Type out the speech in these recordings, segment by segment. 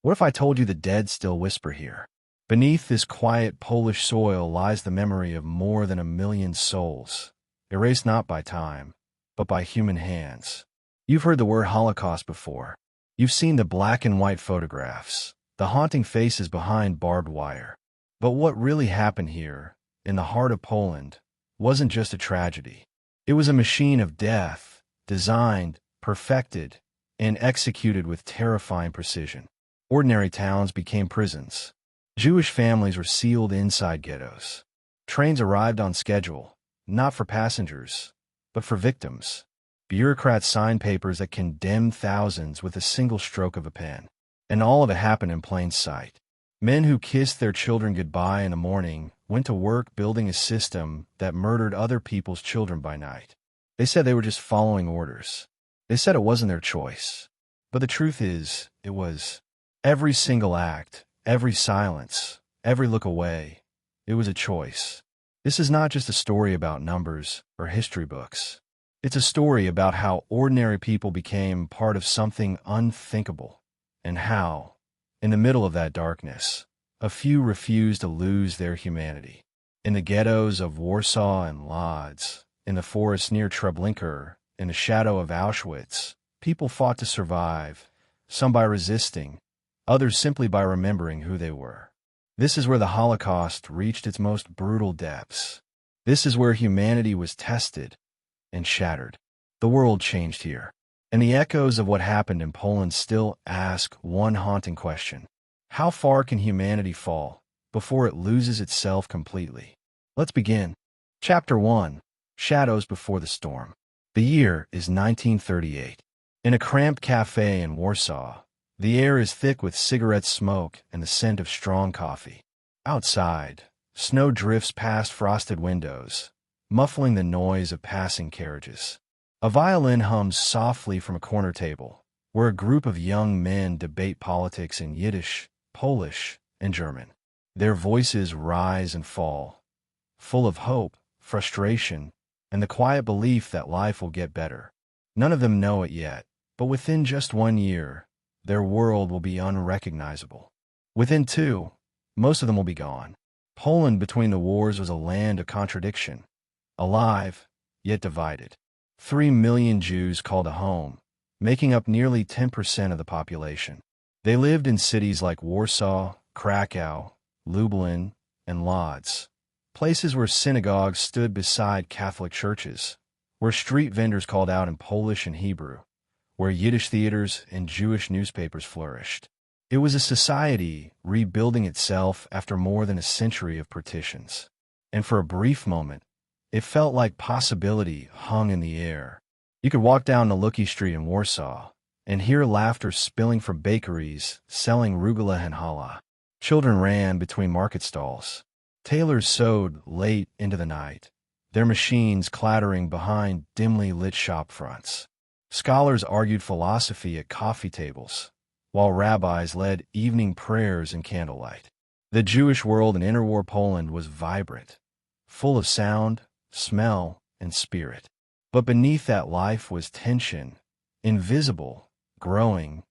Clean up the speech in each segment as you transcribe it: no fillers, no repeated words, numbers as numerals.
What if I told you the dead still whisper here? Beneath this quiet Polish soil lies the memory of more than 1 million souls, erased not by time, but by human hands. You've heard the word Holocaust before. You've seen the black and white photographs, the haunting faces behind barbed wire. But what really happened here, in the heart of Poland, wasn't just a tragedy. It was a machine of death, designed, perfected, and executed with terrifying precision. Ordinary towns became prisons. Jewish families were sealed inside ghettos. Trains arrived on schedule, not for passengers, but for victims. Bureaucrats signed papers that condemned thousands with a single stroke of a pen. And all of it happened in plain sight. Men who kissed their children goodbye in the morning went to work building a system that murdered other people's children by night. They said they were just following orders. They said it wasn't their choice. But the truth is, it was. Every single act, every silence, every look away, it was a choice. This is not just a story about numbers or history books. It's a story about how ordinary people became part of something unthinkable, and how, in the middle of that darkness, a few refused to lose their humanity. In the ghettos of Warsaw and Lodz, in the forests near Treblinka, in the shadow of Auschwitz, people fought to survive, some by resisting, others simply by remembering who they were. This is where the Holocaust reached its most brutal depths. This is where humanity was tested and shattered. The world changed here. And the echoes of what happened in Poland still ask one haunting question. How far can humanity fall before it loses itself completely? Let's begin. Chapter 1. Shadows Before the Storm. The year is 1938. In a cramped cafe in Warsaw, the air is thick with cigarette smoke and the scent of strong coffee. Outside, snow drifts past frosted windows, muffling the noise of passing carriages. A violin hums softly from a corner table, where a group of young men debate politics in Yiddish, Polish, and German. Their voices rise and fall, full of hope, frustration, and the quiet belief that life will get better. None of them know it yet, but within just 1 year, their world will be unrecognizable. Within 2, most of them will be gone. Poland between the wars was a land of contradiction, alive, yet divided. 3 million Jews called a home, making up nearly 10% of the population. They lived in cities like Warsaw, Kraków, Lublin, and Lodz, places where synagogues stood beside Catholic churches, where street vendors called out in Polish and Hebrew, where Yiddish theaters and Jewish newspapers flourished. It was a society rebuilding itself after more than a century of partitions. And for a brief moment, it felt like possibility hung in the air. You could walk down Naluki Street in Warsaw and hear laughter spilling from bakeries selling rugula and challah. Children ran between market stalls. Tailors sewed late into the night, their machines clattering behind dimly lit shop fronts. Scholars argued philosophy at coffee tables, while rabbis led evening prayers in candlelight. The Jewish world in interwar Poland was vibrant, full of sound, smell, and spirit. But beneath that life was tension, invisible, growing,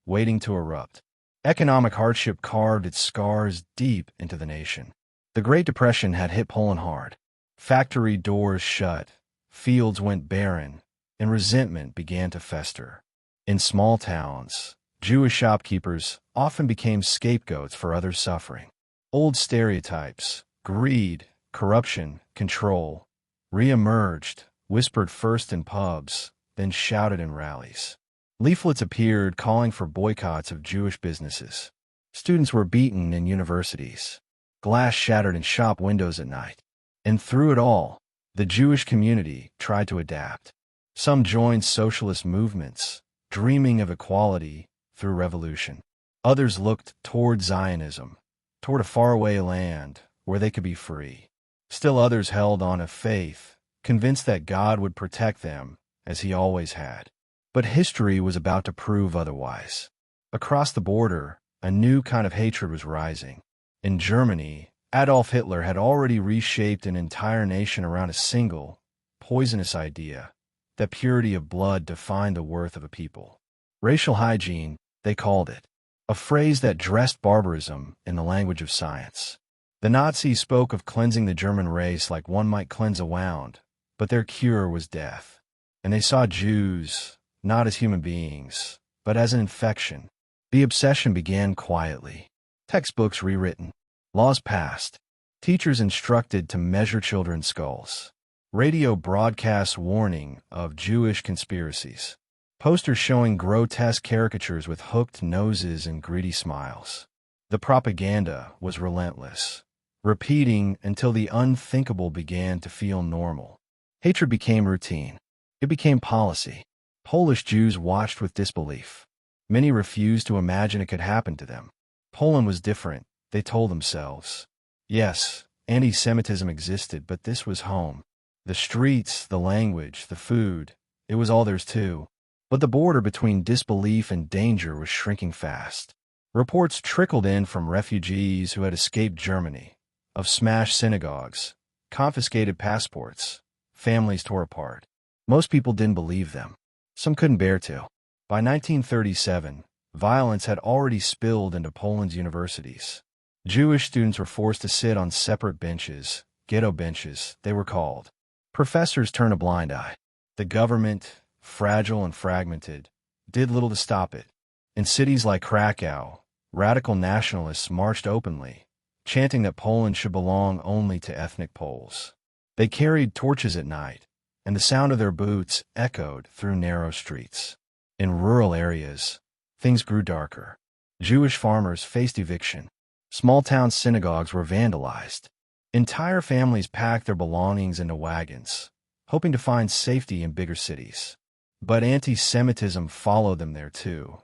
waiting to erupt. Economic hardship carved its scars deep into the nation. The Great Depression had hit Poland hard. Factory doors shut, fields went barren, and resentment began to fester. In small towns, Jewish shopkeepers often became scapegoats for others' suffering. Old stereotypes, greed, corruption, control, re-emerged, whispered first in pubs, then shouted in rallies. Leaflets appeared calling for boycotts of Jewish businesses. Students were beaten in universities. Glass shattered in shop windows at night. And through it all, the Jewish community tried to adapt. Some joined socialist movements, dreaming of equality through revolution. Others looked toward Zionism, toward a faraway land where they could be free. Still others held on to faith, convinced that God would protect them, as he always had. But history was about to prove otherwise. Across the border, a new kind of hatred was rising. In Germany, Adolf Hitler had already reshaped an entire nation around a single, poisonous idea: that purity of blood defined the worth of a people. Racial hygiene, they called it. a phrase that dressed barbarism in the language of science. The Nazis spoke of cleansing the German race like one might cleanse a wound, but their cure was death. And they saw Jews not as human beings, but as an infection. The obsession began quietly. Textbooks rewritten, laws passed, teachers instructed to measure children's skulls, radio broadcasts warning of Jewish conspiracies, posters showing grotesque caricatures with hooked noses and greedy smiles. The propaganda was relentless, repeating until the unthinkable began to feel normal. Hatred became routine. It became policy. Polish Jews watched with disbelief. Many refused to imagine it could happen to them. Poland was different, they told themselves. Yes, anti-Semitism existed, but this was home. The streets, the language, the food, it was all theirs too. But the border between disbelief and danger was shrinking fast. Reports trickled in from refugees who had escaped Germany, of smashed synagogues, confiscated passports, families tore apart. Most people didn't believe them. Some couldn't bear to. By 1937, violence had already spilled into Poland's universities. Jewish students were forced to sit on separate benches, ghetto benches, they were called. Professors turned a blind eye. The government, fragile and fragmented, did little to stop it. In cities like Kraków, radical nationalists marched openly, chanting that Poland should belong only to ethnic Poles. They carried torches at night, and the sound of their boots echoed through narrow streets. In rural areas, things grew darker. Jewish farmers faced eviction. Small-town synagogues were vandalized. Entire families packed their belongings into wagons, hoping to find safety in bigger cities. But anti-Semitism followed them there too,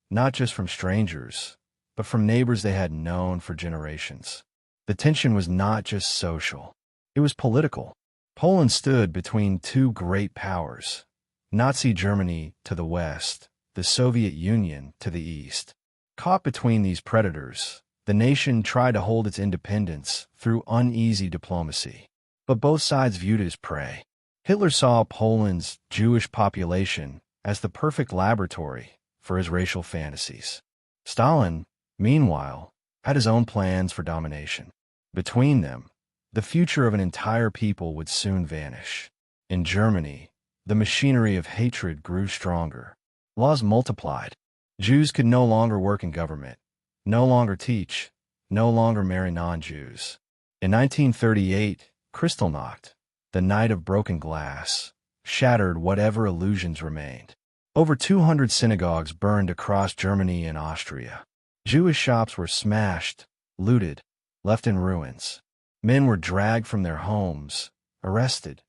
not just from strangers, but from neighbors they had known for generations. The tension was not just social, it was political. Poland stood between two great powers, Nazi Germany to the west, the Soviet Union to the east. Caught between these predators, the nation tried to hold its independence through uneasy diplomacy. But both sides viewed it as prey. Hitler saw Poland's Jewish population as the perfect laboratory for his racial fantasies. Stalin, meanwhile, had his own plans for domination. Between them, the future of an entire people would soon vanish. In Germany, the machinery of hatred grew stronger. Laws multiplied. Jews could no longer work in government, no longer teach, no longer marry non-Jews. In 1938, Kristallnacht, the night of broken glass, shattered whatever illusions remained. Over 200 synagogues burned across Germany and Austria. Jewish shops were smashed, looted, left in ruins. Men were dragged from their homes, arrested,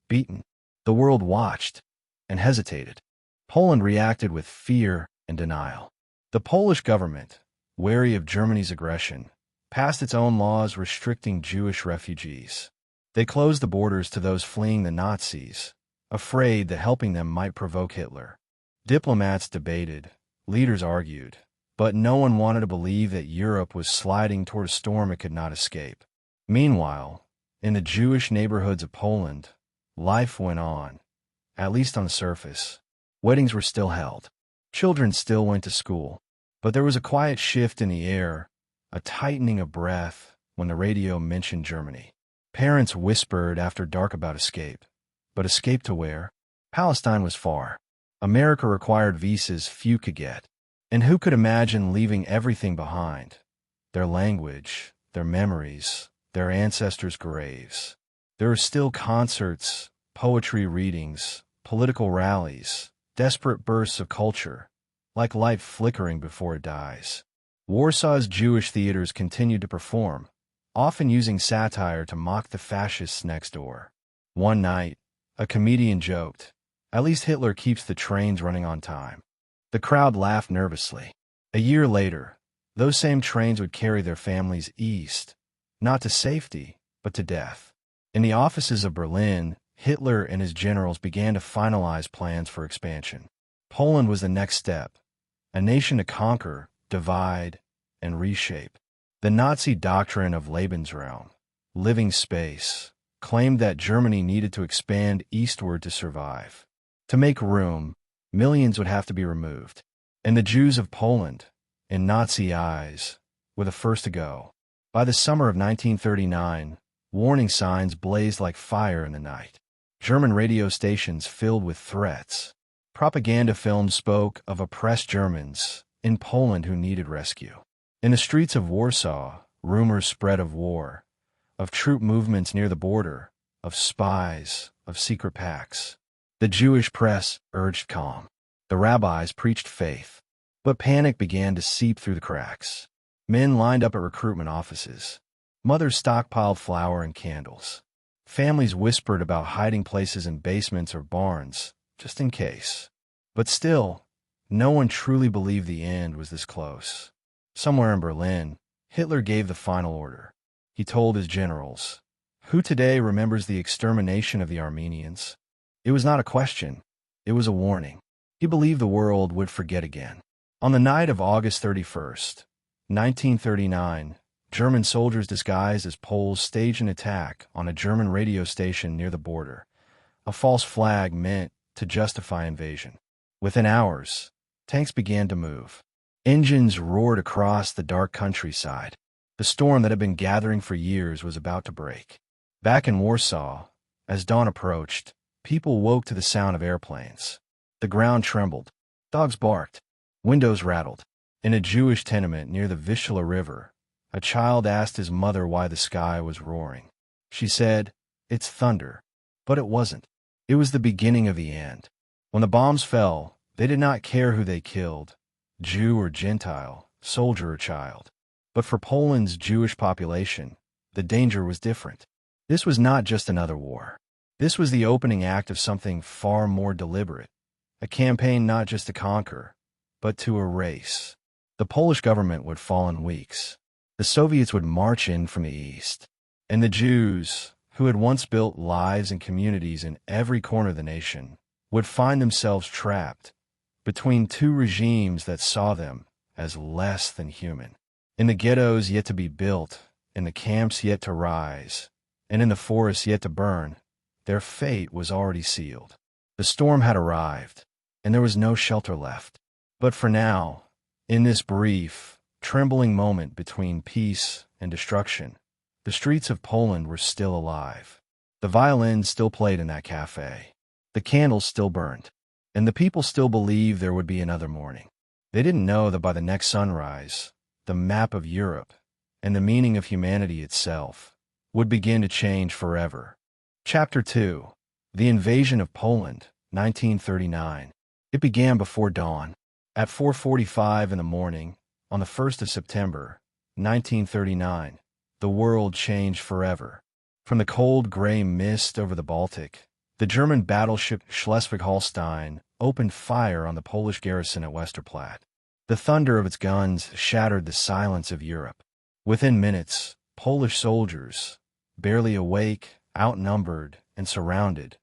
beaten. The world watched and hesitated. Poland reacted with fear and denial. The Polish government, wary of Germany's aggression, passed its own laws restricting Jewish refugees. They closed the borders to those fleeing the Nazis, afraid that helping them might provoke Hitler. Diplomats debated, leaders argued, but no one wanted to believe that Europe was sliding toward a storm it could not escape. Meanwhile, in the Jewish neighborhoods of Poland, life went on, at least on the surface. Weddings were still held. Children still went to school. But there was a quiet shift in the air, a tightening of breath when the radio mentioned Germany. Parents whispered after dark about escape. But escape to where? Palestine was far. America required visas few could get. And who could imagine leaving everything behind? Their language, their memories, their ancestors' graves. There are still concerts, poetry readings, political rallies, desperate bursts of culture, like light flickering before it dies. Warsaw's Jewish theaters continued to perform, often using satire to mock the fascists next door. One night, a comedian joked, "At least Hitler keeps the trains running on time." The crowd laughed nervously. A year later, those same trains would carry their families east, not to safety, but to death. In the offices of Berlin, Hitler and his generals began to finalize plans for expansion. Poland was the next step, a nation to conquer, divide, and reshape. The Nazi doctrine of Lebensraum, living space, claimed that Germany needed to expand eastward to survive. To make room, millions would have to be removed. And the Jews of Poland, in Nazi eyes, were the first to go. By the summer of 1939, warning signs blazed like fire in the night. German radio stations filled with threats. Propaganda films spoke of oppressed Germans in Poland who needed rescue. In the streets of Warsaw, rumors spread of war, of troop movements near the border, of spies, of secret pacts. The Jewish press urged calm. The rabbis preached faith. But panic began to seep through the cracks. Men lined up at recruitment offices. Mothers stockpiled flour and candles. Families whispered about hiding places in basements or barns, just in case. But still, no one truly believed the end was this close. Somewhere in Berlin, Hitler gave the final order. He told his generals, "Who today remembers the extermination of the Armenians?" It was not a question. It was a warning. He believed the world would forget again. On the night of August 31st, 1939, German soldiers disguised as Poles staged an attack on a German radio station near the border, a false flag meant to justify invasion. Within hours, tanks began to move. Engines roared across the dark countryside. The storm that had been gathering for years was about to break. Back in Warsaw, as dawn approached, people woke to the sound of airplanes. The ground trembled. Dogs barked. Windows rattled. In a Jewish tenement near the Vistula River, a child asked his mother why the sky was roaring. She said, "It's thunder." But it wasn't. It was the beginning of the end. When the bombs fell, they did not care who they killed, Jew or Gentile, soldier or child. But for Poland's Jewish population, the danger was different. This was not just another war. This was the opening act of something far more deliberate, a campaign not just to conquer, but to erase. The Polish government would fall in weeks. The Soviets would march in from the east. And the Jews, who had once built lives and communities in every corner of the nation, would find themselves trapped between two regimes that saw them as less than human. In the ghettos yet to be built, in the camps yet to rise, and in the forests yet to burn, their fate was already sealed. The storm had arrived, and there was no shelter left. But for now, in this brief, trembling moment between peace and destruction, the streets of Poland were still alive. The violins still played in that cafe. The candles still burned. And the people still believed there would be another morning. They didn't know that by the next sunrise, the map of Europe and the meaning of humanity itself would begin to change forever. Chapter 2. The Invasion of Poland, 1939. It began before dawn. At 4:45 in the morning, on the 1st of September, 1939, the world changed forever. From the cold gray mist over the Baltic, the German battleship Schleswig-Holstein opened fire on the Polish garrison at Westerplatte. The thunder of its guns shattered the silence of Europe. Within minutes, Polish soldiers, barely awake, outnumbered, and surrounded,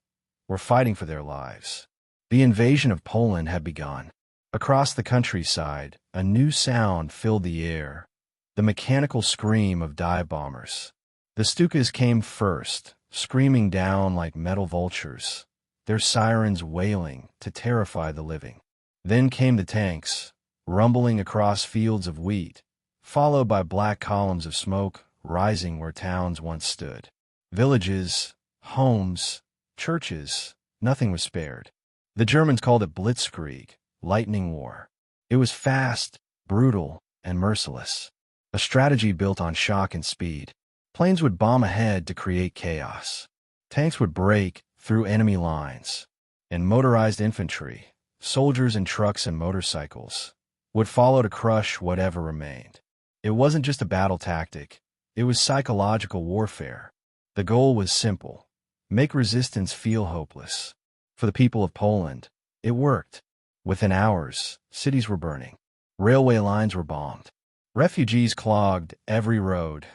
were fighting for their lives. The invasion of Poland had begun. Across the countryside, a new sound filled the air, the mechanical scream of dive bombers. The Stukas came first, screaming down like metal vultures, their sirens wailing to terrify the living. Then came the tanks, rumbling across fields of wheat, followed by black columns of smoke rising where towns once stood. Villages, homes, churches, nothing was spared. The Germans called it Blitzkrieg, lightning war. It was fast, brutal, and merciless. A strategy built on shock and speed. Planes would bomb ahead to create chaos. Tanks would break through enemy lines. And motorized infantry, soldiers in trucks and motorcycles, would follow to crush whatever remained. It wasn't just a battle tactic. It was psychological warfare. The goal was simple: make resistance feel hopeless. For the people of Poland, it worked. Within hours, cities were burning. Railway lines were bombed. Refugees clogged every road,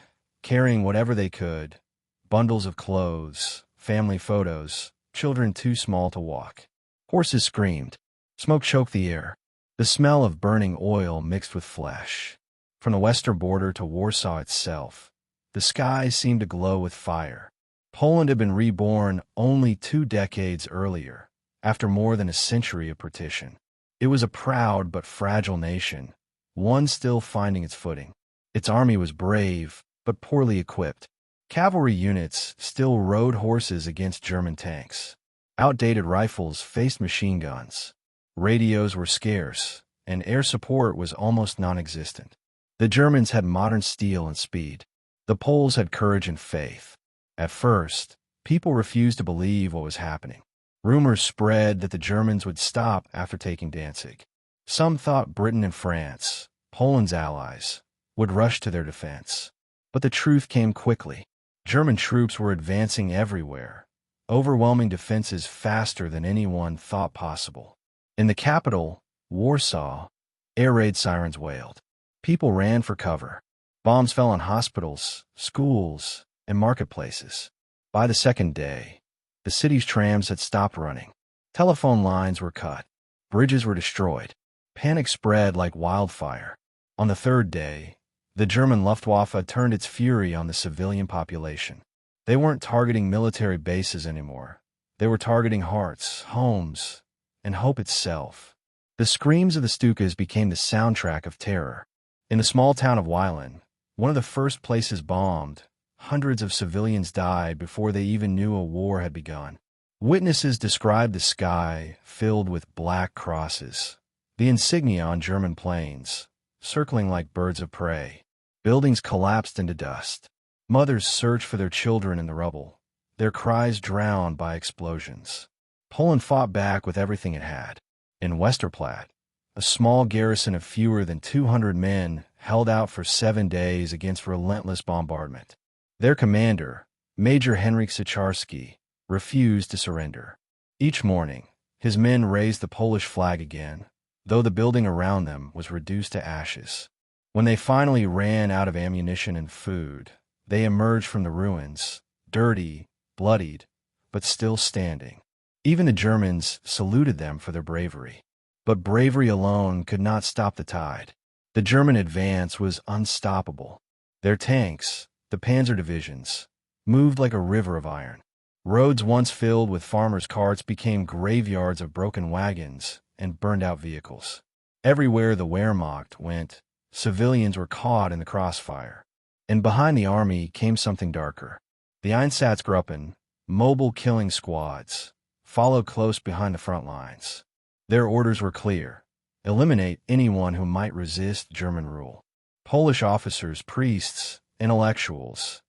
carrying whatever they could: bundles of clothes, family photos, children too small to walk. Horses screamed. Smoke choked the air. The smell of burning oil mixed with flesh. From the western border to Warsaw itself, the sky seemed to glow with fire. Poland had been reborn only 2 decades earlier, after more than a century of partition. It was a proud but fragile nation, one still finding its footing. Its army was brave, but poorly equipped. Cavalry units still rode horses against German tanks. Outdated rifles faced machine guns. Radios were scarce, and air support was almost non-existent. The Germans had modern steel and speed. The Poles had courage and faith. At first, people refused to believe what was happening. Rumors spread that the Germans would stop after taking Danzig. Some thought Britain and France, Poland's allies, would rush to their defense. But the truth came quickly. German troops were advancing everywhere, overwhelming defenses faster than anyone thought possible. In the capital, Warsaw, air raid sirens wailed. People ran for cover. Bombs fell on hospitals, schools, and marketplaces. By the second day, the city's trams had stopped running. Telephone lines were cut. Bridges were destroyed. Panic spread like wildfire. On the third day, the German Luftwaffe turned its fury on the civilian population. They weren't targeting military bases anymore. They were targeting hearts, homes, and hope itself. The screams of the Stukas became the soundtrack of terror. In the small town of Wylan, one of the first places bombed, hundreds of civilians died before they even knew a war had begun. Witnesses described the sky filled with black crosses, the insignia on German planes, circling like birds of prey. Buildings collapsed into dust. Mothers searched for their children in the rubble, their cries drowned by explosions. Poland fought back with everything it had. In Westerplatte, a small garrison of fewer than 200 men held out for 7 days against relentless bombardment. Their commander, Major Henryk Sicharski, refused to surrender. Each morning, his men raised the Polish flag again, though the building around them was reduced to ashes. When they finally ran out of ammunition and food, they emerged from the ruins, dirty, bloodied, but still standing. Even the Germans saluted them for their bravery. But bravery alone could not stop the tide. The German advance was unstoppable. Their tanks, the panzer divisions, moved like a river of iron. Roads once filled with farmers' carts became graveyards of broken wagons and burned-out vehicles. Everywhere the Wehrmacht went, civilians were caught in the crossfire. And behind the army came something darker. The Einsatzgruppen, mobile killing squads, followed close behind the front lines. Their orders were clear: eliminate anyone who might resist German rule. Polish officers, priests, intellectuals,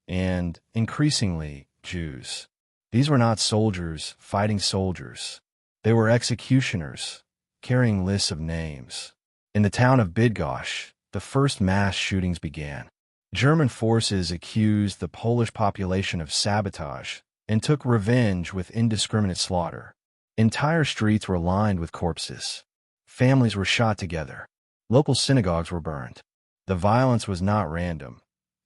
and, increasingly, Jews. These were not soldiers fighting soldiers. They were executioners, carrying lists of names. In the town of Bydgoszcz, the first mass shootings began. German forces accused the Polish population of sabotage and took revenge with indiscriminate slaughter. Entire streets were lined with corpses. Families were shot together. Local synagogues were burned. The violence was not random.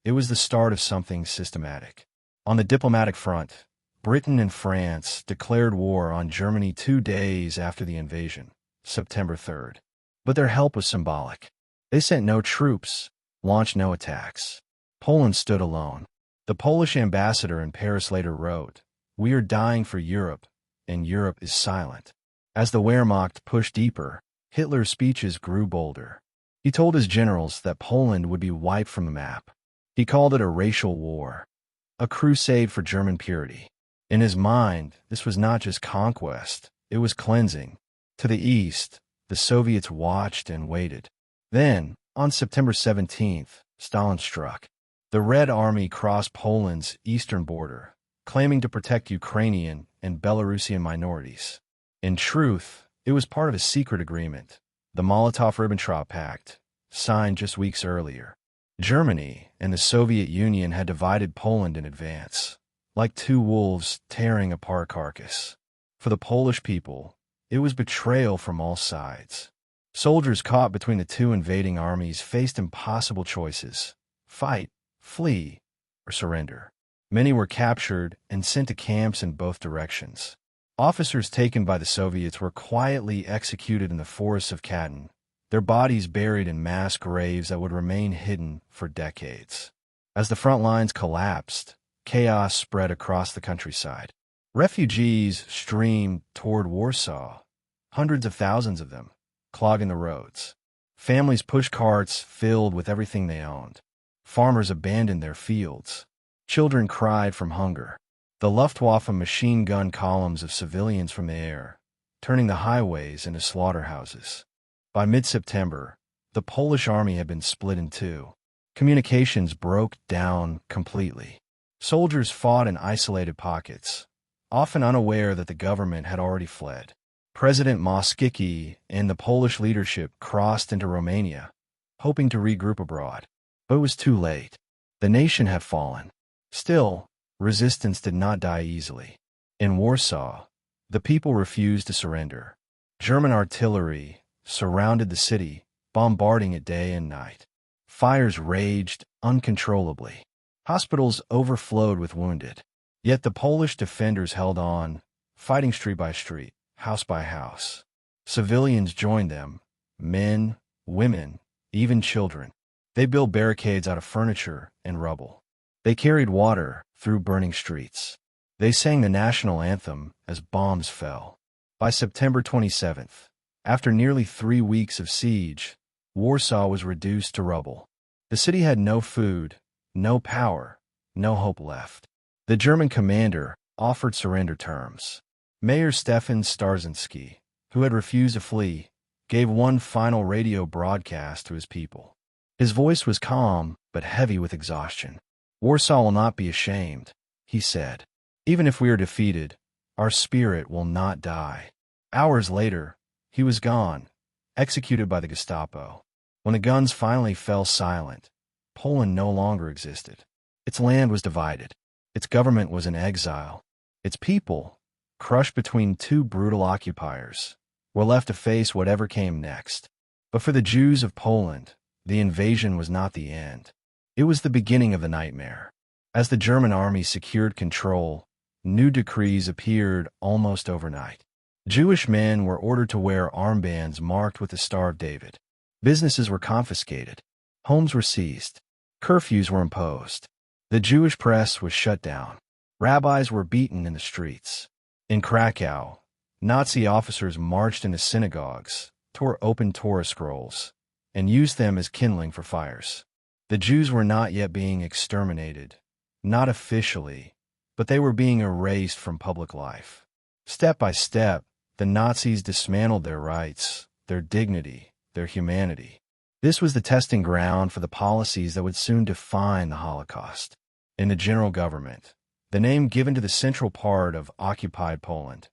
It was the start of something systematic. On the diplomatic front, Britain and France declared war on Germany 2 days after the invasion, September 3rd. But their help was symbolic. They sent no troops, launched no attacks. Poland stood alone. The Polish ambassador in Paris later wrote, "We are dying for Europe, and Europe is silent." As the Wehrmacht pushed deeper, Hitler's speeches grew bolder. He told his generals that Poland would be wiped from the map. He called it a racial war, a crusade for German purity. In his mind, this was not just conquest, it was cleansing. To the east, the Soviets watched and waited. Then, on September 17th, Stalin struck. The Red Army crossed Poland's eastern border, claiming to protect Ukrainian and Belarusian minorities. In truth, it was part of a secret agreement, the Molotov-Ribbentrop Pact, signed just weeks earlier. Germany and the Soviet Union had divided Poland in advance, like two wolves tearing apart a carcass. For the Polish people, it was betrayal from all sides. Soldiers caught between the two invading armies faced impossible choices: fight, flee, or surrender. Many were captured and sent to camps in both directions. Officers taken by the Soviets were quietly executed in the forests of Katyn, their bodies buried in mass graves that would remain hidden for decades. As the front lines collapsed, chaos spread across the countryside. Refugees streamed toward Warsaw, hundreds of thousands of them, clogging the roads. Families pushed carts filled with everything they owned. Farmers abandoned their fields. Children cried from hunger. The Luftwaffe machine gun columns of civilians from the air, turning the highways into slaughterhouses. By mid-September, the Polish army had been split in two. Communications broke down completely. Soldiers fought in isolated pockets, often unaware that the government had already fled. President Mościcki and the Polish leadership crossed into Romania, hoping to regroup abroad. But it was too late. The nation had fallen. Still, resistance did not die easily. In Warsaw, the people refused to surrender. German artillery surrounded the city, bombarding it day and night. Fires raged uncontrollably. Hospitals overflowed with wounded. Yet the Polish defenders held on, fighting street by street, house by house. Civilians joined them, men, women, even children. They built barricades out of furniture and rubble. They carried water through burning streets. They sang the national anthem as bombs fell. By September 27th, after nearly 3 weeks of siege, Warsaw was reduced to rubble. The city had no food, no power, no hope left. The German commander offered surrender terms. Mayor Stefan Starzyński, who had refused to flee, gave one final radio broadcast to his people. His voice was calm but heavy with exhaustion. "Warsaw will not be ashamed," he said. "Even if we are defeated, our spirit will not die." Hours later, he was gone, executed by the Gestapo. When the guns finally fell silent, Poland no longer existed. Its land was divided. Its government was in exile. Its people, crushed between two brutal occupiers, were left to face whatever came next. But for the Jews of Poland, the invasion was not the end. It was the beginning of the nightmare. As the German army secured control, new decrees appeared almost overnight. Jewish men were ordered to wear armbands marked with the Star of David. Businesses were confiscated. Homes were seized. Curfews were imposed. The Jewish press was shut down. Rabbis were beaten in the streets. In Kraków, Nazi officers marched into synagogues, tore open Torah scrolls, and used them as kindling for fires. The Jews were not yet being exterminated, not officially, but they were being erased from public life. Step by step, the Nazis dismantled their rights, their dignity, their humanity. This was the testing ground for the policies that would soon define the Holocaust. In the general government, the name given to the central part of occupied Poland,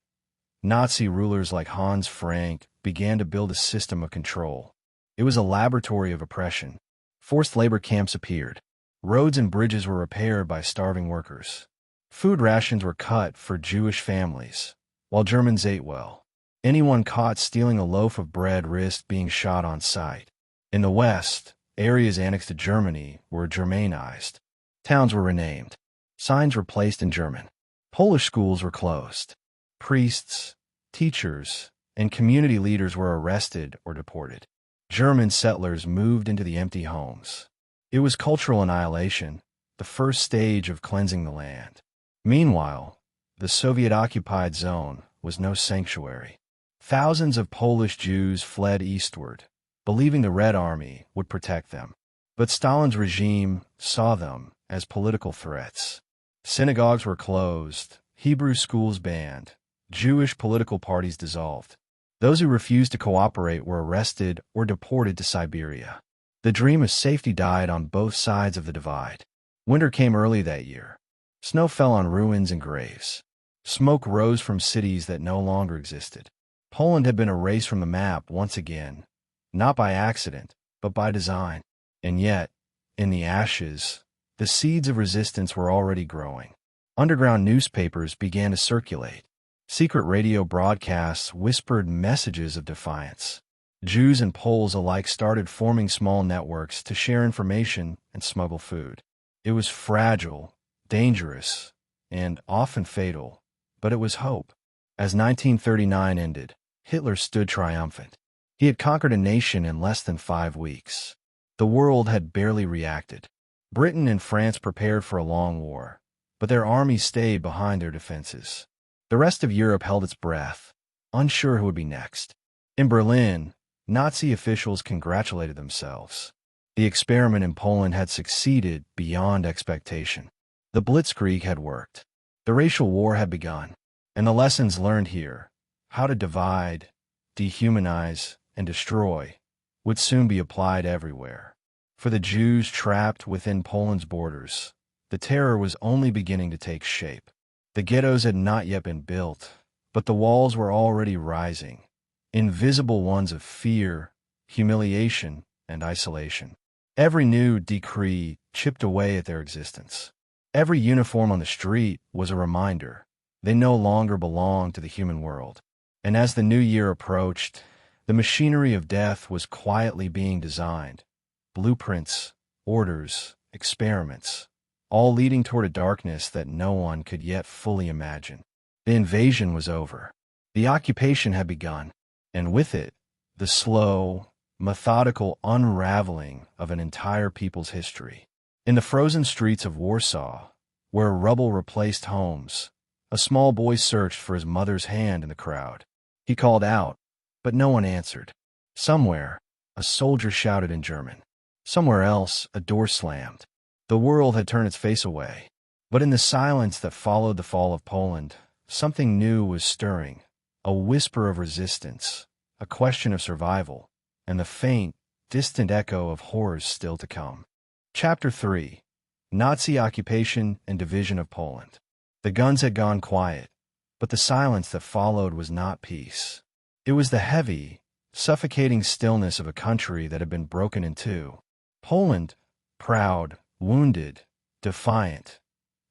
Nazi rulers like Hans Frank began to build a system of control. It was a laboratory of oppression. Forced labor camps appeared. Roads and bridges were repaired by starving workers. Food rations were cut for Jewish families, while Germans ate well. Anyone caught stealing a loaf of bread risked being shot on sight. In the West, areas annexed to Germany were Germanized. Towns were renamed. Signs were placed in German. Polish schools were closed. Priests, teachers, and community leaders were arrested or deported. German settlers moved into the empty homes. It was cultural annihilation, the first stage of cleansing the land. Meanwhile, the Soviet-occupied zone was no sanctuary. Thousands of Polish Jews fled eastward, believing the Red Army would protect them. But Stalin's regime saw them as political threats. Synagogues were closed, Hebrew schools banned, Jewish political parties dissolved. Those who refused to cooperate were arrested or deported to Siberia. The dream of safety died on both sides of the divide. Winter came early that year. Snow fell on ruins and graves. Smoke rose from cities that no longer existed. Poland had been erased from the map once again, not by accident, but by design. And yet, in the ashes, the seeds of resistance were already growing. Underground newspapers began to circulate. Secret radio broadcasts whispered messages of defiance. Jews and Poles alike started forming small networks to share information and smuggle food. It was fragile, dangerous, and often fatal, but it was hope. As 1939 ended, Hitler stood triumphant. He had conquered a nation in less than 5 weeks. The world had barely reacted. Britain and France prepared for a long war, but their armies stayed behind their defenses. The rest of Europe held its breath, unsure who would be next. In Berlin, Nazi officials congratulated themselves. The experiment in Poland had succeeded beyond expectation. The Blitzkrieg had worked. The racial war had begun. And the lessons learned here, how to divide, dehumanize, and destroy, would soon be applied everywhere. For the Jews trapped within Poland's borders, the terror was only beginning to take shape. The ghettos had not yet been built, but the walls were already rising, invisible ones of fear, humiliation, and isolation. Every new decree chipped away at their existence. Every uniform on the street was a reminder they no longer belonged to the human world. And as the new year approached, the machinery of death was quietly being designed. Blueprints, orders, experiments, all leading toward a darkness that no one could yet fully imagine. The invasion was over. The occupation had begun, and with it, the slow, methodical unraveling of an entire people's history. In the frozen streets of Warsaw, where rubble replaced homes, a small boy searched for his mother's hand in the crowd. He called out, but no one answered. Somewhere, a soldier shouted in German. Somewhere else, a door slammed. The world had turned its face away. But in the silence that followed the fall of Poland, something new was stirring. A whisper of resistance, a question of survival, and the faint, distant echo of horrors still to come. Chapter 3. Nazi Occupation and Division of Poland. The guns had gone quiet, but the silence that followed was not peace. It was the heavy, suffocating stillness of a country that had been broken in two. Poland, proud, wounded, defiant,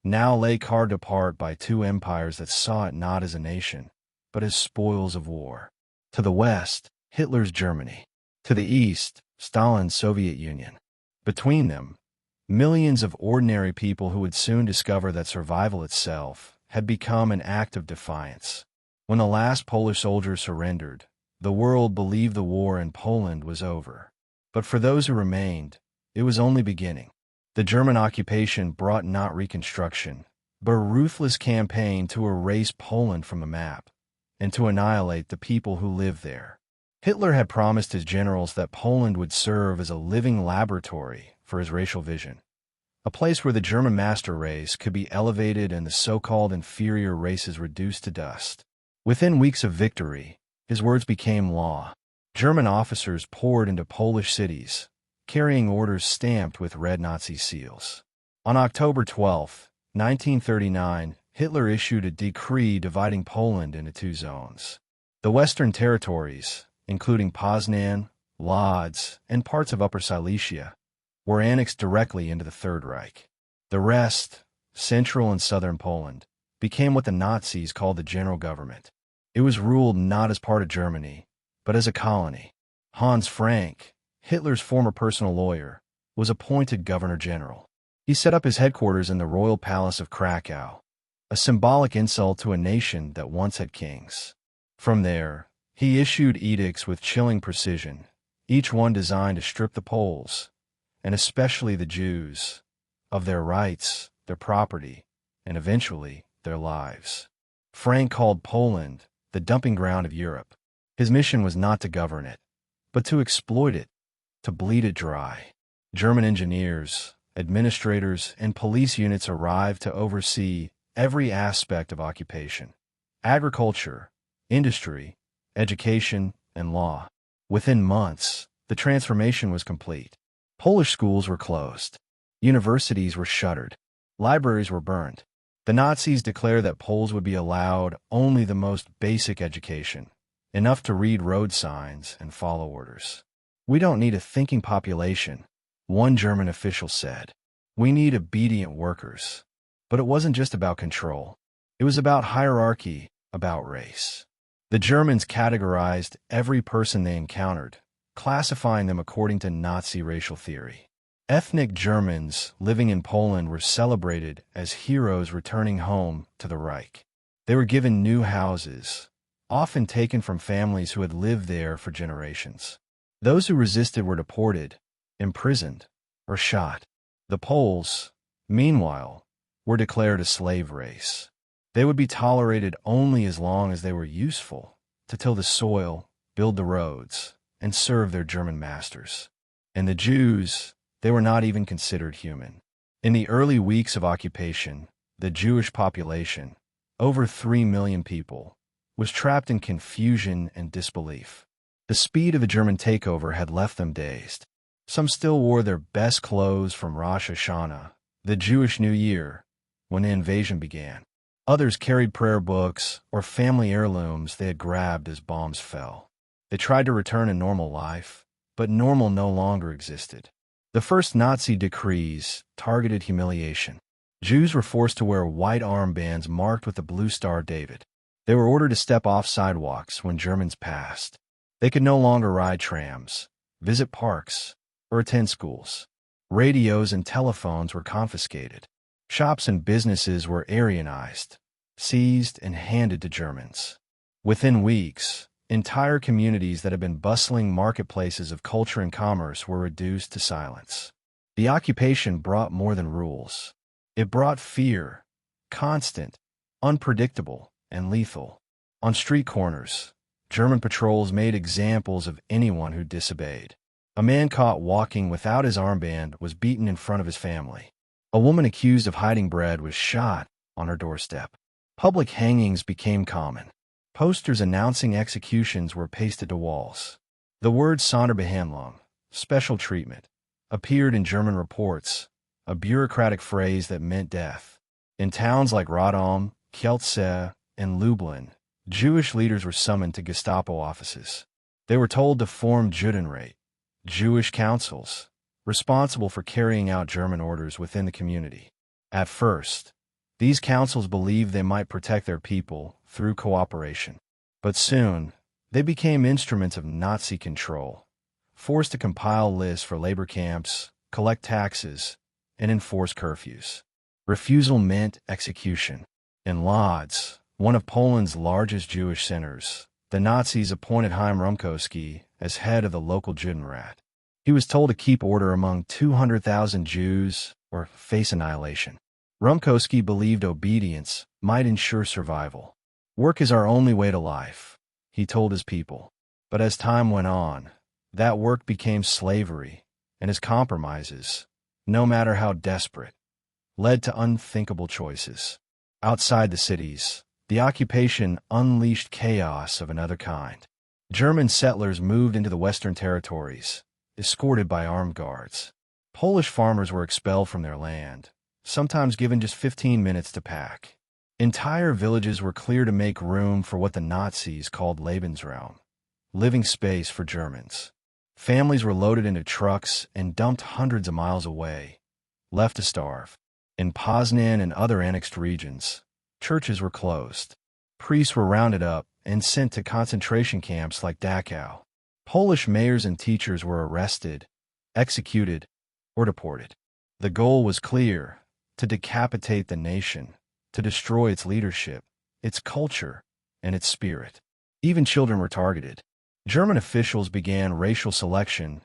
now lay carved apart by two empires that saw it not as a nation, but as spoils of war. To the west, Hitler's Germany. To the east, Stalin's Soviet Union. Between them, millions of ordinary people who would soon discover that survival itself had become an act of defiance. When the last Polish soldier surrendered, the world believed the war in Poland was over. But for those who remained, it was only beginning. The German occupation brought not reconstruction, but a ruthless campaign to erase Poland from the map and to annihilate the people who lived there. Hitler had promised his generals that Poland would serve as a living laboratory for his racial vision, a place where the German master race could be elevated and the so-called inferior races reduced to dust. Within weeks of victory, his words became law. German officers poured into Polish cities, carrying orders stamped with red Nazi seals. On October 12, 1939, Hitler issued a decree dividing Poland into two zones. The Western territories, including Poznan, Lodz, and parts of Upper Silesia, were annexed directly into the Third Reich. The rest, central and southern Poland, became what the Nazis called the general government. It was ruled not as part of Germany, but as a colony. Hans Frank, Hitler's former personal lawyer, was appointed governor-general. He set up his headquarters in the royal palace of Kraków, a symbolic insult to a nation that once had kings. From there, he issued edicts with chilling precision, each one designed to strip the Poles, and especially the Jews, of their rights, their property, and eventually their lives. Frank called Poland the dumping ground of Europe. His mission was not to govern it, but to exploit it, to bleed it dry. German engineers, administrators, and police units arrived to oversee every aspect of occupation: agriculture, industry, education, and law. Within months, the transformation was complete. Polish schools were closed. Universities were shuttered. Libraries were burned. The Nazis declared that Poles would be allowed only the most basic education, enough to read road signs and follow orders. "We don't need a thinking population," one German official said. "We need obedient workers." But it wasn't just about control. It was about hierarchy, about race. The Germans categorized every person they encountered, classifying them according to Nazi racial theory. Ethnic Germans living in Poland were celebrated as heroes returning home to the Reich. They were given new houses, often taken from families who had lived there for generations. Those who resisted were deported, imprisoned, or shot. The Poles, meanwhile, were declared a slave race. They would be tolerated only as long as they were useful, to till the soil, build the roads, and serve their German masters. And the Jews, they were not even considered human. In the early weeks of occupation, the Jewish population, over 3 million people, was trapped in confusion and disbelief. The speed of the German takeover had left them dazed. Some still wore their best clothes from Rosh Hashanah, the Jewish New Year, when the invasion began. Others carried prayer books or family heirlooms they had grabbed as bombs fell. They tried to return to normal life, but normal no longer existed. The first Nazi decrees targeted humiliation. Jews were forced to wear white armbands marked with the blue Star of David. They were ordered to step off sidewalks when Germans passed. They could no longer ride trams, visit parks, or attend schools. Radios and telephones were confiscated. Shops and businesses were Aryanized, seized, and handed to Germans. Within weeks, entire communities that had been bustling marketplaces of culture and commerce were reduced to silence. The occupation brought more than rules. It brought fear, constant, unpredictable, and lethal. On street corners, German patrols made examples of anyone who disobeyed. A man caught walking without his armband was beaten in front of his family. A woman accused of hiding bread was shot on her doorstep. Public hangings became common. Posters announcing executions were pasted to walls. The word Sonderbehandlung, special treatment, appeared in German reports, a bureaucratic phrase that meant death. In towns like Radom, Kielce, and Lublin, Jewish leaders were summoned to Gestapo offices. They were told to form Judenrat, Jewish councils, responsible for carrying out German orders within the community. At first, these councils believed they might protect their people through cooperation. But soon, they became instruments of Nazi control, forced to compile lists for labor camps, collect taxes, and enforce curfews. Refusal meant execution. In Lodz, one of Poland's largest Jewish centers, the Nazis appointed Chaim Rumkowski as head of the local Judenrat. He was told to keep order among 200,000 Jews or face annihilation. Rumkowski believed obedience might ensure survival. "Work is our only way to life," he told his people. But as time went on, that work became slavery, and his compromises, no matter how desperate, led to unthinkable choices. Outside the cities, the occupation unleashed chaos of another kind. German settlers moved into the Western territories, escorted by armed guards. Polish farmers were expelled from their land, sometimes given just 15 minutes to pack. Entire villages were cleared to make room for what the Nazis called Lebensraum, living space for Germans. Families were loaded into trucks and dumped hundreds of miles away, left to starve. In Poznan and other annexed regions, churches were closed. Priests were rounded up and sent to concentration camps like Dachau. Polish mayors and teachers were arrested, executed, or deported. The goal was clear: to decapitate the nation, to destroy its leadership, its culture, and its spirit. Even children were targeted. German officials began racial selection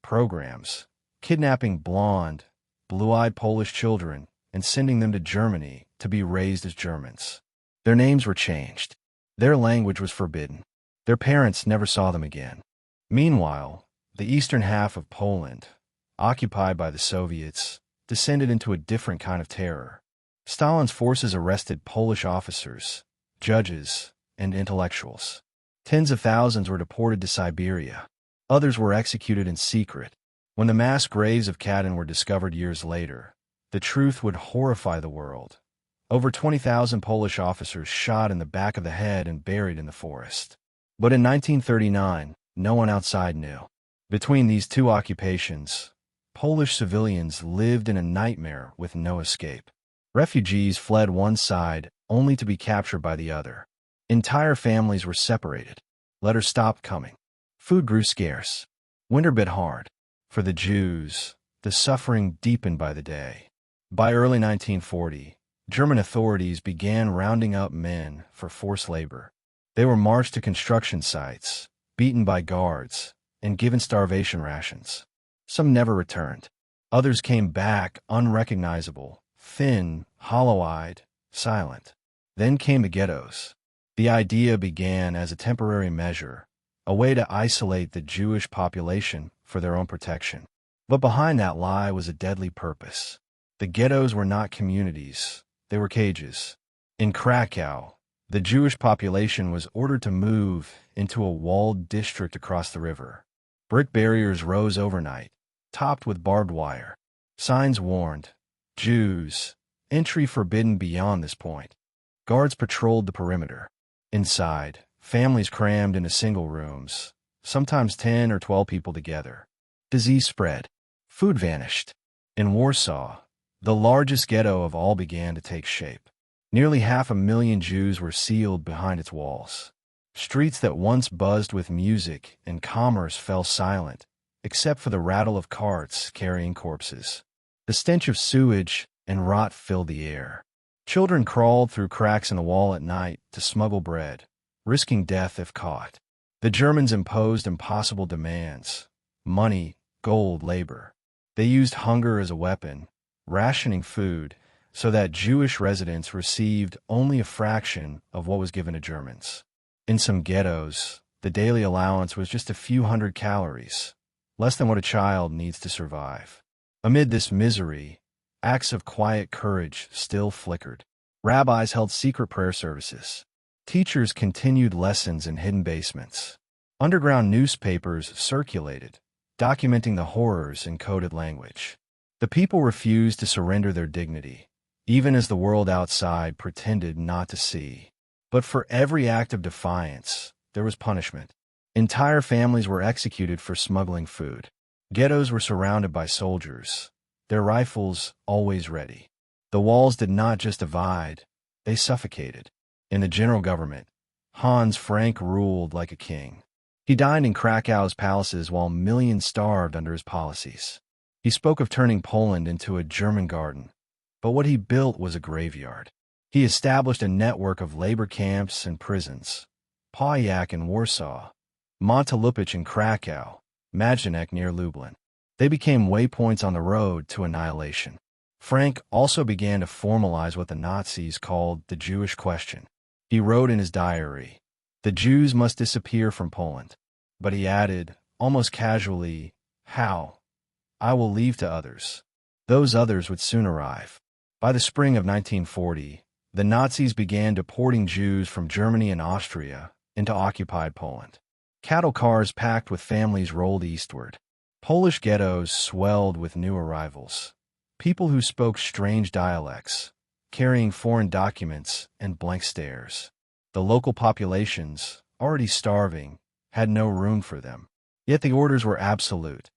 programs, kidnapping blonde, blue-eyed Polish children and sending them to Germany to be raised as Germans. Their names were changed. Their language was forbidden. Their parents never saw them again. Meanwhile, the eastern half of Poland, occupied by the Soviets, descended into a different kind of terror. Stalin's forces arrested Polish officers, judges, and intellectuals. Tens of thousands were deported to Siberia. Others were executed in secret. When the mass graves of Katyn were discovered years later, the truth would horrify the world. Over 20,000 Polish officers shot in the back of the head and buried in the forest. But in 1939, no one outside knew. Between these two occupations, Polish civilians lived in a nightmare with no escape. Refugees fled one side only to be captured by the other. Entire families were separated. Letters stopped coming. Food grew scarce. Winter bit hard. For the Jews, the suffering deepened by the day. By early 1940, German authorities began rounding up men for forced labor. They were marched to construction sites, beaten by guards, and given starvation rations. Some never returned. Others came back unrecognizable, thin, hollow-eyed, silent. Then came the ghettos. The idea began as a temporary measure, a way to isolate the Jewish population for their own protection. But behind that lie was a deadly purpose. The ghettos were not communities, they were cages. In Kraków, the Jewish population was ordered to move into a walled district across the river. Brick barriers rose overnight, topped with barbed wire. Signs warned, Jews, entry forbidden beyond this point. Guards patrolled the perimeter. Inside, families crammed into single rooms, sometimes 10 or 12 people together. Disease spread. Food vanished. In Warsaw, the largest ghetto of all began to take shape. Nearly 500,000 Jews were sealed behind its walls. Streets that once buzzed with music and commerce fell silent, except for the rattle of carts carrying corpses. The stench of sewage and rot filled the air. Children crawled through cracks in the wall at night to smuggle bread, risking death if caught. The Germans imposed impossible demands: money, gold, labor. They used hunger as a weapon, rationing food so that Jewish residents received only a fraction of what was given to Germans. In some ghettos, the daily allowance was just a few hundred calories, less than what a child needs to survive. Amid this misery, acts of quiet courage still flickered. Rabbis held secret prayer services. Teachers continued lessons in hidden basements. Underground newspapers circulated, documenting the horrors in coded language. The people refused to surrender their dignity, even as the world outside pretended not to see. But for every act of defiance, there was punishment. Entire families were executed for smuggling food. Ghettos were surrounded by soldiers, their rifles always ready. The walls did not just divide, they suffocated. In the general government, Hans Frank ruled like a king. He dined in Krakow's palaces while millions starved under his policies. He spoke of turning Poland into a German garden, but what he built was a graveyard. He established a network of labor camps and prisons: Pojak in Warsaw, Montelupich in Kraków, Majdanek near Lublin. They became waypoints on the road to annihilation. Frank also began to formalize what the Nazis called the Jewish question. He wrote in his diary, "The Jews must disappear from Poland." But he added, almost casually, "How? I will leave to others." Those others would soon arrive. By the spring of 1940, the Nazis began deporting Jews from Germany and Austria into occupied Poland. Cattle cars packed with families rolled eastward. Polish ghettos swelled with new arrivals, people who spoke strange dialects, carrying foreign documents and blank stares. The local populations, already starving, had no room for them. Yet the orders were absolute.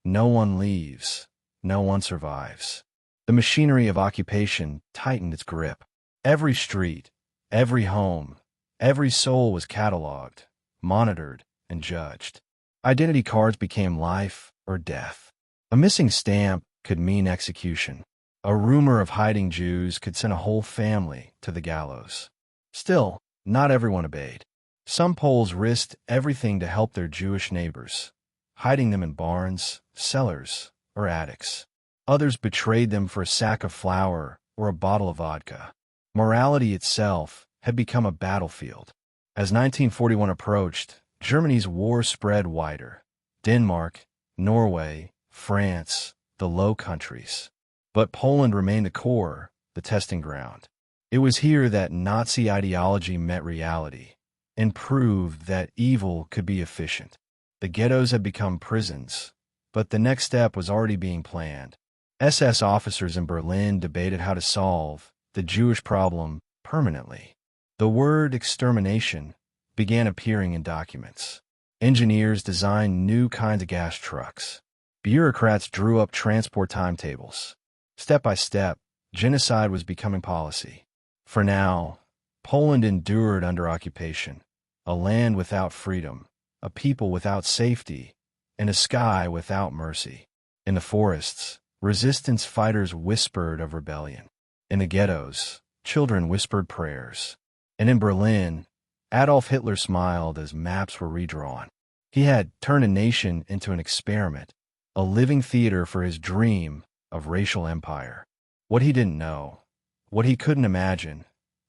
No one leaves, no one survives. The machinery of occupation tightened its grip. Every street, every home, every soul was cataloged, monitored, and judged. Identity cards became life or death. A missing stamp could mean execution. A rumor of hiding Jews could send a whole family to the gallows. Still, not everyone obeyed. Some Poles risked everything to help their Jewish neighbors, hiding them in barns, cellars, or attics. Others betrayed them for a sack of flour or a bottle of vodka. Morality itself had become a battlefield. As 1941 approached, Germany's war spread wider. Denmark, Norway, France, the Low Countries. But Poland remained the core, the testing ground. It was here that Nazi ideology met reality and proved that evil could be efficient. The ghettos had become prisons, but the next step was already being planned. SS officers in Berlin debated how to solve the Jewish problem permanently. The word extermination began appearing in documents. Engineers designed new kinds of gas trucks. Bureaucrats drew up transport timetables. Step by step, genocide was becoming policy. For now, Poland endured under occupation, a land without freedom, a people without safety, and a sky without mercy. In the forests, resistance fighters whispered of rebellion. In the ghettos, children whispered prayers. And in Berlin, Adolf Hitler smiled as maps were redrawn. He had turned a nation into an experiment, a living theater for his dream of racial empire. What he didn't know, what he couldn't imagine,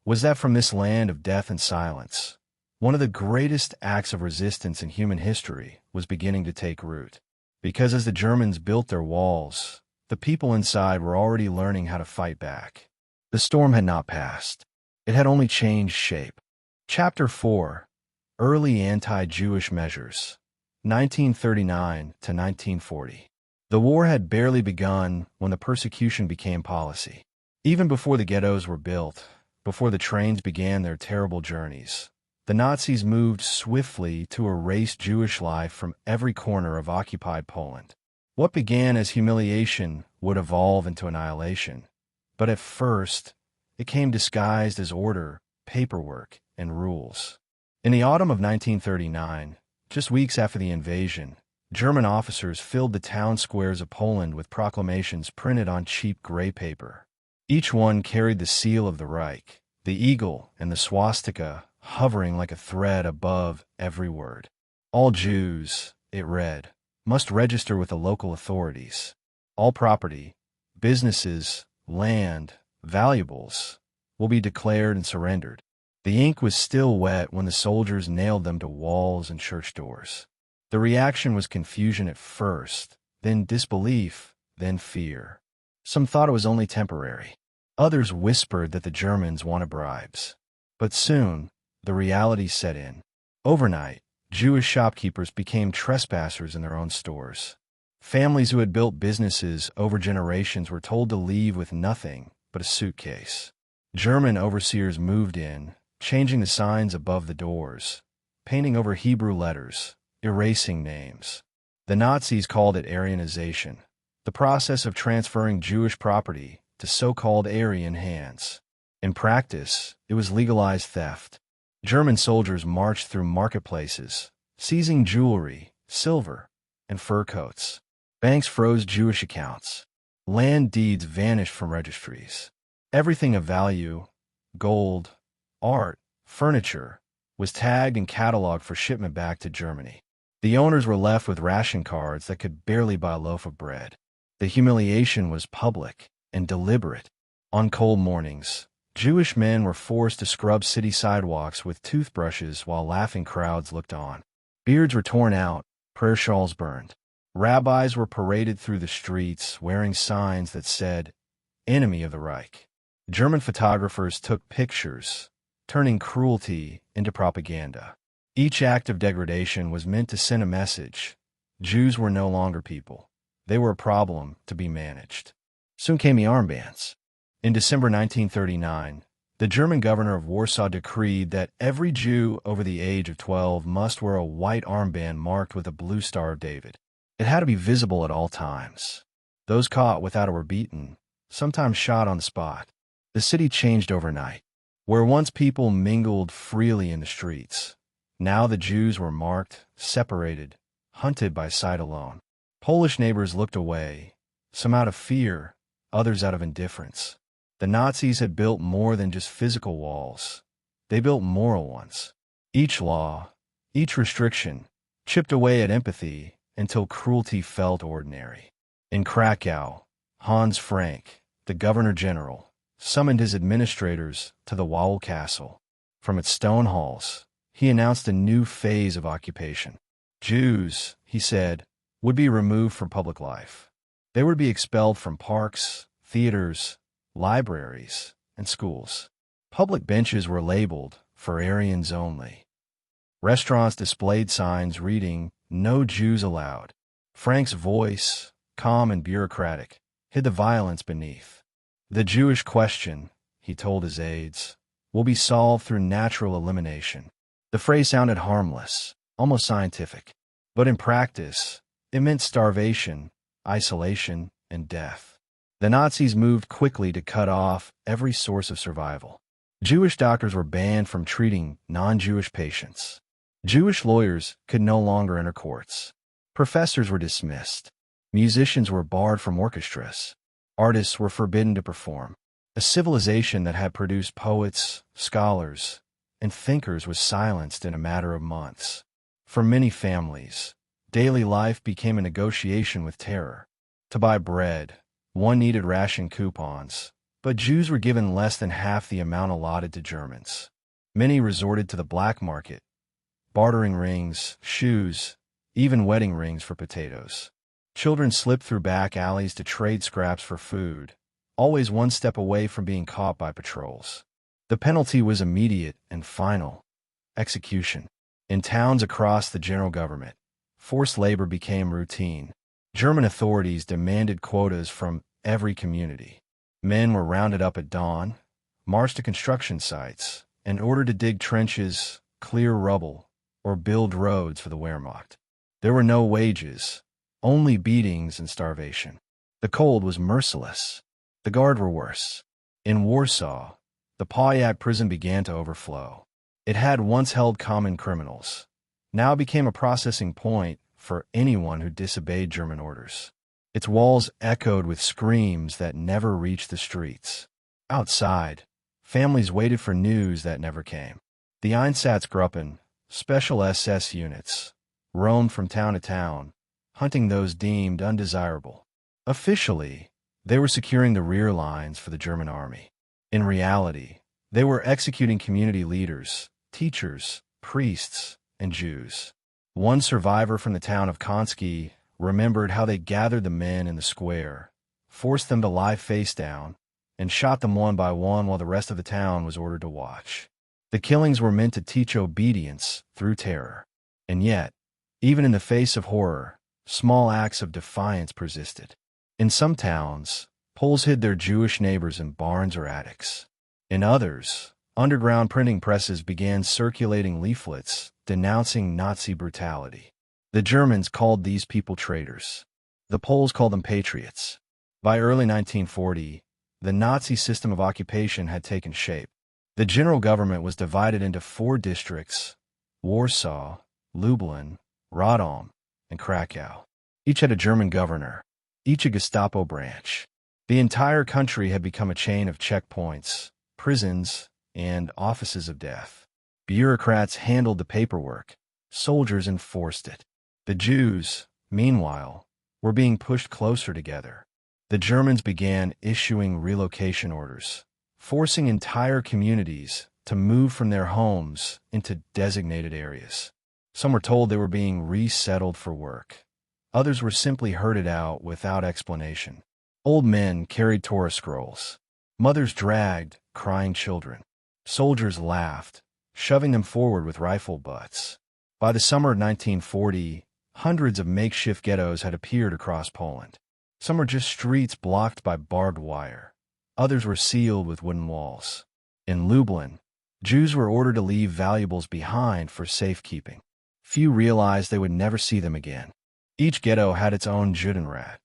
was that from this land of death and silence, One of the greatest acts of resistance in human history was beginning to take root. Because as the Germans built their walls, the people inside were already learning how to fight back. The storm had not passed. It had only changed shape. Chapter 4: Early Anti-Jewish Measures, 1939 to 1940. The war had barely begun when the persecution became policy. Even before the ghettos were built, before the trains began their terrible journeys, the Nazis moved swiftly to erase Jewish life from every corner of occupied Poland. What began as humiliation would evolve into annihilation, but at first, it came disguised as order, paperwork, and rules. In the autumn of 1939, just weeks after the invasion, German officers filled the town squares of Poland with proclamations printed on cheap gray paper. Each one carried the seal of the Reich, the eagle and the swastika hovering like a thread above every word. All Jews, it read, must register with the local authorities. All property, businesses, land, valuables, will be declared and surrendered. The ink was still wet when the soldiers nailed them to walls and church doors. The reaction was confusion at first, then disbelief, then fear. Some thought it was only temporary. Others whispered that the Germans wanted bribes. But soon, the reality set in. Overnight, Jewish shopkeepers became trespassers in their own stores. Families who had built businesses over generations were told to leave with nothing but a suitcase. German overseers moved in, changing the signs above the doors, painting over Hebrew letters, erasing names. The Nazis called it Aryanization, the process of transferring Jewish property to so-called Aryan hands. In practice, it was legalized theft. German soldiers marched through marketplaces, seizing jewelry, silver, and fur coats. Banks froze Jewish accounts. Land deeds vanished from registries. Everything of value, gold, art, furniture, was tagged and cataloged for shipment back to Germany. The owners were left with ration cards that could barely buy a loaf of bread. The humiliation was public and deliberate. On cold mornings, Jewish men were forced to scrub city sidewalks with toothbrushes while laughing crowds looked on. Beards were torn out, prayer shawls burned. Rabbis were paraded through the streets wearing signs that said, "Enemy of the Reich." German photographers took pictures, turning cruelty into propaganda. Each act of degradation was meant to send a message. Jews were no longer people. They were a problem to be managed. Soon came the armbands. In December 1939, the German governor of Warsaw decreed that every Jew over the age of 12 must wear a white armband marked with a blue Star of David. It had to be visible at all times. Those caught without it were beaten, sometimes shot on the spot. The city changed overnight. Where once people mingled freely in the streets, now the Jews were marked, separated, hunted by sight alone. Polish neighbors looked away, some out of fear, others out of indifference. The Nazis had built more than just physical walls. They built moral ones. Each law, each restriction, chipped away at empathy until cruelty felt ordinary. In Krakow, Hans Frank, the governor-general, summoned his administrators to the WWII castle. From its stone halls, he announced a new phase of occupation. Jews, he said, would be removed from public life. They would be expelled from parks, theaters, libraries, and schools. Public benches were labeled for Aryans only. Restaurants displayed signs reading, "No Jews allowed." Frank's voice, calm and bureaucratic, hid the violence beneath. The Jewish question, he told his aides, will be solved through natural elimination. The phrase sounded harmless, almost scientific. But in practice, it meant starvation, isolation, and death. The Nazis moved quickly to cut off every source of survival. Jewish doctors were banned from treating non-Jewish patients. Jewish lawyers could no longer enter courts. Professors were dismissed. Musicians were barred from orchestras. Artists were forbidden to perform. A civilization that had produced poets, scholars, and thinkers was silenced in a matter of months. For many families, daily life became a negotiation with terror. To buy bread, one needed ration coupons, but Jews were given less than half the amount allotted to Germans. Many resorted to the black market, bartering rings, shoes, even wedding rings for potatoes. Children slipped through back alleys to trade scraps for food, always one step away from being caught by patrols. The penalty was immediate and final: execution. In towns across the general government, forced labor became routine. German authorities demanded quotas from every community. Men were rounded up at dawn, marched to construction sites, and ordered to dig trenches, clear rubble, or build roads for the Wehrmacht. There were no wages, only beatings and starvation. The cold was merciless. The guard were worse. In Warsaw, the Pojak prison began to overflow. It had once held common criminals, now became a processing point for anyone who disobeyed German orders. Its walls echoed with screams that never reached the streets. Outside, families waited for news that never came. The Einsatzgruppen, special SS units, roamed from town to town, hunting those deemed undesirable. Officially, they were securing the rear lines for the German army. In reality, they were executing community leaders, teachers, priests, and Jews. One survivor from the town of Konski remembered how they gathered the men in the square, forced them to lie face down, and shot them one by one while the rest of the town was ordered to watch. The killings were meant to teach obedience through terror. And yet, even in the face of horror, small acts of defiance persisted. In some towns, Poles hid their Jewish neighbors in barns or attics. In others, underground printing presses began circulating leaflets denouncing Nazi brutality. The Germans called these people traitors. The Poles called them patriots. By early 1940, the Nazi system of occupation had taken shape. The general government was divided into 4 districts: Warsaw, Lublin, Radom, and Kraków. Each had a German governor, each a Gestapo branch. The entire country had become a chain of checkpoints, prisons, and offices of death. Bureaucrats handled the paperwork. Soldiers enforced it. The Jews, meanwhile, were being pushed closer together. The Germans began issuing relocation orders, forcing entire communities to move from their homes into designated areas. Some were told they were being resettled for work. Others were simply herded out without explanation. Old men carried Torah scrolls. Mothers dragged crying children. Soldiers laughed, shoving them forward with rifle butts. By the summer of 1940, hundreds of makeshift ghettos had appeared across Poland. Some were just streets blocked by barbed wire. Others were sealed with wooden walls. In Lublin, Jews were ordered to leave valuables behind for safekeeping. Few realized they would never see them again. Each ghetto had its own Judenrat,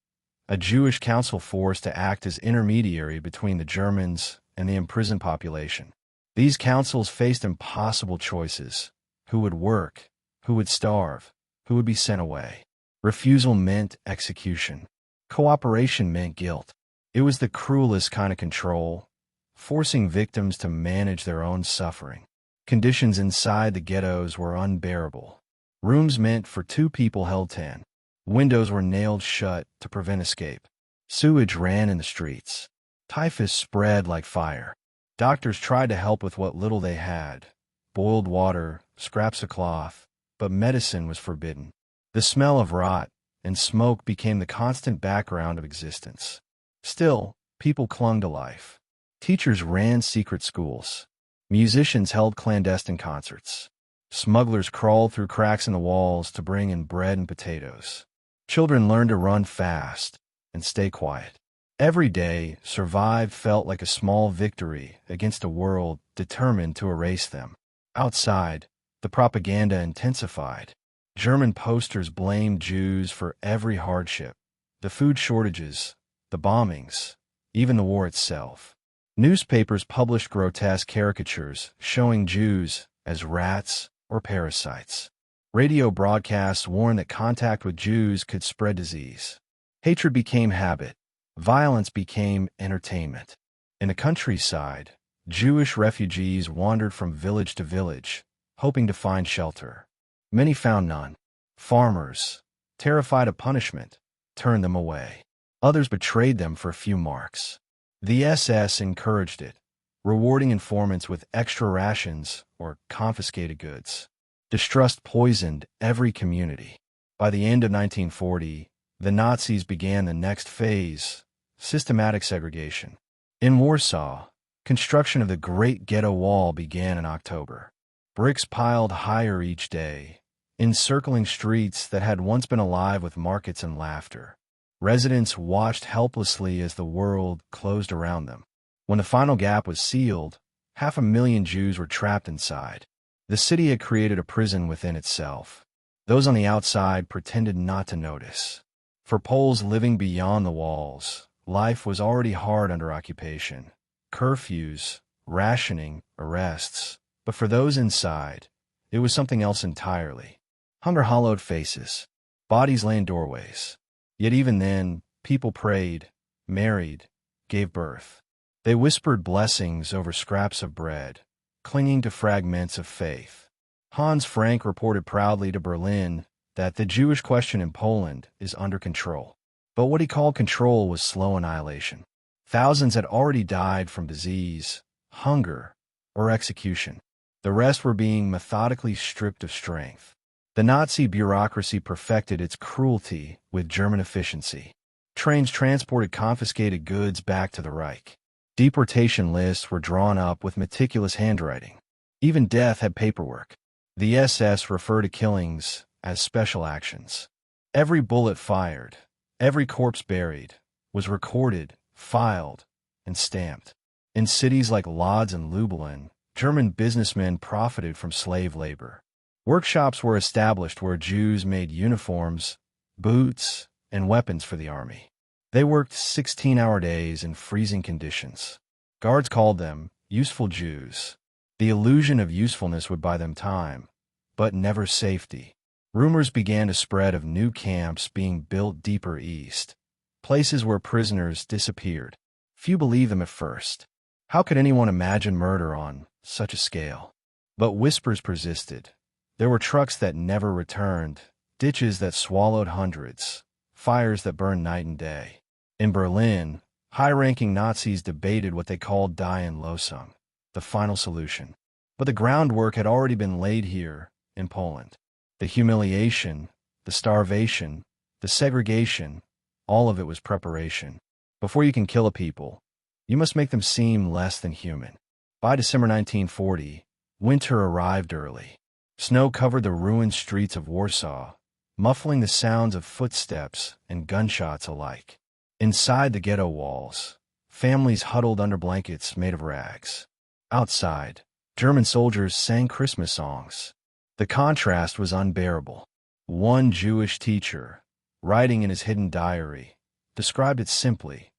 a Jewish council force to act as intermediary between the Germans and the imprisoned population. These councils faced impossible choices: who would work, who would starve, who would be sent away. Refusal meant execution. Cooperation meant guilt. It was the cruelest kind of control, forcing victims to manage their own suffering. Conditions inside the ghettos were unbearable. Rooms meant for 2 people held 10. Windows were nailed shut to prevent escape. Sewage ran in the streets. Typhus spread like fire. Doctors tried to help with what little they had: boiled water, scraps of cloth, but medicine was forbidden. The smell of rot and smoke became the constant background of existence. Still, people clung to life. Teachers ran secret schools. Musicians held clandestine concerts. Smugglers crawled through cracks in the walls to bring in bread and potatoes. Children learned to run fast and stay quiet. Every day, survive felt like a small victory against a world determined to erase them. Outside, the propaganda intensified. German posters blamed Jews for every hardship: the food shortages, the bombings, even the war itself. Newspapers published grotesque caricatures showing Jews as rats or parasites. Radio broadcasts warned that contact with Jews could spread disease. Hatred became habit. Violence became entertainment. In the countryside, Jewish refugees wandered from village to village, hoping to find shelter. Many found none. Farmers, terrified of punishment, turned them away. Others betrayed them for a few marks. The SS encouraged it, rewarding informants with extra rations or confiscated goods. Distrust poisoned every community. By the end of 1940, the Nazis began the next phase, systematic segregation. In Warsaw, construction of the Great Ghetto Wall began in October. Bricks piled higher each day, encircling streets that had once been alive with markets and laughter. Residents watched helplessly as the world closed around them. When the final gap was sealed, 500,000 Jews were trapped inside. The city had created a prison within itself. Those on the outside pretended not to notice. For Poles living beyond the walls, life was already hard under occupation. Curfews, rationing, arrests. But for those inside, it was something else entirely. Hunger hollowed faces. Bodies lay in doorways. Yet even then, people prayed, married, gave birth. They whispered blessings over scraps of bread, clinging to fragments of faith. Hans Frank reported proudly to Berlin that the Jewish question in Poland is under control. But what he called control was slow annihilation. Thousands had already died from disease, hunger, or execution. The rest were being methodically stripped of strength. The Nazi bureaucracy perfected its cruelty with German efficiency. Trains transported confiscated goods back to the Reich. Deportation lists were drawn up with meticulous handwriting. Even death had paperwork. The SS referred to killings as special actions. Every bullet fired, every corpse buried, was recorded, filed, and stamped. In cities like Lodz and Lublin, German businessmen profited from slave labor. Workshops were established where Jews made uniforms, boots, and weapons for the army. They worked 16-hour days in freezing conditions. Guards called them useful Jews. The illusion of usefulness would buy them time, but never safety. Rumors began to spread of new camps being built deeper east, places where prisoners disappeared. Few believed them at first. How could anyone imagine murder on such a scale? But whispers persisted. There were trucks that never returned, ditches that swallowed hundreds, fires that burned night and day. In Berlin, high-ranking Nazis debated what they called Die in Losung, the final solution. But the groundwork had already been laid here, in Poland. The humiliation, the starvation, the segregation, all of it was preparation. Before you can kill a people, you must make them seem less than human. By December 1940, winter arrived early. Snow covered the ruined streets of Warsaw, muffling the sounds of footsteps and gunshots alike. Inside the ghetto walls, families huddled under blankets made of rags. Outside, German soldiers sang Christmas songs. The contrast was unbearable. One Jewish teacher, writing in his hidden diary, described it simply: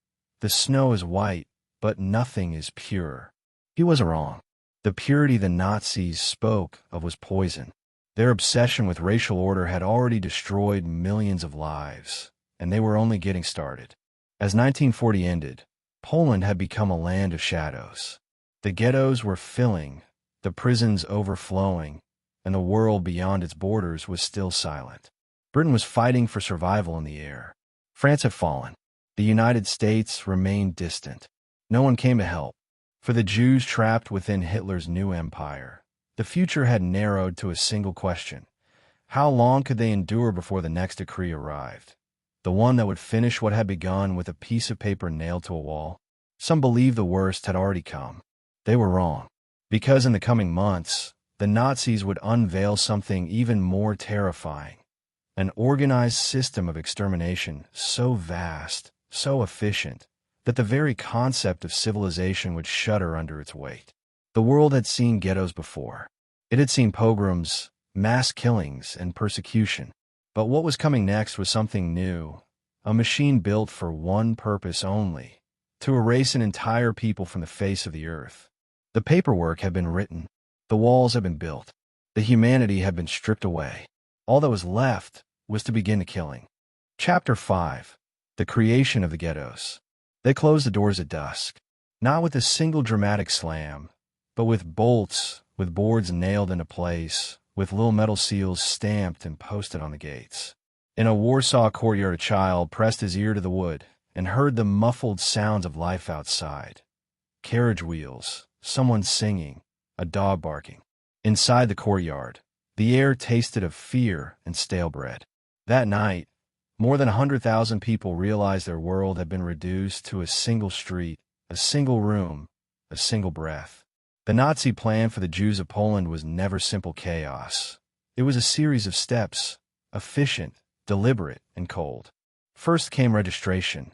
"The snow is white, but nothing is pure." He was wrong. The purity the Nazis spoke of was poison. Their obsession with racial order had already destroyed millions of lives, and they were only getting started. As 1940 ended, Poland had become a land of shadows. The ghettos were filling, the prisons overflowing, and the world beyond its borders was still silent. Britain was fighting for survival in the air. France had fallen. The United States remained distant. No one came to help. For the Jews trapped within Hitler's new empire, the future had narrowed to a single question: how long could they endure before the next decree arrived? The one that would finish what had begun with a piece of paper nailed to a wall? Some believed the worst had already come. They were wrong. Because in the coming months, the Nazis would unveil something even more terrifying: an organized system of extermination so vast, so efficient, that the very concept of civilization would shudder under its weight. The world had seen ghettos before. It had seen pogroms, mass killings, and persecution. But what was coming next was something new, a machine built for one purpose only: to erase an entire people from the face of the earth. The paperwork had been written. The walls had been built. The humanity had been stripped away. All that was left was to begin the killing. Chapter 5. The creation of the ghettos. They closed the doors at dusk, not with a single dramatic slam, but with bolts, with boards nailed into place, with little metal seals stamped and posted on the gates. In a Warsaw courtyard, a child pressed his ear to the wood and heard the muffled sounds of life outside. Carriage wheels, someone singing, a dog barking. Inside the courtyard, The air tasted of fear and stale bread. That night, more than 100,000 people realized their world had been reduced to a single street, a single room, a single breath. The Nazi plan for the Jews of Poland was never simple chaos. It was a series of steps, efficient, deliberate, and cold. First came registration,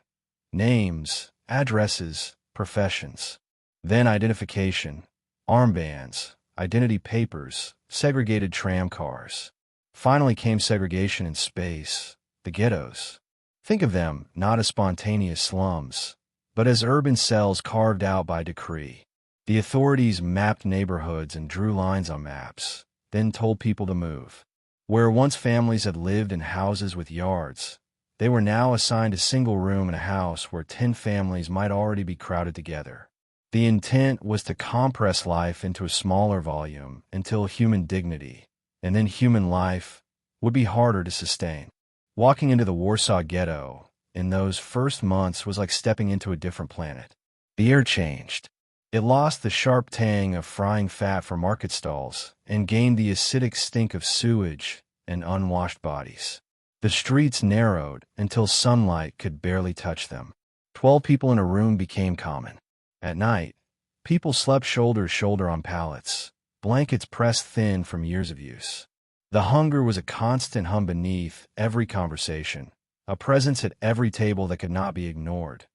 names, addresses, professions. Then identification, armbands, identity papers, segregated tram cars. Finally came segregation in space, the ghettos. Think of them not as spontaneous slums, but as urban cells carved out by decree. The authorities mapped neighborhoods and drew lines on maps, then told people to move. Where once families had lived in houses with yards, they were now assigned a single room in a house where 10 families might already be crowded together. The intent was to compress life into a smaller volume until human dignity, and then human life, would be harder to sustain. Walking into the Warsaw Ghetto in those first months was like stepping into a different planet. The air changed. It lost the sharp tang of frying fat from market stalls and gained the acidic stink of sewage and unwashed bodies. The streets narrowed until sunlight could barely touch them. 12 people in a room became common. At night, people slept shoulder to shoulder on pallets, blankets pressed thin from years of use. The hunger was a constant hum beneath every conversation, a presence at every table that could not be ignored.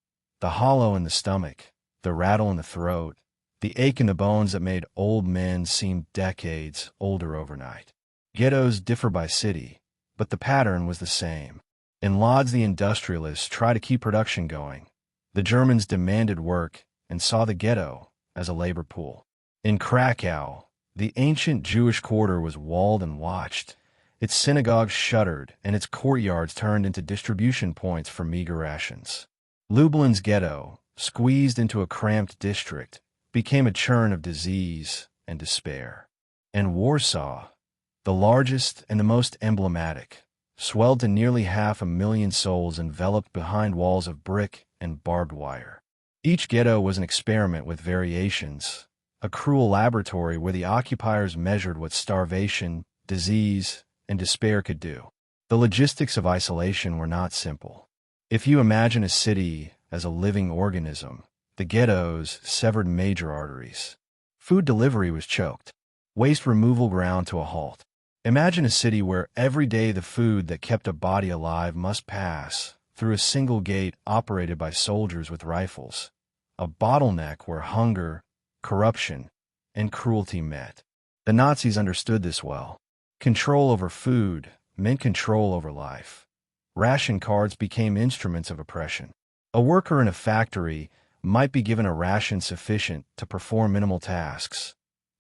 The hollow in the stomach, the rattle in the throat, the ache in the bones that made old men seem decades older overnight. Ghettos differ by city, but the pattern was the same. In Lodz, the industrialists tried to keep production going. The Germans demanded work and saw the ghetto as a labor pool. In Kraków, the ancient Jewish quarter was walled and watched. Its synagogues shuttered and its courtyards turned into distribution points for meager rations. Lublin's ghetto, squeezed into a cramped district, became a churn of disease and despair. And Warsaw, the largest and the most emblematic, swelled to nearly 500,000 souls enveloped behind walls of brick and barbed wire. Each ghetto was an experiment with variations, a cruel laboratory where the occupiers measured what starvation, disease, and despair could do. The logistics of isolation were not simple. If you imagine a city as a living organism, the ghettos severed major arteries. Food delivery was choked. Waste removal ground to a halt. Imagine a city where every day the food that kept a body alive must pass through a single gate operated by soldiers with rifles, a bottleneck where hunger, corruption, and cruelty met. The Nazis understood this well. Control over food meant control over life. Ration cards became instruments of oppression. A worker in a factory might be given a ration sufficient to perform minimal tasks,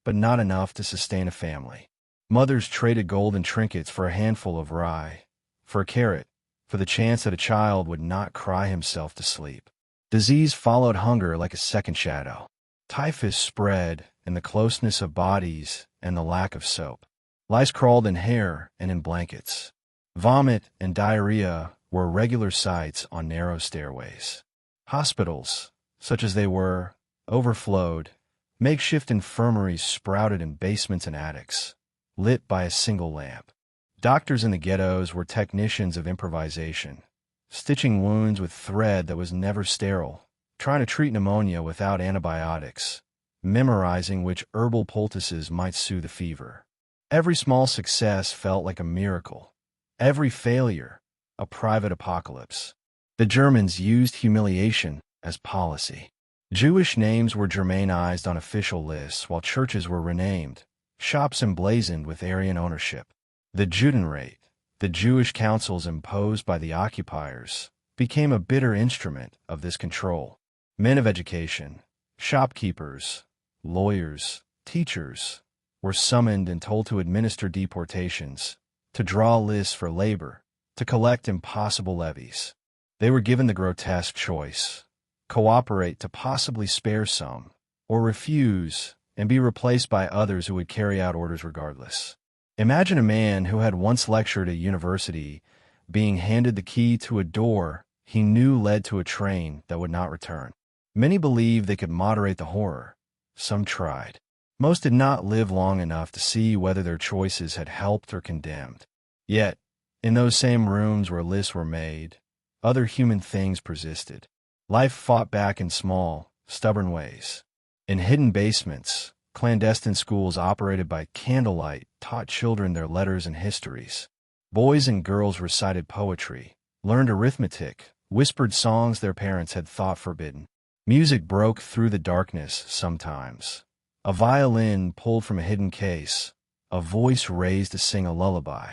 but not enough to sustain a family. Mothers traded golden trinkets for a handful of rye, for a carrot, for the chance that a child would not cry himself to sleep. Disease followed hunger like a second shadow. Typhus spread in the closeness of bodies and the lack of soap. Lice crawled in hair and in blankets. Vomit and diarrhea were regular sights on narrow stairways. Hospitals, such as they were, overflowed. Makeshift infirmaries sprouted in basements and attics, lit by a single lamp. Doctors in the ghettos were technicians of improvisation, stitching wounds with thread that was never sterile, trying to treat pneumonia without antibiotics, memorizing which herbal poultices might soothe the fever. Every small success felt like a miracle. Every failure, a private apocalypse. The Germans used humiliation as policy. Jewish names were Germanized on official lists while churches were renamed, shops emblazoned with Aryan ownership. The Judenrat, the Jewish councils imposed by the occupiers, became a bitter instrument of this control. Men of education, shopkeepers, lawyers, teachers, were summoned and told to administer deportations, to draw lists for labor, to collect impossible levies. They were given the grotesque choice: cooperate to possibly spare some, or refuse and be replaced by others who would carry out orders regardless. Imagine a man who had once lectured at university being handed the key to a door he knew led to a train that would not return. Many believed they could moderate the horror. Some tried. Most did not live long enough to see whether their choices had helped or condemned. Yet, in those same rooms where lists were made, other human things persisted. Life fought back in small, stubborn ways. In hidden basements, clandestine schools operated by candlelight taught children their letters and histories. Boys and girls recited poetry, learned arithmetic, whispered songs their parents had thought forbidden. Music broke through the darkness sometimes. A violin pulled from a hidden case, a voice raised to sing a lullaby.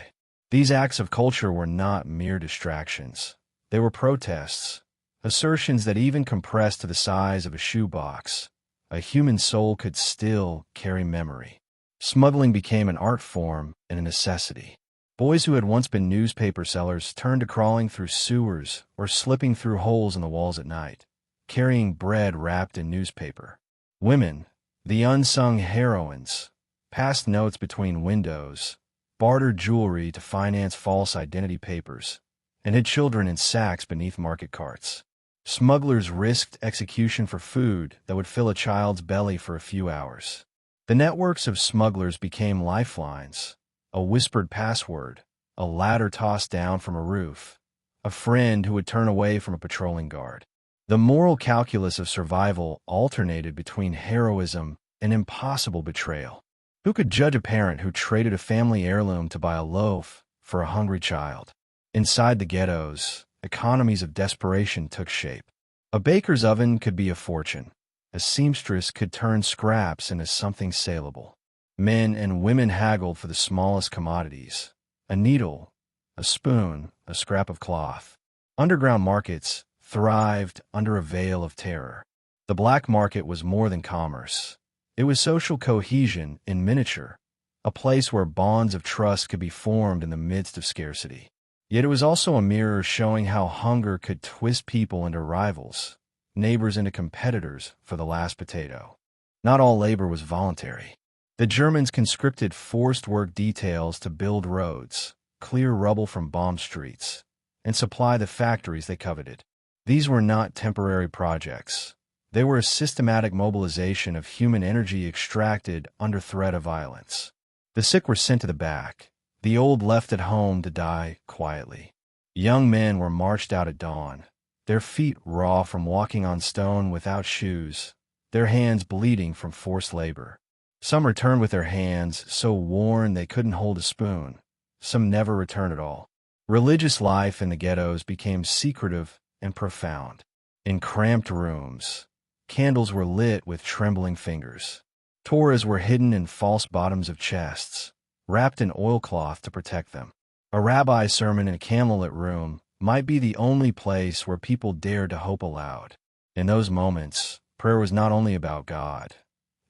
These acts of culture were not mere distractions. They were protests, assertions that even compressed to the size of a shoebox, a human soul could still carry memory. Smuggling became an art form and a necessity. Boys who had once been newspaper sellers turned to crawling through sewers or slipping through holes in the walls at night, carrying bread wrapped in newspaper. Women, the unsung heroines, passed notes between windows, bartered jewelry to finance false identity papers, and hid children in sacks beneath market carts. Smugglers risked execution for food that would fill a child's belly for a few hours. The networks of smugglers became lifelines, a whispered password, a ladder tossed down from a roof, a friend who would turn away from a patrolling guard. The moral calculus of survival alternated between heroism and impossible betrayal. Who could judge a parent who traded a family heirloom to buy a loaf for a hungry child? Inside the ghettos, economies of desperation took shape. A baker's oven could be a fortune. A seamstress could turn scraps into something saleable. Men and women haggled for the smallest commodities: a needle, a spoon, a scrap of cloth. Underground markets thrived under a veil of terror. The black market was more than commerce. It was social cohesion in miniature, a place where bonds of trust could be formed in the midst of scarcity. Yet it was also a mirror showing how hunger could twist people into rivals, neighbors into competitors for the last potato. Not all labor was voluntary. The Germans conscripted forced work details to build roads, clear rubble from bombed streets, and supply the factories they coveted. These were not temporary projects. They were a systematic mobilization of human energy extracted under threat of violence. The sick were sent to the back, the old left at home to die quietly. Young men were marched out at dawn, their feet raw from walking on stone without shoes, their hands bleeding from forced labor. Some returned with their hands so worn they couldn't hold a spoon. Some never returned at all. Religious life in the ghettos became secretive and profound. In cramped rooms, candles were lit with trembling fingers. Torahs were hidden in false bottoms of chests, wrapped in oilcloth to protect them. A rabbi's sermon in a candlelit room might be the only place where people dared to hope aloud. In those moments, prayer was not only about God.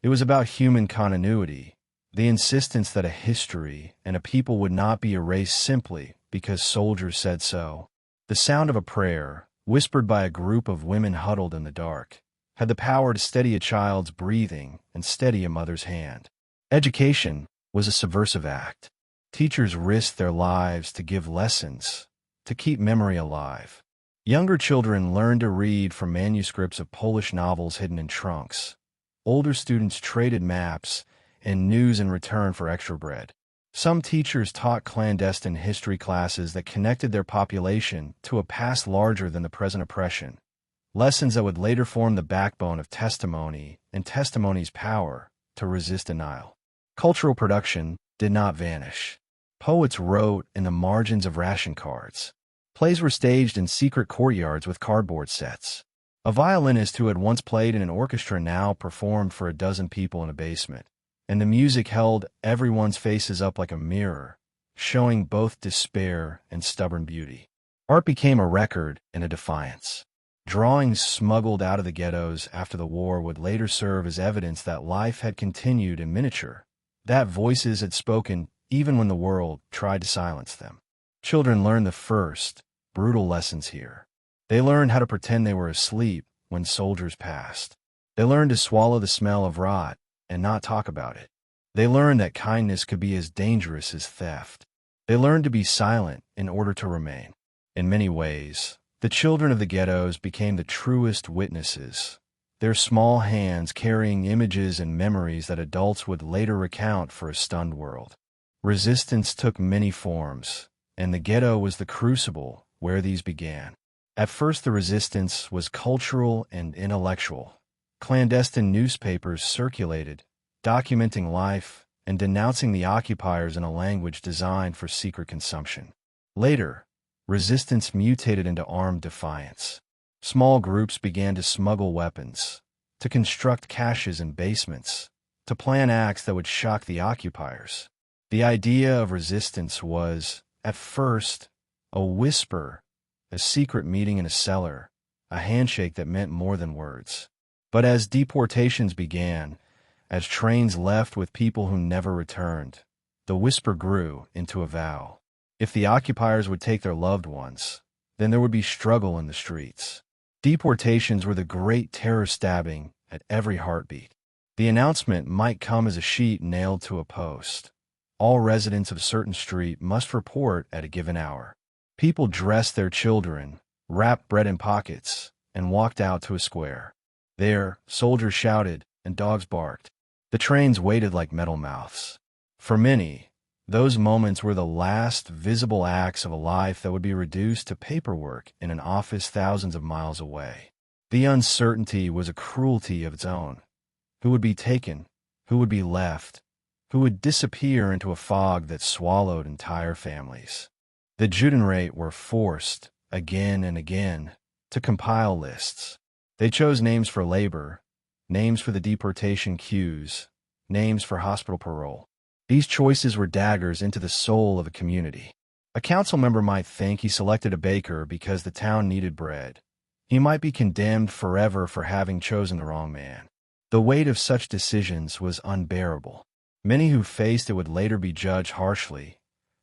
It was about human continuity, the insistence that a history and a people would not be erased simply because soldiers said so. The sound of a prayer, whispered by a group of women huddled in the dark, had the power to steady a child's breathing and steady a mother's hand. Education was a subversive act. Teachers risked their lives to give lessons, to keep memory alive. Younger children learned to read from manuscripts of Polish novels hidden in trunks. Older students traded maps and news in return for extra bread. Some teachers taught clandestine history classes that connected their population to a past larger than the present oppression, lessons that would later form the backbone of testimony and testimony's power to resist denial. Cultural production did not vanish. Poets wrote in the margins of ration cards. Plays were staged in secret courtyards with cardboard sets. A violinist who had once played in an orchestra now performed for a dozen people in a basement, and the music held everyone's faces up like a mirror, showing both despair and stubborn beauty. Art became a record and a defiance. Drawings smuggled out of the ghettos after the war would later serve as evidence that life had continued in miniature, that voices had spoken even when the world tried to silence them. Children learned the first, brutal lessons here. They learned how to pretend they were asleep when soldiers passed. They learned to swallow the smell of rot and not talk about it. They learned that kindness could be as dangerous as theft. They learned to be silent in order to remain. In many ways, the children of the ghettos became the truest witnesses, their small hands carrying images and memories that adults would later recount for a stunned world. Resistance took many forms, and the ghetto was the crucible where these began. At first, the resistance was cultural and intellectual. Clandestine newspapers circulated, documenting life and denouncing the occupiers in a language designed for secret consumption. Later, resistance mutated into armed defiance. Small groups began to smuggle weapons, to construct caches in basements, to plan acts that would shock the occupiers. The idea of resistance was, at first, a whisper, a secret meeting in a cellar, a handshake that meant more than words. But as deportations began, as trains left with people who never returned, the whisper grew into a vow. If the occupiers would take their loved ones, then there would be struggle in the streets. Deportations were the great terror stabbing at every heartbeat. The announcement might come as a sheet nailed to a post. All residents of a certain street must report at a given hour. People dressed their children, wrapped bread in pockets, and walked out to a square. There, soldiers shouted and dogs barked. The trains waited like metal mouths. For many, those moments were the last visible acts of a life that would be reduced to paperwork in an office thousands of miles away. The uncertainty was a cruelty of its own. Who would be taken? Who would be left? Who would disappear into a fog that swallowed entire families? The Judenräte were forced, again and again, to compile lists. They chose names for labor, names for the deportation queues, names for hospital parole. These choices were daggers into the soul of a community. A council member might think he selected a baker because the town needed bread. He might be condemned forever for having chosen the wrong man. The weight of such decisions was unbearable. Many who faced it would later be judged harshly,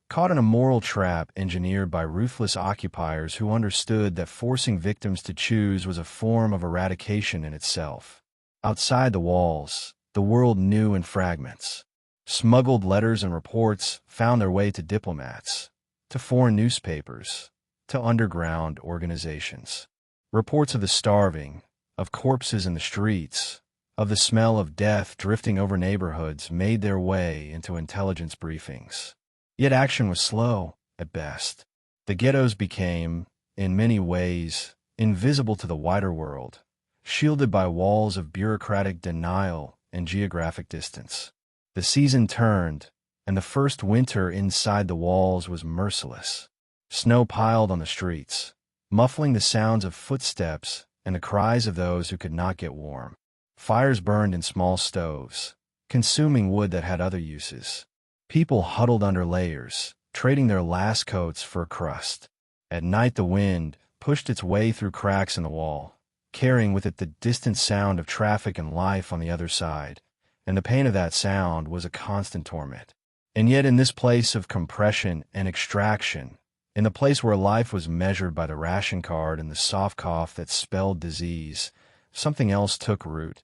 caught in a moral trap engineered by ruthless occupiers who understood that forcing victims to choose was a form of eradication in itself. Outside the walls, the world knew in fragments. Smuggled letters and reports found their way to diplomats, to foreign newspapers, to underground organizations. Reports of the starving, of corpses in the streets, of the smell of death drifting over neighborhoods made their way into intelligence briefings. Yet action was slow, at best. The ghettos became, in many ways, invisible to the wider world, shielded by walls of bureaucratic denial and geographic distance. The season turned, and the first winter inside the walls was merciless. Snow piled on the streets, muffling the sounds of footsteps and the cries of those who could not get warm. Fires burned in small stoves, consuming wood that had other uses. People huddled under layers, trading their last coats for a crust. At night the wind pushed its way through cracks in the wall, carrying with it the distant sound of traffic and life on the other side, and the pain of that sound was a constant torment. And yet in this place of compression and extraction, in the place where life was measured by the ration card and the soft cough that spelled disease, something else took root: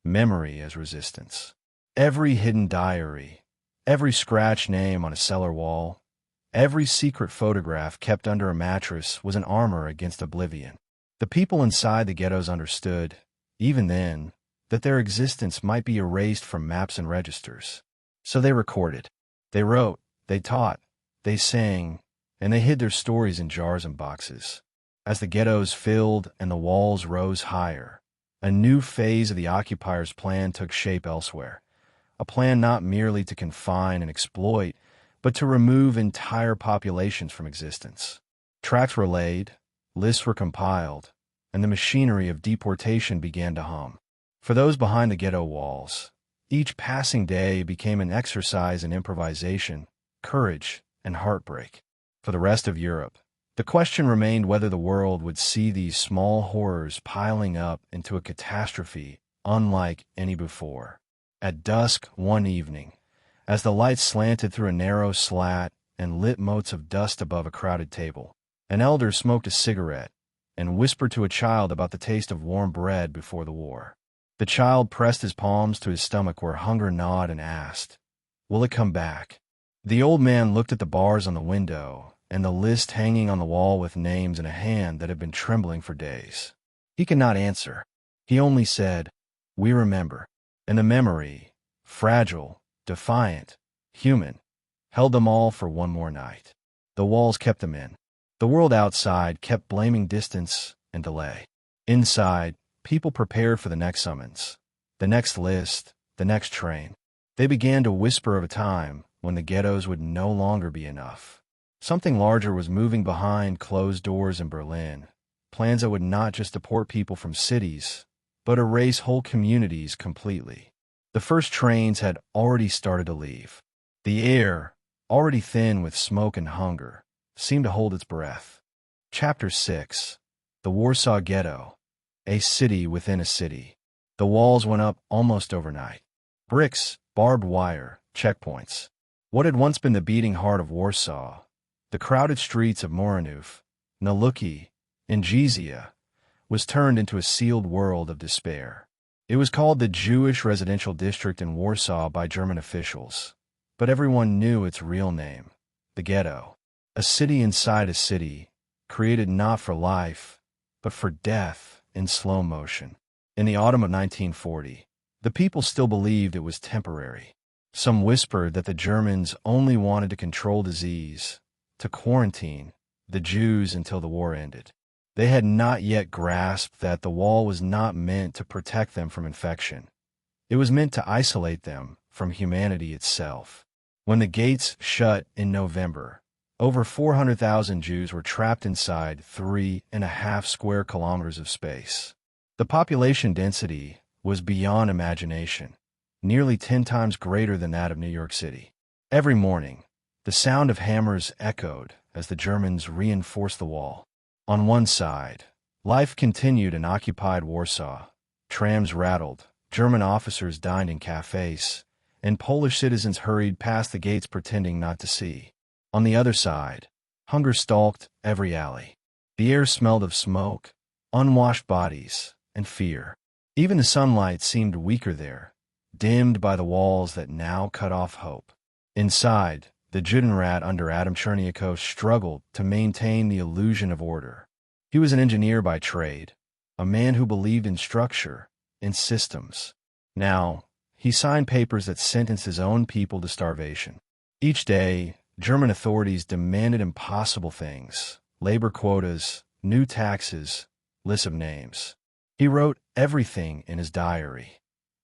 memory as resistance. Every hidden diary, every scratched name on a cellar wall, every secret photograph kept under a mattress was an armor against oblivion. The people inside the ghettos understood, even then, that their existence might be erased from maps and registers. So they recorded. They wrote, they taught, they sang, and they hid their stories in jars and boxes. As the ghettos filled and the walls rose higher, a new phase of the occupiers' plan took shape elsewhere. A plan not merely to confine and exploit, but to remove entire populations from existence. Tracks were laid, lists were compiled, and the machinery of deportation began to hum. For those behind the ghetto walls, each passing day became an exercise in improvisation, courage, and heartbreak. For the rest of Europe, the question remained whether the world would see these small horrors piling up into a catastrophe unlike any before. At dusk one evening, as the light slanted through a narrow slat and lit motes of dust above a crowded table, an elder smoked a cigarette and whispered to a child about the taste of warm bread before the war. The child pressed his palms to his stomach where hunger gnawed and asked, "Will it come back?" The old man looked at the bars on the window and the list hanging on the wall with names in a hand that had been trembling for days. He could not answer. He only said, "We remember." And the memory, fragile, defiant, human, held them all for one more night. The walls kept them in. The world outside kept blaming distance and delay. Inside, people prepared for the next summons, the next list, the next train. They began to whisper of a time when the ghettos would no longer be enough. Something larger was moving behind closed doors in Berlin, plans that would not just deport people from cities, but erase whole communities completely. The first trains had already started to leave. The air, already thin with smoke and hunger, seemed to hold its breath. Chapter 6. The Warsaw Ghetto, a city within a city. The walls went up almost overnight. Bricks, barbed wire, checkpoints. What had once been the beating heart of Warsaw, the crowded streets of Moranów, Naluki, and Jizia, was turned into a sealed world of despair. It was called the Jewish Residential District in Warsaw by German officials, but everyone knew its real name, the ghetto. A city inside a city, created not for life, but for death in slow motion. In the autumn of 1940, the people still believed it was temporary. Some whispered that the Germans only wanted to control disease, to quarantine the Jews until the war ended. They had not yet grasped that the wall was not meant to protect them from infection. It was meant to isolate them from humanity itself. When the gates shut in November, over 400,000 Jews were trapped inside 3.5 square kilometers of space. The population density was beyond imagination, nearly 10 times greater than that of New York City. Every morning, the sound of hammers echoed as the Germans reinforced the wall. On one side, life continued in occupied Warsaw. Trams rattled, German officers dined in cafes, and Polish citizens hurried past the gates pretending not to see. On the other side, hunger stalked every alley. The air smelled of smoke, unwashed bodies, and fear. Even the sunlight seemed weaker there, dimmed by the walls that now cut off hope. Inside, the Judenrat under Adam Cherniakov struggled to maintain the illusion of order. He was an engineer by trade, a man who believed in structure, in systems. Now, he signed papers that sentenced his own people to starvation. Each day, German authorities demanded impossible things: labor quotas, new taxes, lists of names. He wrote everything in his diary.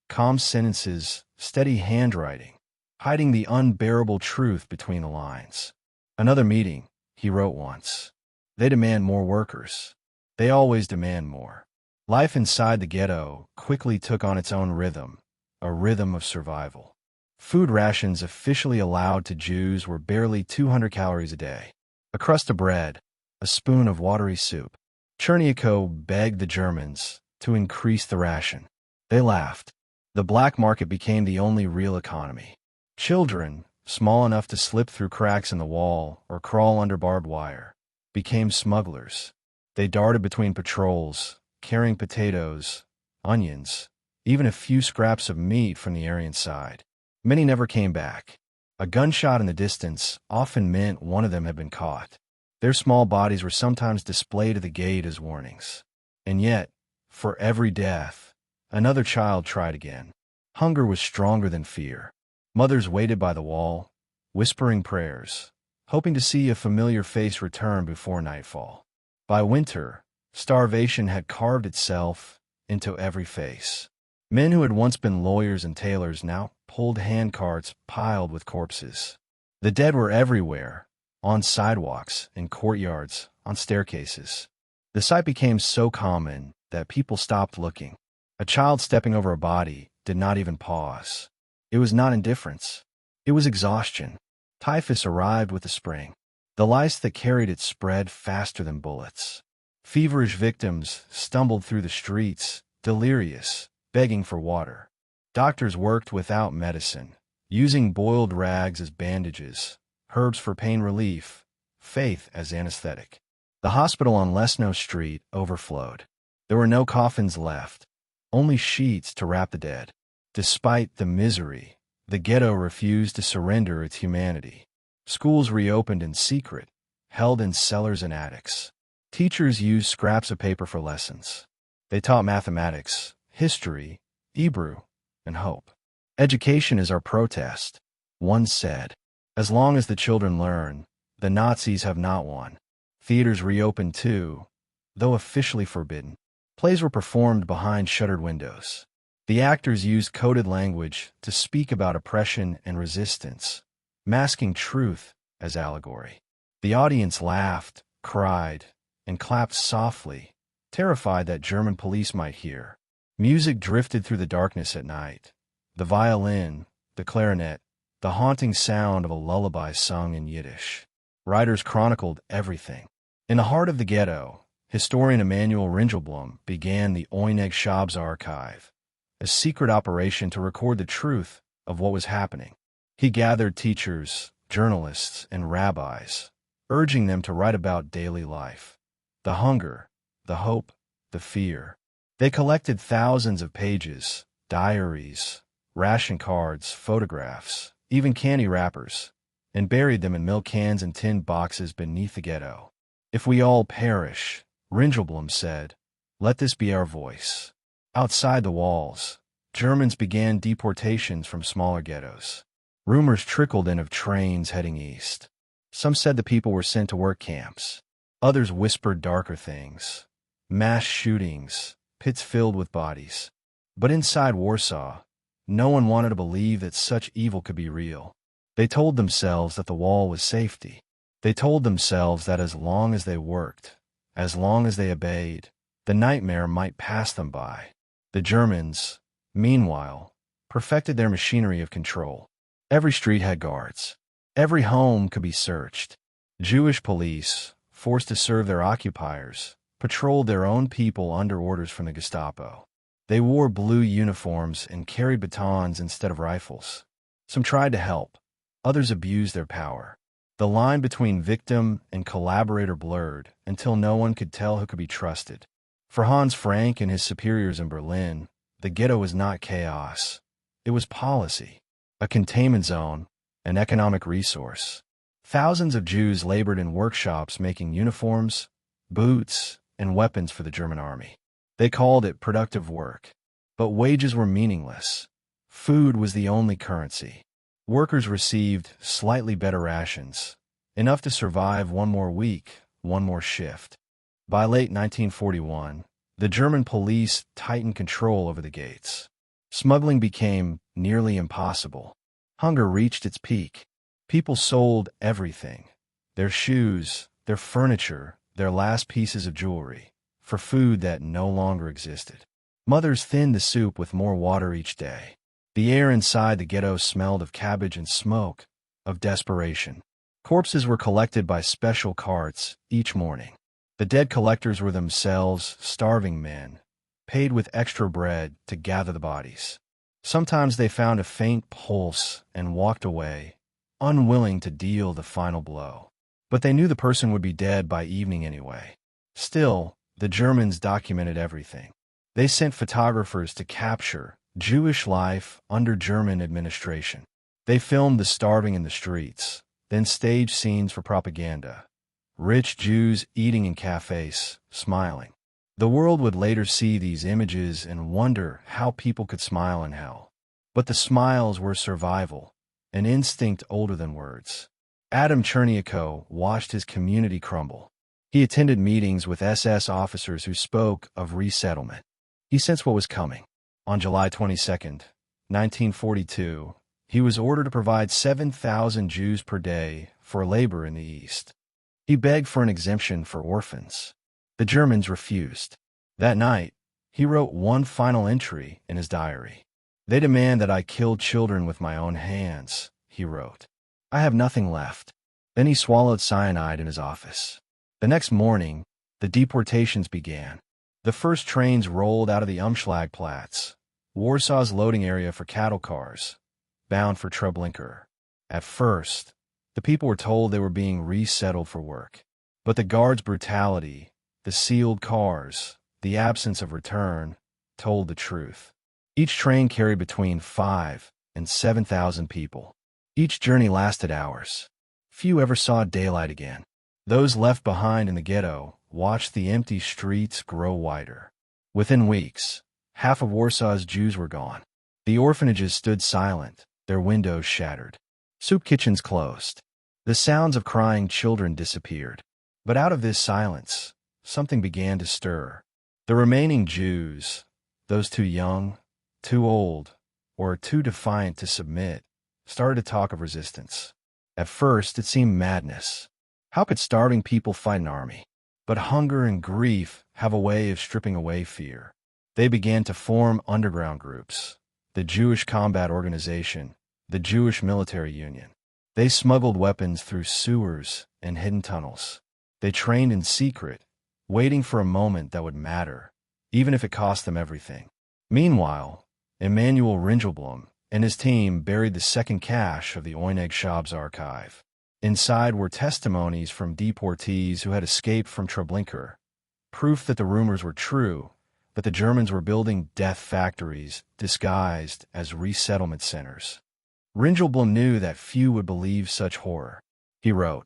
Calm sentences, steady handwriting, hiding the unbearable truth between the lines. Another meeting, he wrote once. They demand more workers. They always demand more. Life inside the ghetto quickly took on its own rhythm, a rhythm of survival. Food rations officially allowed to Jews were barely 200 calories a day. A crust of bread, a spoon of watery soup. Cherniakov begged the Germans to increase the ration. They laughed. The black market became the only real economy. Children, small enough to slip through cracks in the wall or crawl under barbed wire, became smugglers. They darted between patrols, carrying potatoes, onions, even a few scraps of meat from the Aryan side. Many never came back. A gunshot in the distance often meant one of them had been caught. Their small bodies were sometimes displayed at the gate as warnings. And yet, for every death, another child tried again. Hunger was stronger than fear. Mothers waited by the wall, whispering prayers, hoping to see a familiar face return before nightfall. By winter, starvation had carved itself into every face. Men who had once been lawyers and tailors now pulled handcarts piled with corpses. The dead were everywhere, on sidewalks, in courtyards, on staircases. The sight became so common that people stopped looking. A child stepping over a body did not even pause. It was not indifference. It was exhaustion. Typhus arrived with the spring. The lice that carried it spread faster than bullets. Feverish victims stumbled through the streets, delirious, begging for water. Doctors worked without medicine, using boiled rags as bandages, herbs for pain relief, faith as anesthetic. The hospital on Lesno Street overflowed. There were no coffins left, only sheets to wrap the dead. Despite the misery, the ghetto refused to surrender its humanity. Schools reopened in secret, held in cellars and attics. Teachers used scraps of paper for lessons. They taught mathematics, history, Hebrew, and hope. Education is our protest, one said. As long as the children learn, the Nazis have not won. Theaters reopened too, though officially forbidden. Plays were performed behind shuttered windows. The actors used coded language to speak about oppression and resistance, masking truth as allegory. The audience laughed, cried, and clapped softly, terrified that German police might hear. Music drifted through the darkness at night. The violin, the clarinet, the haunting sound of a lullaby sung in Yiddish. Writers chronicled everything. In the heart of the ghetto, historian Emanuel Ringelblum began the Oyneg Shab's archive, a secret operation to record the truth of what was happening. He gathered teachers, journalists, and rabbis, urging them to write about daily life, the hunger, the hope, the fear. They collected thousands of pages, diaries, ration cards, photographs, even candy wrappers, and buried them in milk cans and tin boxes beneath the ghetto. If we all perish, Ringelblum said, let this be our voice. Outside the walls, Germans began deportations from smaller ghettos. Rumors trickled in of trains heading east. Some said the people were sent to work camps. Others whispered darker things. Mass shootings, pits filled with bodies. But inside Warsaw, no one wanted to believe that such evil could be real. They told themselves that the wall was safety. They told themselves that as long as they worked, as long as they obeyed, the nightmare might pass them by. The Germans, meanwhile, perfected their machinery of control. Every street had guards. Every home could be searched. Jewish police, forced to serve their occupiers, patrolled their own people under orders from the Gestapo. They wore blue uniforms and carried batons instead of rifles. Some tried to help. Others abused their power. The line between victim and collaborator blurred until no one could tell who could be trusted. For Hans Frank and his superiors in Berlin, the ghetto was not chaos. It was policy, a containment zone, an economic resource. Thousands of Jews labored in workshops making uniforms, boots, and weapons for the German army. They called it productive work. But wages were meaningless. Food was the only currency. Workers received slightly better rations, enough to survive one more week, one more shift. By late 1941, the German police tightened control over the gates. Smuggling became nearly impossible. Hunger reached its peak. People sold everything, their shoes, their furniture, their last pieces of jewelry, for food that no longer existed. Mothers thinned the soup with more water each day. The air inside the ghetto smelled of cabbage and smoke, of desperation. Corpses were collected by special carts each morning. The dead collectors were themselves starving men, paid with extra bread to gather the bodies. Sometimes they found a faint pulse and walked away, unwilling to deal the final blow. But they knew the person would be dead by evening anyway. Still, the Germans documented everything. They sent photographers to capture Jewish life under German administration. They filmed the starving in the streets, then staged scenes for propaganda. Rich Jews eating in cafes, smiling. The world would later see these images and wonder how people could smile in hell. But the smiles were survival, an instinct older than words. Adam Cherniakow watched his community crumble. He attended meetings with SS officers who spoke of resettlement. He sensed what was coming. On July 22, 1942, he was ordered to provide 7,000 Jews per day for labor in the East. He begged for an exemption for orphans. The Germans refused. That night, he wrote one final entry in his diary. They demand that I kill children with my own hands, he wrote. I have nothing left. Then he swallowed cyanide in his office. The next morning, the deportations began. The first trains rolled out of the Umschlagplatz, Warsaw's loading area for cattle cars, bound for Treblinka. At first, the people were told they were being resettled for work. But the guards' brutality, the sealed cars, the absence of return, told the truth. Each train carried between 5,000 and 7,000 people. Each journey lasted hours. Few ever saw daylight again. Those left behind in the ghetto watched the empty streets grow wider. Within weeks, Half of Warsaw's Jews were gone. The orphanages stood silent, their windows shattered. Soup kitchens closed. The sounds of crying children disappeared. But out of this silence, something began to stir. The remaining Jews, those too young, too old, or too defiant to submit, started to talk of resistance. At first, it seemed madness. How could starving people fight an army? But hunger and grief have a way of stripping away fear. They began to form underground groups, the Jewish Combat Organization, the Jewish Military Union. They smuggled weapons through sewers and hidden tunnels. They trained in secret, waiting for a moment that would matter, even if it cost them everything. Meanwhile, Emanuel Ringelblum and his team buried the second cache of the Oyneg Shab's archive. Inside were testimonies from deportees who had escaped from Treblinka, proof that the rumors were true, that the Germans were building death factories disguised as resettlement centers. Ringelblum knew that few would believe such horror. He wrote,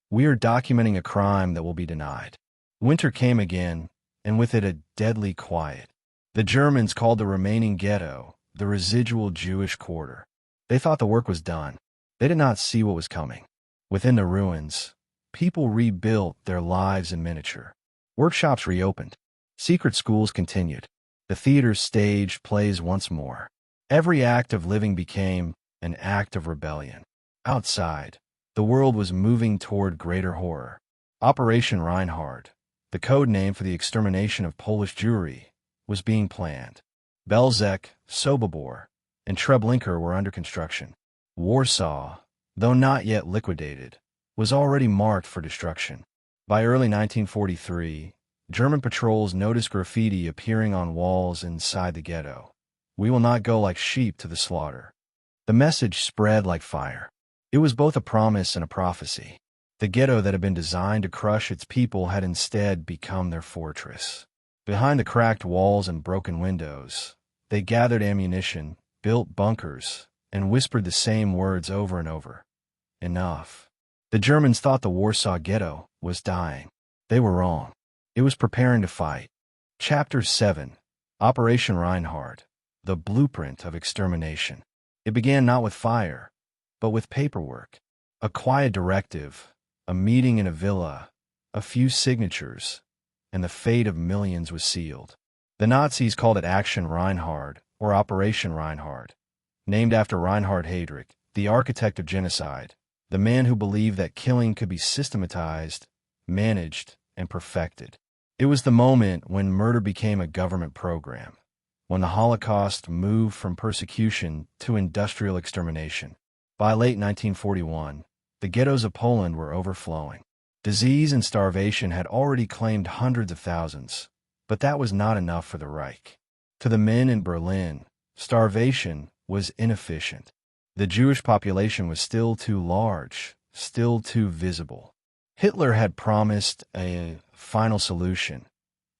"We are documenting a crime that will be denied." Winter came again, and with it a deadly quiet. The Germans called the remaining ghetto the residual Jewish quarter. They thought the work was done. They did not see what was coming. Within the ruins, people rebuilt their lives in miniature. Workshops reopened. Secret schools continued. The theaters staged plays once more. Every act of living became an act of rebellion. Outside, the world was moving toward greater horror. Operation Reinhard, the code name for the extermination of Polish Jewry, was being planned. Belzec, Sobibor, and Treblinka were under construction. Warsaw, though not yet liquidated, was already marked for destruction. By early 1943, German patrols noticed graffiti appearing on walls inside the ghetto. "We will not go like sheep to the slaughter." The message spread like fire. It was both a promise and a prophecy. The ghetto that had been designed to crush its people had instead become their fortress. Behind the cracked walls and broken windows, they gathered ammunition, built bunkers, and whispered the same words over and over. Enough. The Germans thought the Warsaw Ghetto was dying. They were wrong. It was preparing to fight. Chapter 7. Operation Reinhard, the blueprint of extermination. It began not with fire, but with paperwork. A quiet directive, a meeting in a villa, a few signatures, and the fate of millions was sealed. The Nazis called it Action Reinhard, or Operation Reinhard, named after Reinhard Heydrich, the architect of genocide, the man who believed that killing could be systematized, managed, and perfected. It was the moment when murder became a government program, when the Holocaust moved from persecution to industrial extermination. By late 1941, the ghettos of Poland were overflowing. Disease and starvation had already claimed hundreds of thousands, but that was not enough for the Reich. To the men in Berlin, starvation was inefficient. The Jewish population was still too large, still too visible. Hitler had promised a final solution,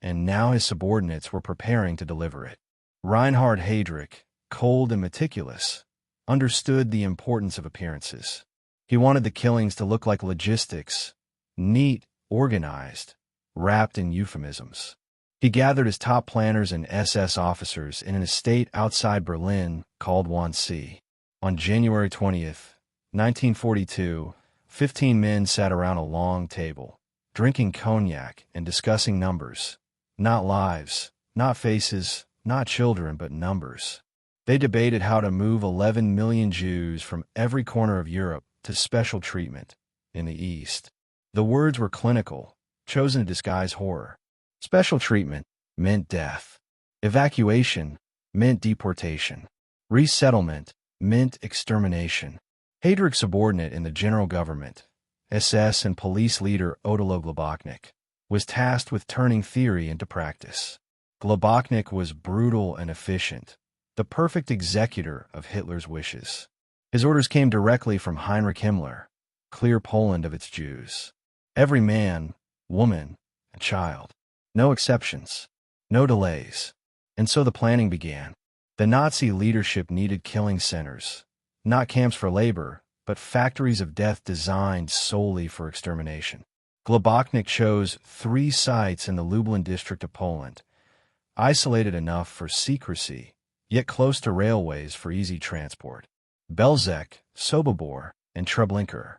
and now his subordinates were preparing to deliver it. Reinhard Heydrich, cold and meticulous, understood the importance of appearances. He wanted the killings to look like logistics, neat, organized, wrapped in euphemisms. He gathered his top planners and SS officers in an estate outside Berlin called Wannsee. On January 20th, 1942, 15 men sat around a long table, drinking cognac and discussing numbers. Not lives, not faces, not children, but numbers. They debated how to move 11 million Jews from every corner of Europe to special treatment in the East. The words were clinical, chosen to disguise horror. Special treatment meant death. Evacuation meant deportation. Resettlement meant extermination. Heydrich's subordinate in the general government, SS and police leader Odilo Globoknik, was tasked with turning theory into practice. Globoknik was brutal and efficient, the perfect executor of Hitler's wishes. His orders came directly from Heinrich Himmler: clear Poland of its Jews. Every man, woman, and child. No exceptions. No delays. And so the planning began. The Nazi leadership needed killing centers, not camps for labor, but factories of death designed solely for extermination. Globoknik chose 3 sites in the Lublin district of Poland: isolated enough for secrecy, yet close to railways for easy transport. Belzec, Sobibor, and Treblinka.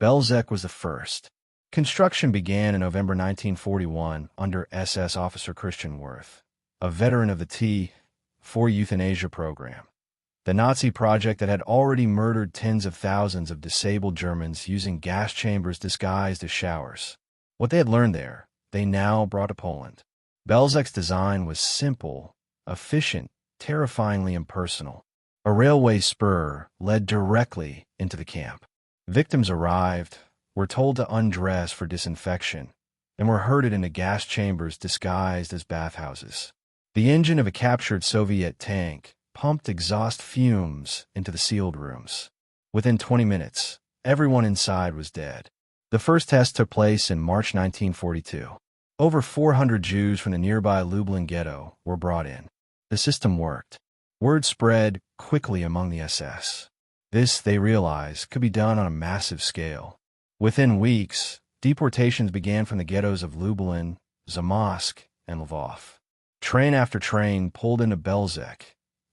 Belzec was the first. Construction began in November 1941 under SS officer Christian Worth, a veteran of the T4 euthanasia program, the Nazi project that had already murdered tens of thousands of disabled Germans using gas chambers disguised as showers. What they had learned there, they now brought to Poland. Belzec's design was simple, efficient, terrifyingly impersonal. A railway spur led directly into the camp. Victims arrived, were told to undress for disinfection, and were herded into gas chambers disguised as bathhouses. The engine of a captured Soviet tank pumped exhaust fumes into the sealed rooms. Within 20 minutes, everyone inside was dead. The first test took place in March 1942. Over 400 Jews from the nearby Lublin ghetto were brought in. The system worked. Word spread quickly among the SS. This, they realized, could be done on a massive scale. Within weeks, deportations began from the ghettos of Lublin, Zamość, and Lvov. Train after train pulled into Belzec,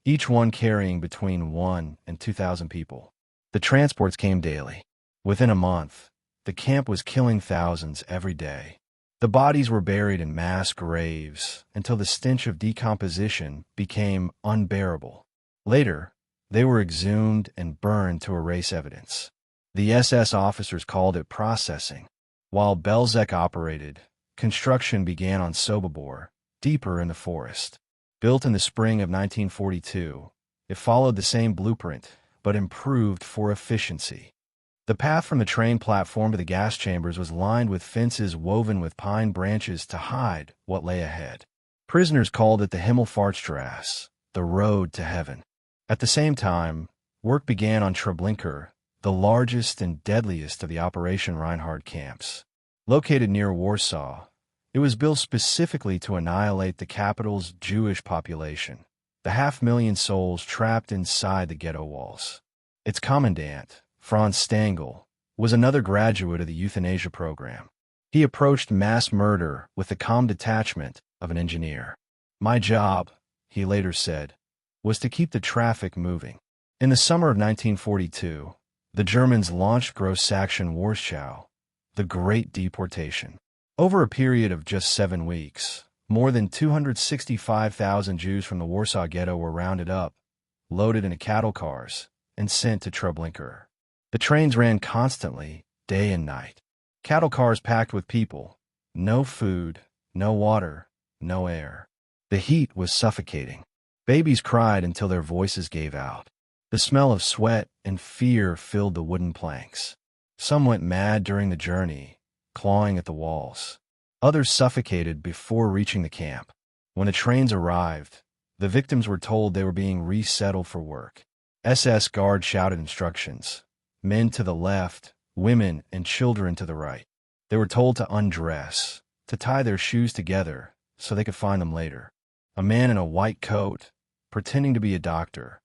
each one carrying between 1,000 and 2,000 people. The transports came daily. Within a month, the camp was killing thousands every day. The bodies were buried in mass graves until the stench of decomposition became unbearable. Later, they were exhumed and burned to erase evidence. The SS officers called it processing. While Belzec operated, construction began on Sobibor, deeper in the forest. Built in the spring of 1942, it followed the same blueprint, but improved for efficiency. The path from the train platform to the gas chambers was lined with fences woven with pine branches to hide what lay ahead. Prisoners called it the Himmelfahrtstrasse, the road to heaven. At the same time, work began on Treblinka, the largest and deadliest of the Operation Reinhard camps. Located near Warsaw, it was built specifically to annihilate the capital's Jewish population, the 500,000 souls trapped inside the ghetto walls. Its commandant, Franz Stangl, was another graduate of the euthanasia program. He approached mass murder with the calm detachment of an engineer. "My job," he later said, "was to keep the traffic moving." In the summer of 1942, the Germans launched Großaktion Warschau, the Great Deportation. Over a period of just 7 weeks, more than 265,000 Jews from the Warsaw Ghetto were rounded up, loaded into cattle cars, and sent to Treblinka. The trains ran constantly, day and night. Cattle cars packed with people. No food, no water, no air. The heat was suffocating. Babies cried until their voices gave out. The smell of sweat and fear filled the wooden planks. Some went mad during the journey, clawing at the walls. Others suffocated before reaching the camp. When the trains arrived, the victims were told they were being resettled for work. SS guards shouted instructions. Men to the left, women and children to the right. They were told to undress, to tie their shoes together so they could find them later. A man in a white coat, pretending to be a doctor,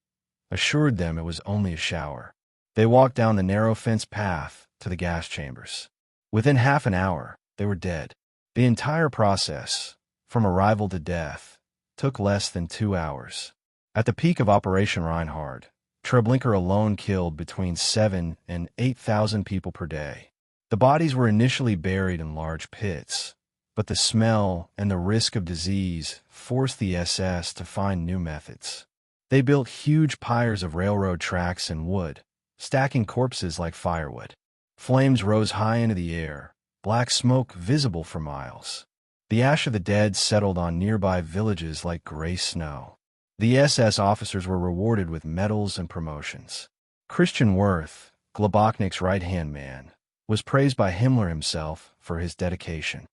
assured them it was only a shower. They walked down the narrow fence path to the gas chambers. Within half an hour, they were dead. The entire process, from arrival to death, took less than 2 hours. At the peak of Operation Reinhard, Treblinka alone killed between 7,000 and 8,000 people per day. The bodies were initially buried in large pits, but the smell and the risk of disease forced the SS to find new methods. They built huge pyres of railroad tracks and wood, stacking corpses like firewood. Flames rose high into the air, black smoke visible for miles. The ash of the dead settled on nearby villages like gray snow. The SS officers were rewarded with medals and promotions. Christian Worth, Globoknik's right-hand man, was praised by Himmler himself for his dedication.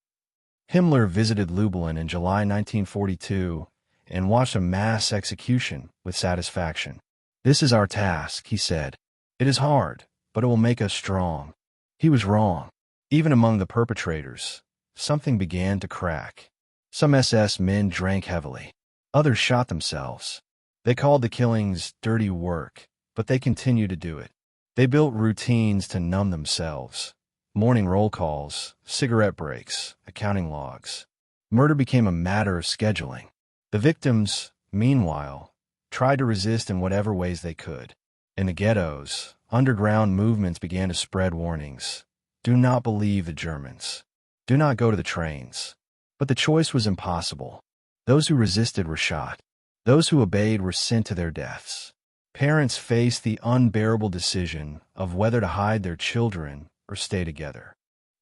Himmler visited Lublin in July 1942 and watched a mass execution with satisfaction. "This is our task," he said. "It is hard, but it will make us strong." He was wrong. Even among the perpetrators, something began to crack. Some SS men drank heavily. Others shot themselves. They called the killings dirty work, but they continued to do it. They built routines to numb themselves. Morning roll calls, cigarette breaks, accounting logs. Murder became a matter of scheduling. The victims, meanwhile, tried to resist in whatever ways they could. In the ghettos, underground movements began to spread warnings. Do not believe the Germans. Do not go to the trains. But the choice was impossible. Those who resisted were shot. Those who obeyed were sent to their deaths. Parents faced the unbearable decision of whether to hide their children or stay together.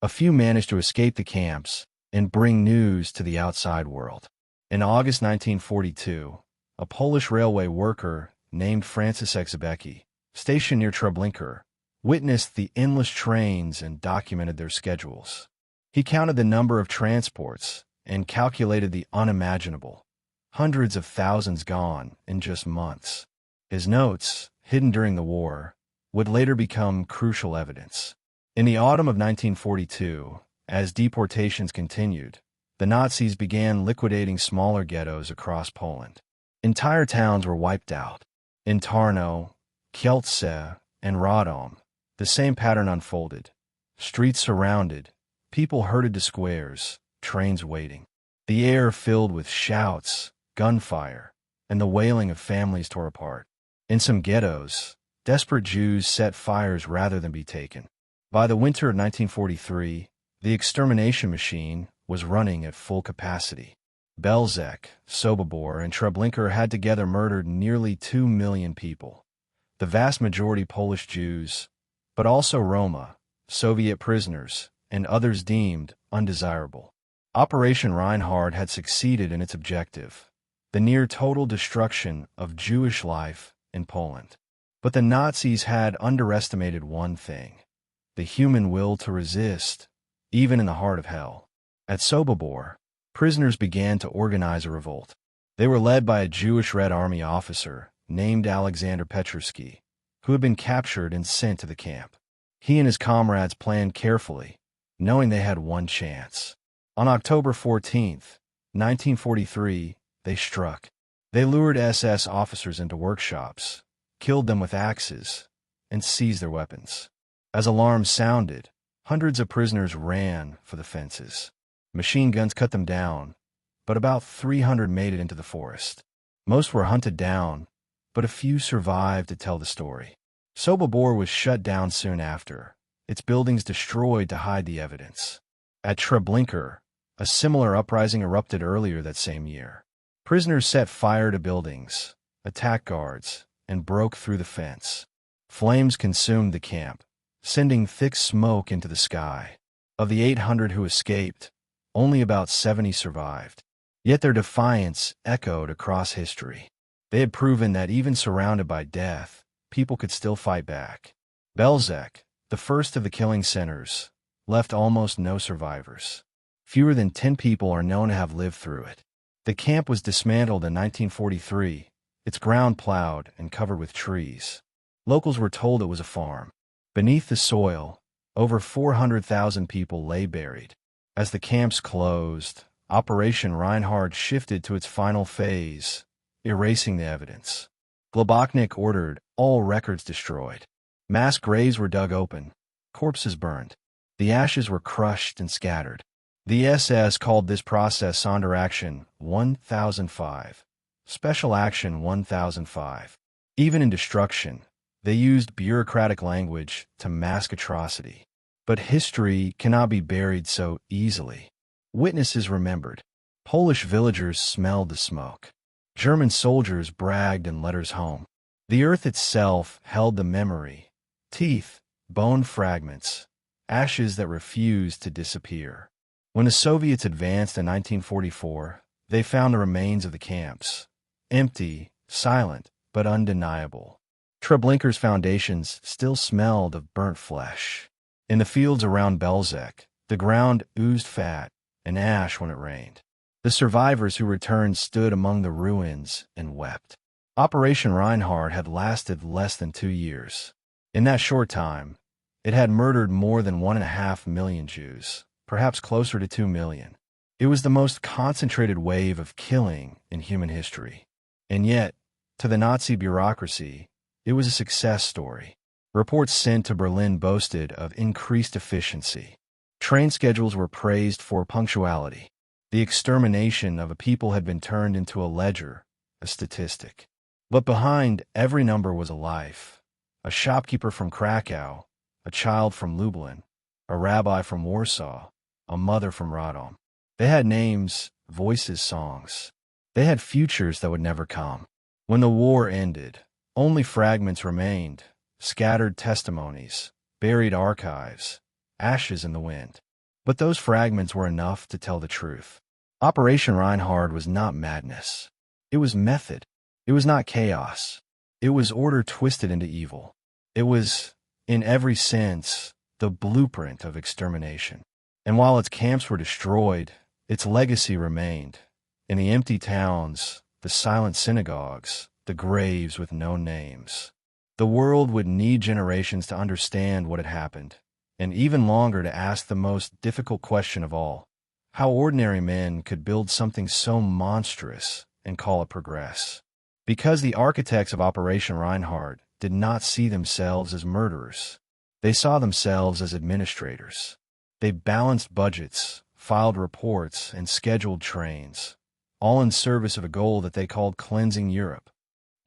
A few managed to escape the camps and bring news to the outside world. In August 1942, a Polish railway worker named Francis Exebecki, stationed near Treblinka, witnessed the endless trains and documented their schedules. He counted the number of transports and calculated the unimaginable, hundreds of thousands gone in just months. His notes, hidden during the war, would later become crucial evidence. In the autumn of 1942, as deportations continued, the Nazis began liquidating smaller ghettos across Poland. Entire towns were wiped out. In Tarnow, Kielce, and Radom, the same pattern unfolded. Streets surrounded, people herded to squares, trains waiting. The air filled with shouts, gunfire, and the wailing of families tore apart. In some ghettos, desperate Jews set fires rather than be taken. By the winter of 1943, the extermination machine was running at full capacity. Belzec, Sobibor, and Treblinka had together murdered nearly 2 million people. The vast majority Polish Jews, but also Roma, Soviet prisoners, and others deemed undesirable. Operation Reinhard had succeeded in its objective, the near-total destruction of Jewish life in Poland. But the Nazis had underestimated one thing: the human will to resist, even in the heart of hell. At Sobibor, prisoners began to organize a revolt. They were led by a Jewish Red Army officer named Alexander Petrovsky, who had been captured and sent to the camp. He and his comrades planned carefully, knowing they had one chance. On October 14, 1943, they struck. They lured SS officers into workshops, killed them with axes, and seized their weapons. As alarms sounded, hundreds of prisoners ran for the fences. Machine guns cut them down, but about 300 made it into the forest. Most were hunted down, but a few survived to tell the story. Sobibor was shut down soon after, its buildings destroyed to hide the evidence. At Treblinka, a similar uprising erupted earlier that same year. Prisoners set fire to buildings, attacked guards, and broke through the fence. Flames consumed the camp, sending thick smoke into the sky. Of the 800 who escaped, only about 70 survived. Yet their defiance echoed across history. They had proven that even surrounded by death, people could still fight back. Belzec, the first of the killing centers, left almost no survivors. Fewer than 10 people are known to have lived through it. The camp was dismantled in 1943, its ground plowed and covered with trees. Locals were told it was a farm. Beneath the soil, over 400,000 people lay buried. As the camps closed, Operation Reinhard shifted to its final phase, erasing the evidence. Globoknik ordered all records destroyed. Mass graves were dug open, corpses burned. The ashes were crushed and scattered. The SS called this process Sonderaction 1005, Special Action 1005. Even in destruction, they used bureaucratic language to mask atrocity. But history cannot be buried so easily. Witnesses remembered. Polish villagers smelled the smoke. German soldiers bragged in letters home. The earth itself held the memory: teeth, bone fragments, ashes that refused to disappear. When the Soviets advanced in 1944, they found the remains of the camps, empty, silent, but undeniable. Treblinka's foundations still smelled of burnt flesh. In the fields around Belzec, the ground oozed fat and ash when it rained. The survivors who returned stood among the ruins and wept. Operation Reinhard had lasted less than 2 years. In that short time, it had murdered more than 1.5 million Jews, perhaps closer to 2 million. It was the most concentrated wave of killing in human history. And yet, to the Nazi bureaucracy, it was a success story. Reports sent to Berlin boasted of increased efficiency. Train schedules were praised for punctuality. The extermination of a people had been turned into a ledger, a statistic. But behind every number was a life. A shopkeeper from Kraków, a child from Lublin, a rabbi from Warsaw, a mother from Radom. They had names, voices, songs. They had futures that would never come. When the war ended, only fragments remained, scattered testimonies, buried archives, ashes in the wind. But those fragments were enough to tell the truth. Operation Reinhard was not madness. It was method. It was not chaos. It was order twisted into evil. It was, in every sense, the blueprint of extermination. And while its camps were destroyed, its legacy remained. In the empty towns, the silent synagogues, the graves with no names. The world would need generations to understand what had happened, and even longer to ask the most difficult question of all: how ordinary men could build something so monstrous and call it progress. Because the architects of Operation Reinhard did not see themselves as murderers. They saw themselves as administrators. They balanced budgets, filed reports, and scheduled trains, all in service of a goal that they called cleansing Europe.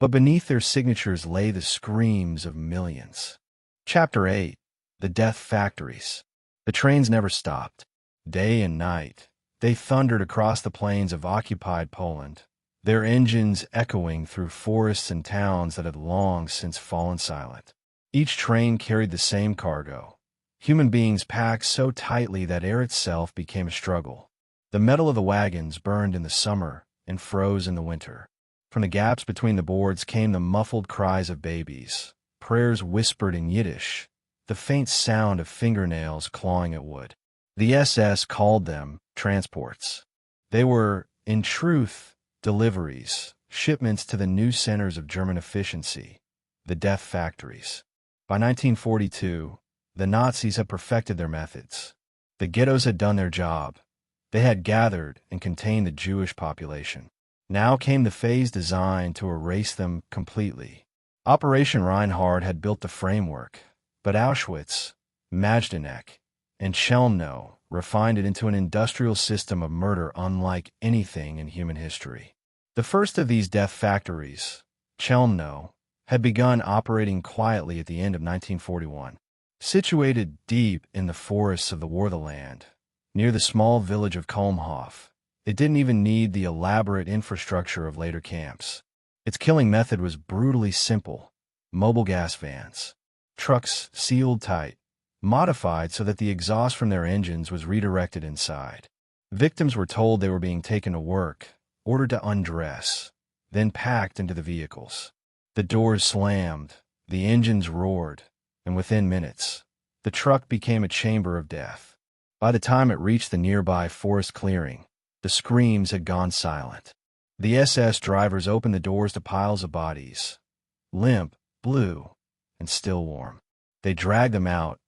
But beneath their signatures lay the screams of millions. Chapter 8. The Death Factories. The trains never stopped. Day and night, they thundered across the plains of occupied Poland, their engines echoing through forests and towns that had long since fallen silent. Each train carried the same cargo, human beings packed so tightly that air itself became a struggle. The metal of the wagons burned in the summer and froze in the winter. From the gaps between the boards came the muffled cries of babies, prayers whispered in Yiddish, the faint sound of fingernails clawing at wood. The SS called them transports. They were, in truth, deliveries, shipments to the new centers of German efficiency, the death factories. By 1942, the Nazis had perfected their methods. The ghettos had done their job. They had gathered and contained the Jewish population. Now came the phase designed to erase them completely. Operation Reinhard had built the framework, but Auschwitz, Majdanek, and Chelmno refined it into an industrial system of murder unlike anything in human history. The first of these death factories, Chelmno, had begun operating quietly at the end of 1941. Situated deep in the forests of the Wartherland, near the small village of Kulmhof, it didn't even need the elaborate infrastructure of later camps. Its killing method was brutally simple: mobile gas vans, trucks sealed tight, modified so that the exhaust from their engines was redirected inside. Victims were told they were being taken to work, ordered to undress, then packed into the vehicles. The doors slammed, the engines roared, and within minutes, the truck became a chamber of death. By the time it reached the nearby forest clearing, the screams had gone silent. The SS drivers opened the doors to piles of bodies, limp, blue, and still warm. They dragged them out,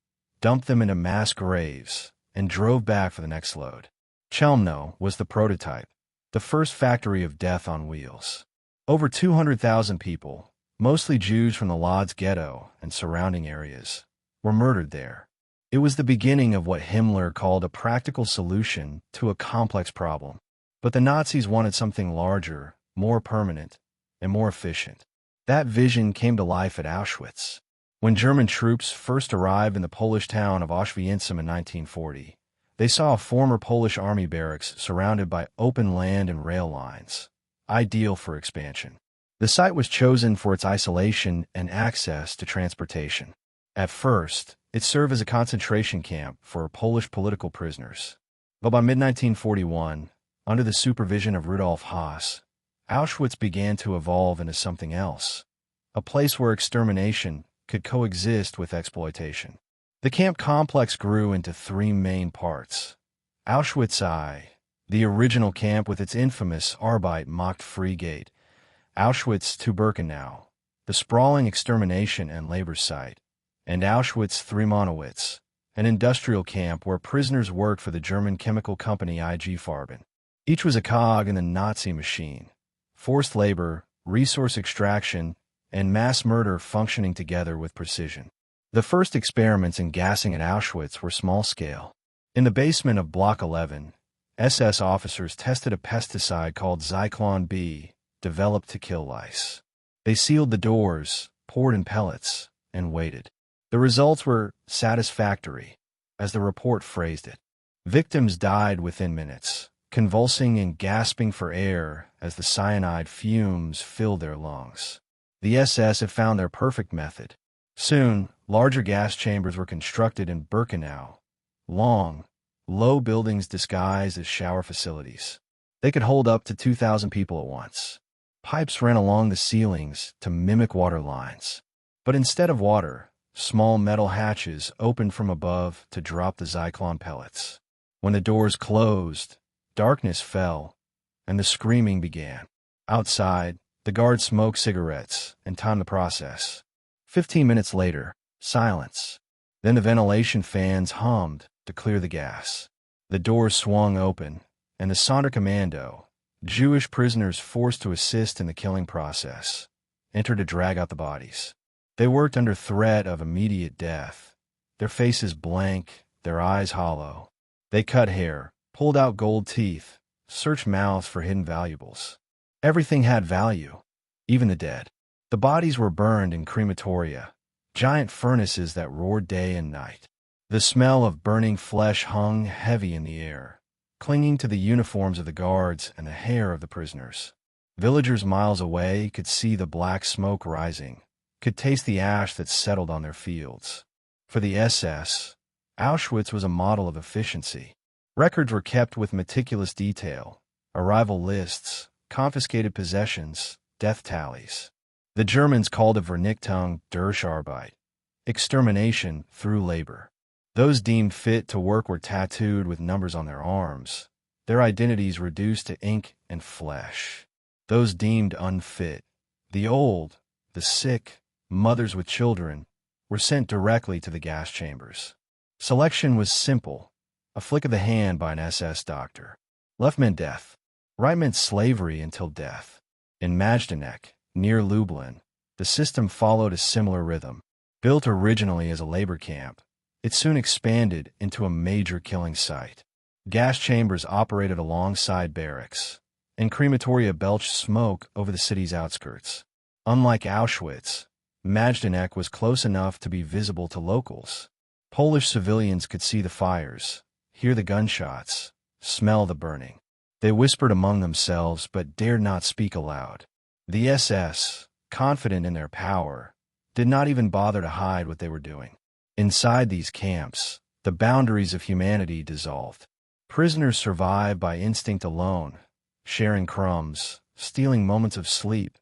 dumped them into mass graves, and drove back for the next load. Chelmno was the prototype, the first factory of death on wheels. Over 200,000 people, mostly Jews from the Lodz ghetto and surrounding areas, were murdered there. It was the beginning of what Himmler called a practical solution to a complex problem. But the Nazis wanted something larger, more permanent, and more efficient. That vision came to life at Auschwitz. When German troops first arrived in the Polish town of Auschwitz in 1940, they saw a former Polish army barracks surrounded by open land and rail lines, ideal for expansion. The site was chosen for its isolation and access to transportation. At first, it served as a concentration camp for Polish political prisoners. But by mid-1941, under the supervision of Rudolf Haas, Auschwitz began to evolve into something else, a place where extermination could coexist with exploitation. The camp complex grew into three main parts: Auschwitz-I, the original camp with its infamous Arbeit macht free gate; Auschwitz-II-Birkenau, the sprawling extermination and labor site; and Auschwitz-III-Monowitz, an industrial camp where prisoners worked for the German chemical company IG Farben. Each was a cog in the Nazi machine: forced labor, resource extraction, and mass murder functioning together with precision. The first experiments in gassing at Auschwitz were small-scale. In the basement of Block 11, SS officers tested a pesticide called Zyklon B, developed to kill lice. They sealed the doors, poured in pellets, and waited. The results were satisfactory, as the report phrased it. Victims died within minutes, convulsing and gasping for air as the cyanide fumes filled their lungs. The SS had found their perfect method. Soon, larger gas chambers were constructed in Birkenau, long, low buildings disguised as shower facilities. They could hold up to 2,000 people at once. Pipes ran along the ceilings to mimic water lines. But instead of water, small metal hatches opened from above to drop the Zyklon pellets. When the doors closed, darkness fell, and the screaming began. Outside, the guards smoked cigarettes and timed the process. 15 minutes later, silence. Then the ventilation fans hummed to clear the gas. The doors swung open, and the Sonderkommando, Jewish prisoners forced to assist in the killing process, entered to drag out the bodies. They worked under threat of immediate death, their faces blank, their eyes hollow. They cut hair, pulled out gold teeth, searched mouths for hidden valuables. Everything had value, even the dead. The bodies were burned in crematoria, giant furnaces that roared day and night. The smell of burning flesh hung heavy in the air, clinging to the uniforms of the guards and the hair of the prisoners. Villagers miles away could see the black smoke rising, could taste the ash that settled on their fields. For the SS, Auschwitz was a model of efficiency. Records were kept with meticulous detail, arrival lists, confiscated possessions, death tallies. The Germans called it Vernichtung durch Arbeit, extermination through labor. Those deemed fit to work were tattooed with numbers on their arms, their identities reduced to ink and flesh. Those deemed unfit, the old, the sick, mothers with children, were sent directly to the gas chambers. Selection was simple, a flick of the hand by an SS doctor. Left meant death. Right meant slavery until death. In Majdanek, near Lublin, the system followed a similar rhythm. Built originally as a labor camp, it soon expanded into a major killing site. Gas chambers operated alongside barracks, and crematoria belched smoke over the city's outskirts. Unlike Auschwitz, Majdanek was close enough to be visible to locals. Polish civilians could see the fires, hear the gunshots, smell the burning. They whispered among themselves but dared not speak aloud. The SS, confident in their power, did not even bother to hide what they were doing. Inside these camps, the boundaries of humanity dissolved. Prisoners survived by instinct alone, sharing crumbs, stealing moments of sleep,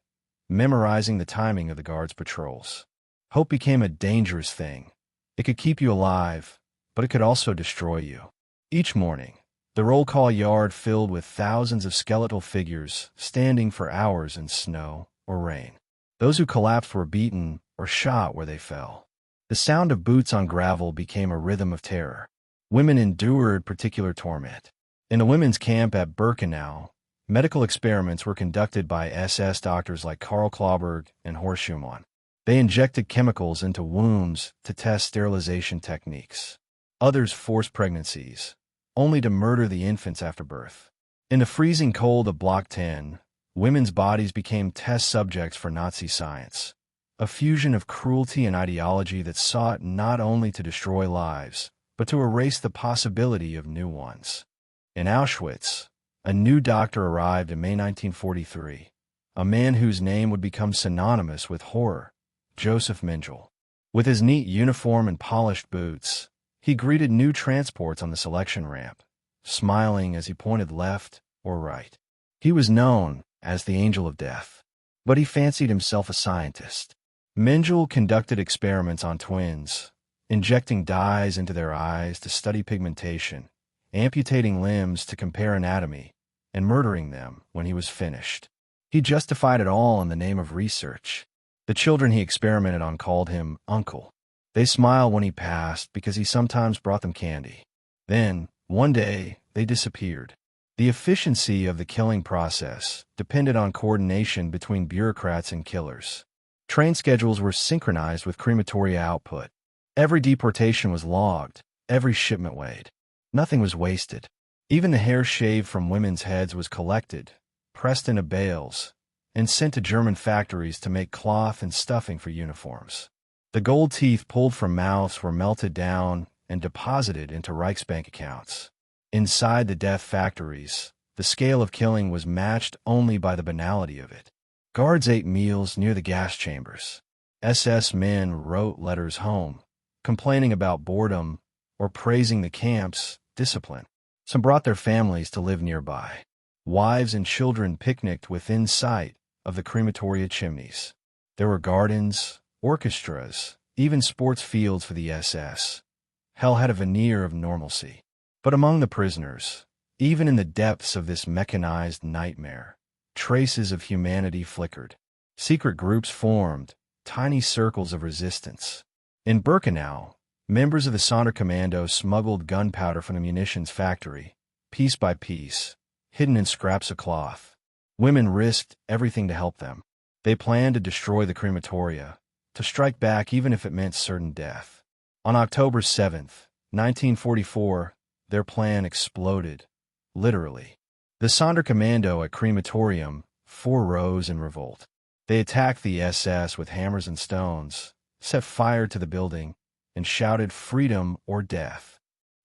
memorizing the timing of the guards' patrols. Hope became a dangerous thing. It could keep you alive, but it could also destroy you. Each morning, the roll call yard filled with thousands of skeletal figures standing for hours in snow or rain. Those who collapsed were beaten or shot where they fell. The sound of boots on gravel became a rhythm of terror. Women endured particular torment. In the women's camp at Birkenau, medical experiments were conducted by SS doctors like Karl Klauberg and Horst Schumann. They injected chemicals into wounds to test sterilization techniques. Others forced pregnancies, only to murder the infants after birth. In the freezing cold of Block 10, women's bodies became test subjects for Nazi science, a fusion of cruelty and ideology that sought not only to destroy lives, but to erase the possibility of new ones. In Auschwitz, a new doctor arrived in May 1943, a man whose name would become synonymous with horror, Joseph Mengele. With his neat uniform and polished boots, he greeted new transports on the selection ramp, smiling as he pointed left or right. He was known as the Angel of Death, but he fancied himself a scientist. Mengele conducted experiments on twins, injecting dyes into their eyes to study pigmentation, amputating limbs to compare anatomy, and murdering them when he was finished. He justified it all in the name of research. The children he experimented on called him Uncle. They smiled when he passed because he sometimes brought them candy. Then, one day, they disappeared. The efficiency of the killing process depended on coordination between bureaucrats and killers. Train schedules were synchronized with crematoria output. Every deportation was logged, every shipment weighed. Nothing was wasted. Even the hair shaved from women's heads was collected, pressed into bales, and sent to German factories to make cloth and stuffing for uniforms. The gold teeth pulled from mouths were melted down and deposited into Reichsbank accounts. Inside the death factories, the scale of killing was matched only by the banality of it. Guards ate meals near the gas chambers. SS men wrote letters home, complaining about boredom or praising the camp's discipline. Some brought their families to live nearby. Wives and children picnicked within sight of the crematoria chimneys. There were gardens, orchestras, even sports fields for the SS. Hell had a veneer of normalcy. But among the prisoners, even in the depths of this mechanized nightmare, traces of humanity flickered. Secret groups formed, tiny circles of resistance. In Birkenau, members of the Sonderkommando smuggled gunpowder from the munitions factory, piece by piece, hidden in scraps of cloth. Women risked everything to help them. They planned to destroy the crematoria, to strike back even if it meant certain death. On October 7th, 1944, their plan exploded, literally. The Sonderkommando at crematorium rose in revolt. They attacked the SS with hammers and stones, set fire to the building, and shouted freedom or death.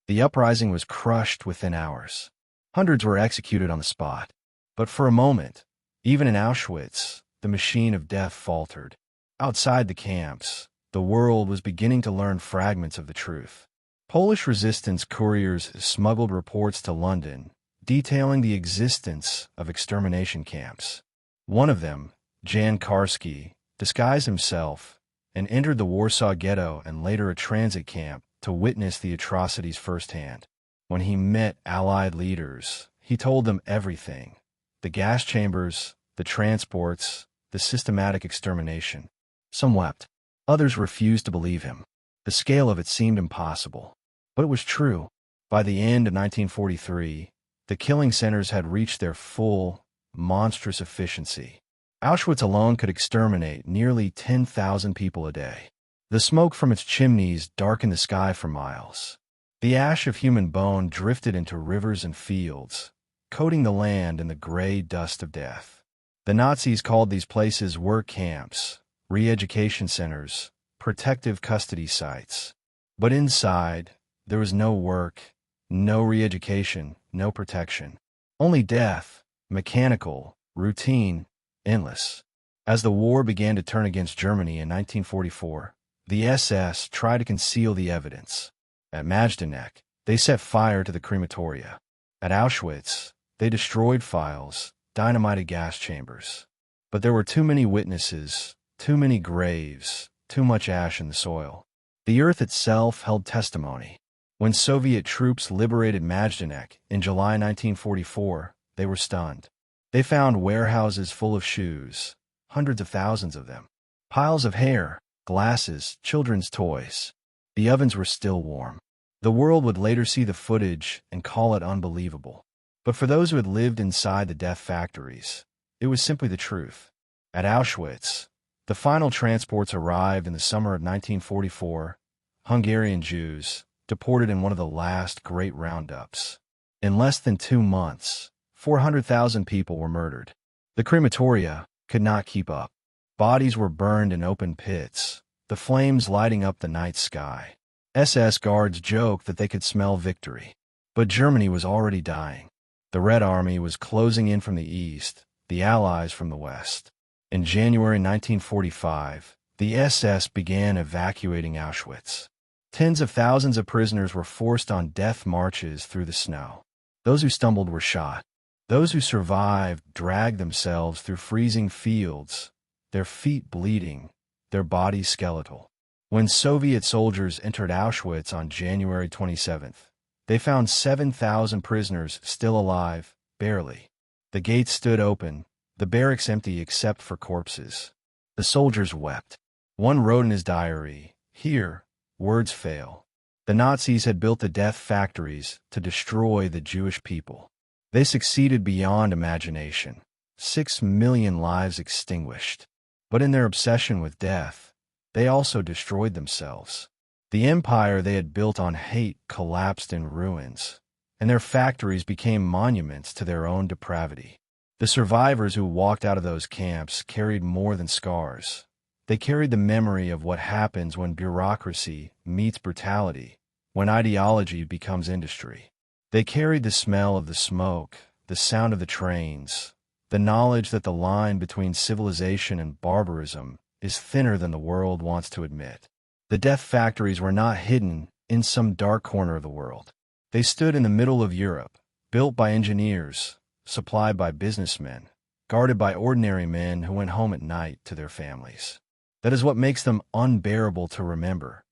The uprising was crushed within hours. Hundreds were executed on the spot. But for a moment, even in Auschwitz, the machine of death faltered. Outside the camps, the world was beginning to learn fragments of the truth. Polish resistance couriers smuggled reports to London, detailing the existence of extermination camps. One of them, Jan Karski, disguised himself and entered the Warsaw Ghetto and later a transit camp to witness the atrocities firsthand. When he met Allied leaders, he told them everything: the gas chambers, the transports, the systematic extermination. Some wept. Others refused to believe him. The scale of it seemed impossible. But it was true. By the end of 1943, the killing centers had reached their full, monstrous efficiency. Auschwitz alone could exterminate nearly 10,000 people a day. The smoke from its chimneys darkened the sky for miles. The ash of human bone drifted into rivers and fields, coating the land in the gray dust of death. The Nazis called these places work camps, re-education centers, protective custody sites. But inside, there was no work, no re-education, no protection. Only death, mechanical, routine, endless. As the war began to turn against Germany in 1944, the SS tried to conceal the evidence. At Majdanek, they set fire to the crematoria. At Auschwitz, they destroyed files, dynamited gas chambers. But there were too many witnesses, too many graves, too much ash in the soil. The earth itself held testimony. When Soviet troops liberated Majdanek in July 1944, they were stunned. They found warehouses full of shoes, hundreds of thousands of them, piles of hair, glasses, children's toys. The ovens were still warm. The world would later see the footage and call it unbelievable. But for those who had lived inside the death factories, it was simply the truth. At Auschwitz, the final transports arrived in the summer of 1944, Hungarian Jews, deported in one of the last great roundups. In less than 2 months, 400,000 people were murdered. The crematoria could not keep up. Bodies were burned in open pits, the flames lighting up the night sky. SS guards joked that they could smell victory. But Germany was already dying. The Red Army was closing in from the east, the Allies from the west. In January 1945, the SS began evacuating Auschwitz. Tens of thousands of prisoners were forced on death marches through the snow. Those who stumbled were shot. Those who survived dragged themselves through freezing fields, their feet bleeding, their bodies skeletal. When Soviet soldiers entered Auschwitz on January 27th, they found 7,000 prisoners still alive, barely. The gates stood open, the barracks empty except for corpses. The soldiers wept. One wrote in his diary, "Here, words fail." The Nazis had built the death factories to destroy the Jewish people. They succeeded beyond imagination. 6 million lives extinguished. But in their obsession with death, they also destroyed themselves. The empire they had built on hate collapsed in ruins. and their factories became monuments to their own depravity. The survivors who walked out of those camps carried more than scars. They carried the memory of what happens when bureaucracy meets brutality, when ideology becomes industry. They carried the smell of the smoke, the sound of the trains, the knowledge that the line between civilization and barbarism is thinner than the world wants to admit. The death factories were not hidden in some dark corner of the world. They stood in the middle of Europe, built by engineers, supplied by businessmen, guarded by ordinary men who went home at night to their families. That is what makes them unbearable to remember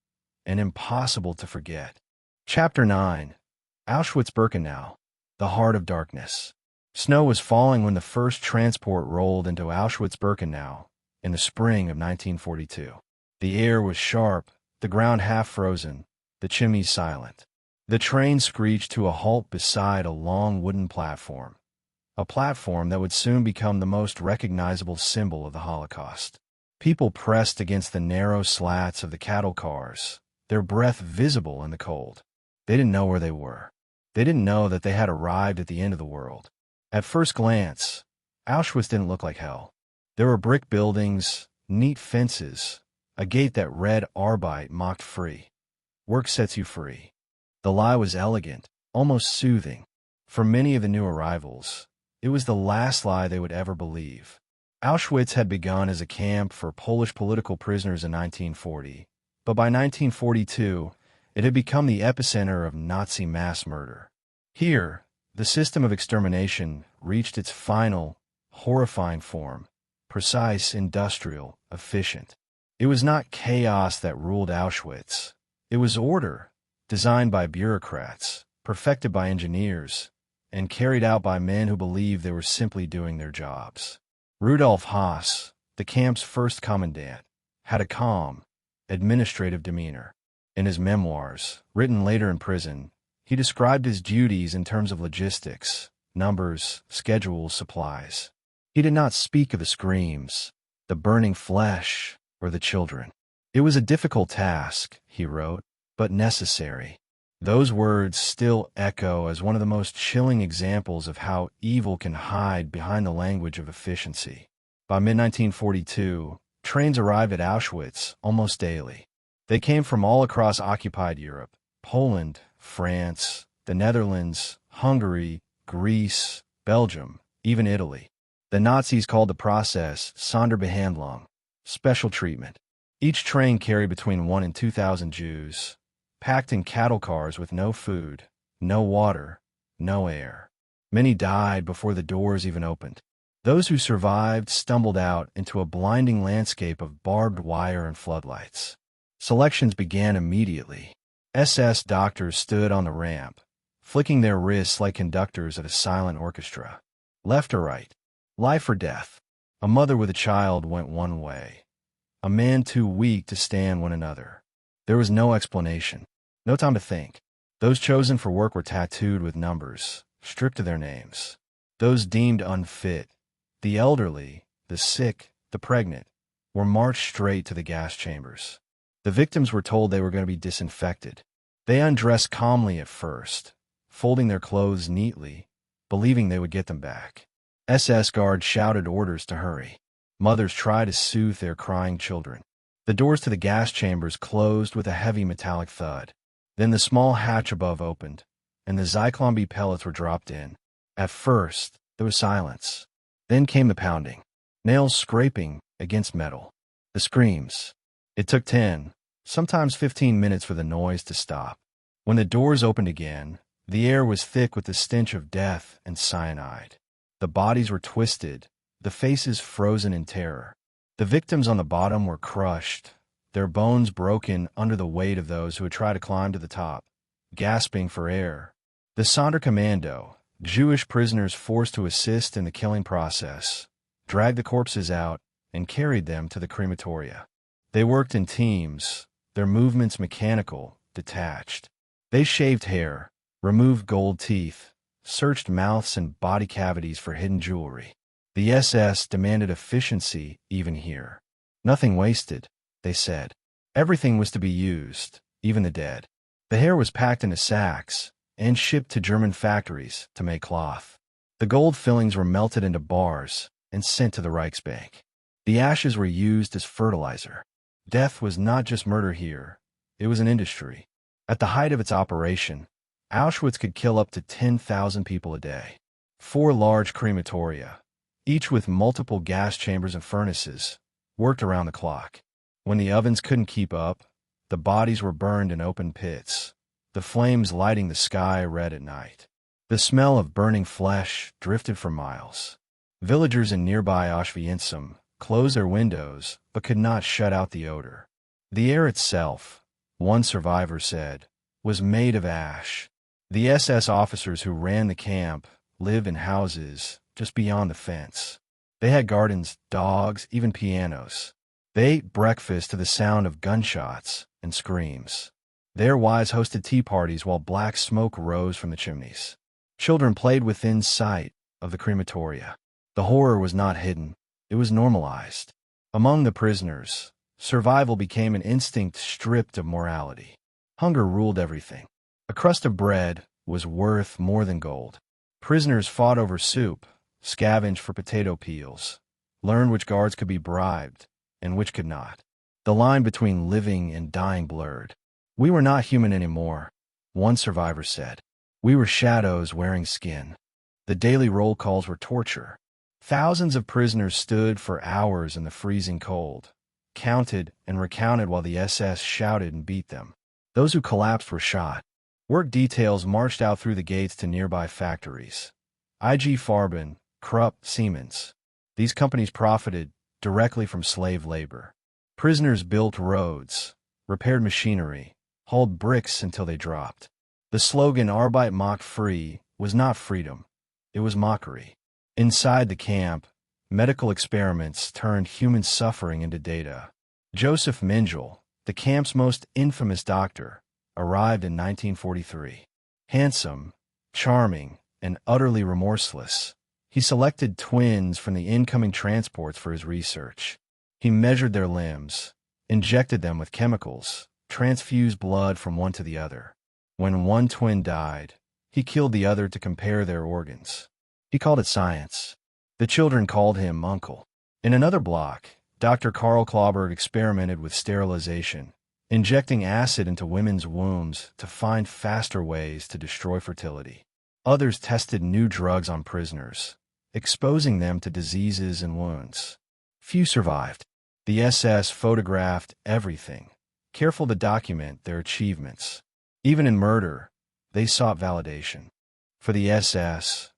and impossible to forget. Chapter 9. Auschwitz-Birkenau, the Heart of Darkness. Snow was falling when the first transport rolled into Auschwitz-Birkenau in the spring of 1942. The air was sharp, the ground half frozen, the chimneys silent. The train screeched to a halt beside a long wooden platform, a platform that would soon become the most recognizable symbol of the Holocaust. People pressed against the narrow slats of the cattle cars, their breath visible in the cold. They didn't know where they were. They didn't know that they had arrived at the end of the world. At first glance, Auschwitz didn't look like hell. There were brick buildings, neat fences, a gate that read Arbeit mocked free. Work sets you free. The lie was elegant, almost soothing. For many of the new arrivals, it was the last lie they would ever believe. Auschwitz had begun as a camp for Polish political prisoners in 1940, but by 1942, it had become the epicenter of Nazi mass murder. Here, the system of extermination reached its final, horrifying form: precise, industrial, efficient. It was not chaos that ruled Auschwitz. It was order, designed by bureaucrats, perfected by engineers, and carried out by men who believed they were simply doing their jobs. Rudolf Haas, the camp's first commandant, had a calm, administrative demeanor. In his memoirs, written later in prison, he described his duties in terms of logistics, numbers, schedules, supplies. He did not speak of the screams, the burning flesh, or the children. It was a difficult task, he wrote, but necessary. Those words still echo as one of the most chilling examples of how evil can hide behind the language of efficiency. By mid-1942, trains arrived at Auschwitz almost daily. They came from all across occupied Europe: Poland, France, the Netherlands, Hungary, Greece, Belgium, even Italy. The Nazis called the process Sonderbehandlung, special treatment. Each train carried between 1,000 and 2,000 Jews, packed in cattle cars with no food, no water, no air. Many died before the doors even opened. Those who survived stumbled out into a blinding landscape of barbed wire and floodlights. Selections began immediately. SS doctors stood on the ramp, flicking their wrists like conductors at a silent orchestra. Left or right? Life or death? A mother with a child went one way. A man too weak to stand went another. There was no explanation, no time to think. Those chosen for work were tattooed with numbers, stripped of their names. Those deemed unfit, the elderly, the sick, the pregnant, were marched straight to the gas chambers. The victims were told they were going to be disinfected. They undressed calmly at first, folding their clothes neatly, believing they would get them back. SS guards shouted orders to hurry. Mothers tried to soothe their crying children. The doors to the gas chambers closed with a heavy metallic thud. Then the small hatch above opened, and the Zyklon B pellets were dropped in. At first, there was silence. Then came the pounding, nails scraping against metal. The screams. It took 10, sometimes 15 minutes for the noise to stop. When the doors opened again, the air was thick with the stench of death and cyanide. The bodies were twisted, the faces frozen in terror. The victims on the bottom were crushed, their bones broken under the weight of those who had tried to climb to the top, gasping for air. The Sonderkommando, Jewish prisoners forced to assist in the killing process, dragged the corpses out and carried them to the crematoria. They worked in teams, their movements mechanical, detached. They shaved hair, removed gold teeth, searched mouths and body cavities for hidden jewelry. The SS demanded efficiency even here. Nothing wasted, they said. Everything was to be used, even the dead. The hair was packed into sacks, and shipped to German factories to make cloth. The gold fillings were melted into bars and sent to the Reichsbank. The ashes were used as fertilizer. Death was not just murder here, it was an industry. At the height of its operation, Auschwitz could kill up to 10,000 people a day. 4 large crematoria, each with multiple gas chambers and furnaces, worked around the clock. When the ovens couldn't keep up, the bodies were burned in open pits, the flames lighting the sky red at night. The smell of burning flesh drifted for miles. Villagers in nearby Auschwitz closed their windows but could not shut out the odor. The air itself, one survivor said, was made of ash. The SS officers who ran the camp lived in houses just beyond the fence. They had gardens, dogs, even pianos. They ate breakfast to the sound of gunshots and screams. Their wives hosted tea parties while black smoke rose from the chimneys. Children played within sight of the crematoria. The horror was not hidden, it was normalized. Among the prisoners, survival became an instinct stripped of morality. Hunger ruled everything. A crust of bread was worth more than gold. Prisoners fought over soup, scavenged for potato peels, learned which guards could be bribed and which could not. The line between living and dying blurred. "We were not human anymore," one survivor said. "We were shadows wearing skin." The daily roll calls were torture. Thousands of prisoners stood for hours in the freezing cold, counted and recounted while the SS shouted and beat them. Those who collapsed were shot. Work details marched out through the gates to nearby factories. IG Farben, Krupp, Siemens. These companies profited directly from slave labor. Prisoners built roads, repaired machinery, hauled bricks until they dropped. The slogan Arbeit macht frei was not freedom, it was mockery. Inside the camp, medical experiments turned human suffering into data. Joseph Mengele, the camp's most infamous doctor, arrived in 1943. Handsome, charming, and utterly remorseless, he selected twins from the incoming transports for his research. He measured their limbs, injected them with chemicals, transfused blood from one to the other. When one twin died, he killed the other to compare their organs. He called it science. The children called him Uncle. In another block, Dr. Karl Klauberg experimented with sterilization, injecting acid into women's wombs to find faster ways to destroy fertility. Others tested new drugs on prisoners, exposing them to diseases and wounds. Few survived. The SS photographed everything, careful to document their achievements. Even in murder, they sought validation. For the SS,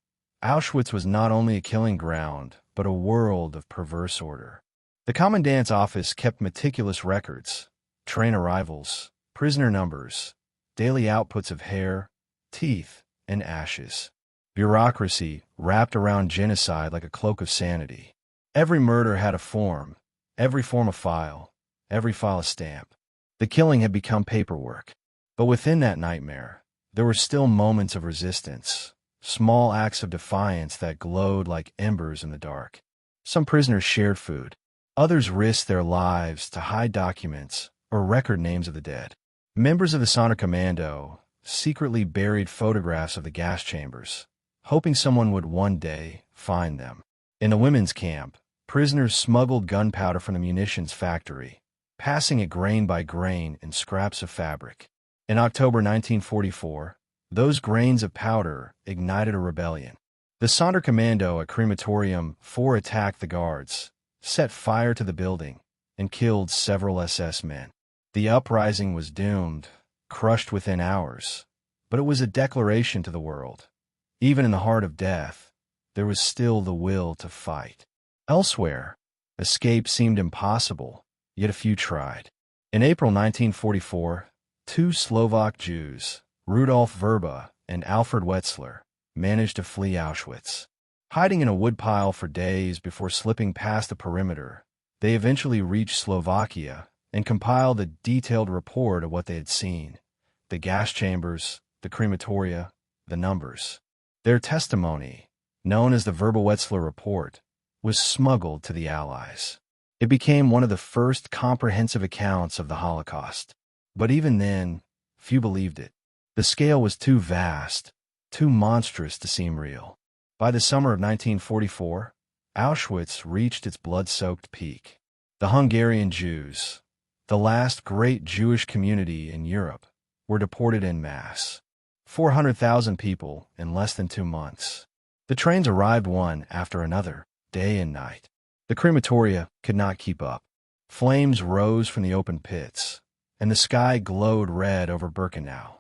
Auschwitz was not only a killing ground, but a world of perverse order. The commandant's office kept meticulous records: train arrivals, prisoner numbers, daily outputs of hair, teeth, and ashes. Bureaucracy wrapped around genocide like a cloak of sanity. Every murder had a form, every form a file, every file a stamp. The killing had become paperwork. But within that nightmare, there were still moments of resistance, small acts of defiance that glowed like embers in the dark. Some prisoners shared food. Others risked their lives to hide documents or record names of the dead. Members of the Sonderkommando secretly buried photographs of the gas chambers, hoping someone would one day find them. In the women's camp, prisoners smuggled gunpowder from the munitions factory, passing it grain by grain in scraps of fabric. In October 1944, those grains of powder ignited a rebellion. The Sonderkommando at Crematorium 4 attacked the guards, set fire to the building, and killed several SS men. The uprising was doomed, crushed within hours, but it was a declaration to the world. Even in the heart of death, there was still the will to fight. Elsewhere, escape seemed impossible, yet a few tried. In April 1944, 2 Slovak Jews, Rudolf Verba and Alfred Wetzler, managed to flee Auschwitz. Hiding in a woodpile for days before slipping past the perimeter, they eventually reached Slovakia and compiled a detailed report of what they had seen: the gas chambers, the crematoria, the numbers. Their testimony, known as the Verba-Wetzler Report, was smuggled to the Allies. It became one of the first comprehensive accounts of the Holocaust. But even then, few believed it. The scale was too vast, too monstrous to seem real. By the summer of 1944, Auschwitz reached its blood-soaked peak. The Hungarian Jews, the last great Jewish community in Europe, were deported en masse. 400,000 people in less than 2 months. The trains arrived one after another, day and night. The crematoria could not keep up. Flames rose from the open pits, and the sky glowed red over Birkenau.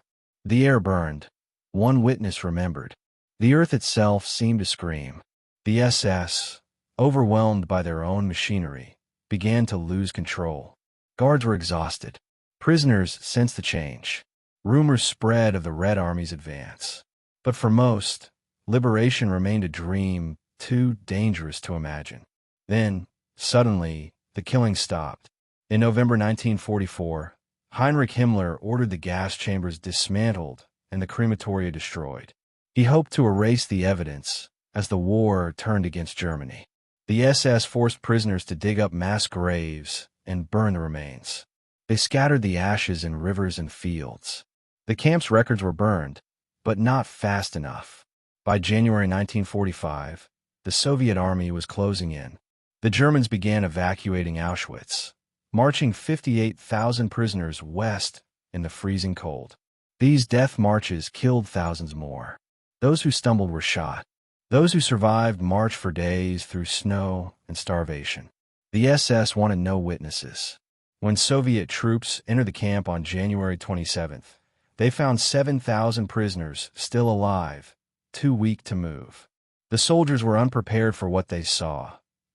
The air burned. One witness remembered. The earth itself seemed to scream. The SS, overwhelmed by their own machinery, began to lose control. Guards were exhausted. Prisoners sensed the change. Rumors spread of the Red Army's advance. But for most, liberation remained a dream too dangerous to imagine. Then, suddenly, the killing stopped. In November 1944, Heinrich Himmler ordered the gas chambers dismantled and the crematoria destroyed. He hoped to erase the evidence as the war turned against Germany. The SS forced prisoners to dig up mass graves and burn the remains. They scattered the ashes in rivers and fields. The camp's records were burned, but not fast enough. By January 1945, the Soviet army was closing in. The Germans began evacuating Auschwitz, marching 58,000 prisoners west in the freezing cold. These death marches killed thousands more. Those who stumbled were shot. Those who survived marched for days through snow and starvation. The SS wanted no witnesses. When Soviet troops entered the camp on January 27th, they found 7,000 prisoners still alive, too weak to move. The soldiers were unprepared for what they saw.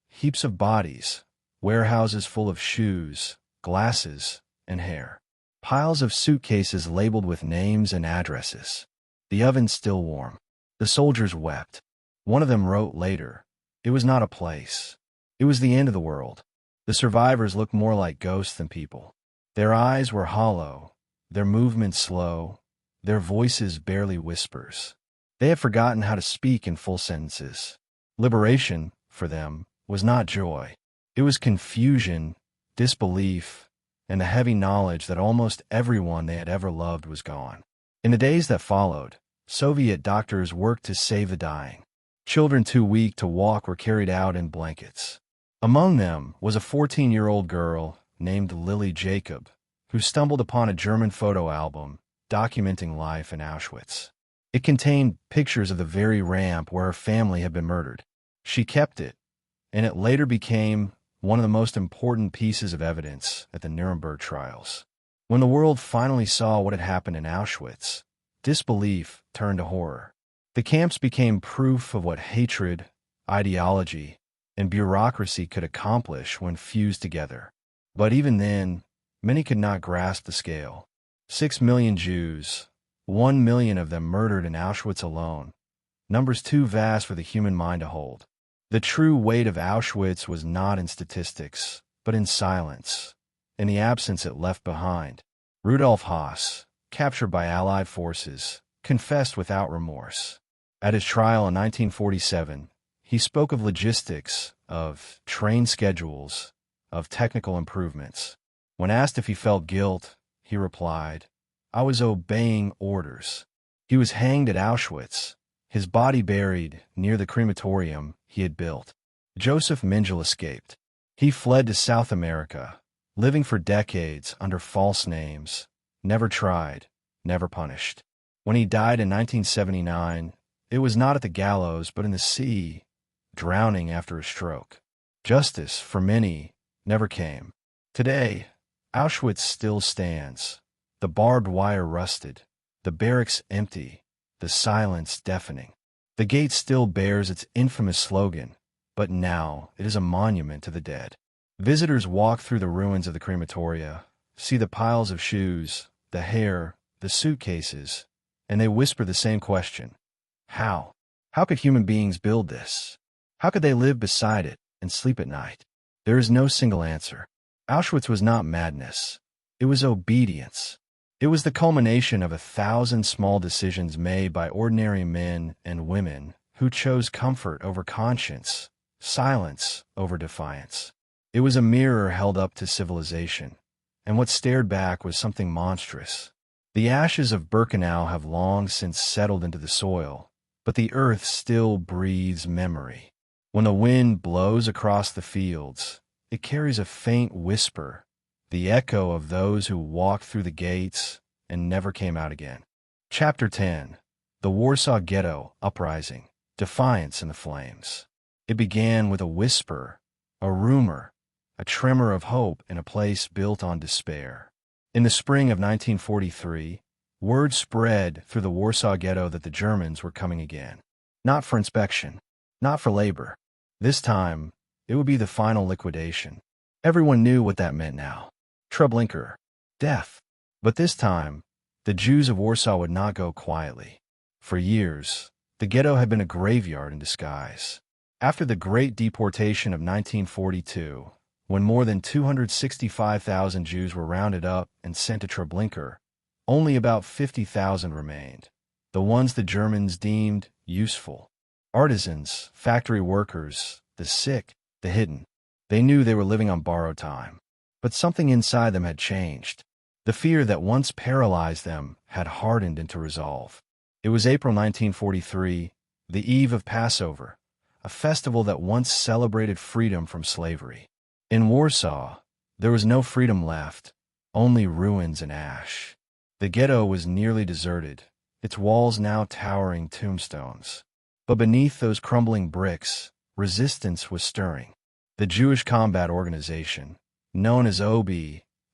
Heaps of bodies, warehouses full of shoes, glasses, and hair. Piles of suitcases labeled with names and addresses. The oven still warm. The soldiers wept. One of them wrote later, "It was not a place. It was the end of the world." The survivors looked more like ghosts than people. Their eyes were hollow, their movements slow, their voices barely whispers. They had forgotten how to speak in full sentences. Liberation, for them, was not joy. It was confusion, disbelief, and the heavy knowledge that almost everyone they had ever loved was gone. In the days that followed, Soviet doctors worked to save the dying. Children too weak to walk were carried out in blankets. Among them was a 14-year-old girl named Lily Jacob, who stumbled upon a German photo album documenting life in Auschwitz. It contained pictures of the very ramp where her family had been murdered. She kept it, and it later became one of the most important pieces of evidence at the Nuremberg trials. When the world finally saw what had happened in Auschwitz, disbelief turned to horror. The camps became proof of what hatred, ideology, and bureaucracy could accomplish when fused together. But even then, many could not grasp the scale. 6 million Jews, 1 million of them murdered in Auschwitz alone, numbers too vast for the human mind to hold. The true weight of Auschwitz was not in statistics, but in silence, in the absence it left behind. Rudolf Haas, captured by Allied forces, confessed without remorse. At his trial in 1947, he spoke of logistics, of train schedules, of technical improvements. When asked if he felt guilt, he replied, "I was obeying orders." He was hanged at Auschwitz, his body buried near the crematorium he had built. Joseph Mengele escaped. He fled to South America, living for decades under false names, never tried, never punished. When he died in 1979, it was not at the gallows but in the sea, drowning after a stroke. Justice, for many, never came. Today, Auschwitz still stands, the barbed wire rusted, the barracks empty, the silence deafening. The gate still bears its infamous slogan, but now it is a monument to the dead. Visitors walk through the ruins of the crematoria, see the piles of shoes, the hair, the suitcases, and they whisper the same question. How? How could human beings build this? How could they live beside it and sleep at night? There is no single answer. Auschwitz was not madness. It was obedience. It was the culmination of 1,000 small decisions made by ordinary men and women who chose comfort over conscience, silence over defiance. It was a mirror held up to civilization, and what stared back was something monstrous, The ashes of Birkenau have long since settled into the soil, but the earth still breathes memory. When the wind blows across the fields, it carries a faint whisper, the echo of those who walked through the gates and never came out again. Chapter 10. The Warsaw Ghetto Uprising. Defiance in the Flames. It began with a whisper, a rumor, a tremor of hope in a place built on despair. In the spring of 1943, word spread through the Warsaw Ghetto that the Germans were coming again. Not for inspection, not for labor. This time, it would be the final liquidation. Everyone knew what that meant now. Treblinka, death. But this time, the Jews of Warsaw would not go quietly. For years, the ghetto had been a graveyard in disguise. After the Great Deportation of 1942, when more than 265,000 Jews were rounded up and sent to Treblinka, only about 50,000 remained, the ones the Germans deemed useful. Artisans, factory workers, the sick, the hidden. They knew they were living on borrowed time. But something inside them had changed. The fear that once paralyzed them had hardened into resolve. It was April 1943, the eve of Passover, a festival that once celebrated freedom from slavery. In Warsaw, there was no freedom left, only ruins and ash. The ghetto was nearly deserted, its walls now towering tombstones. But beneath those crumbling bricks, resistance was stirring. The Jewish Combat Organization, known as OB,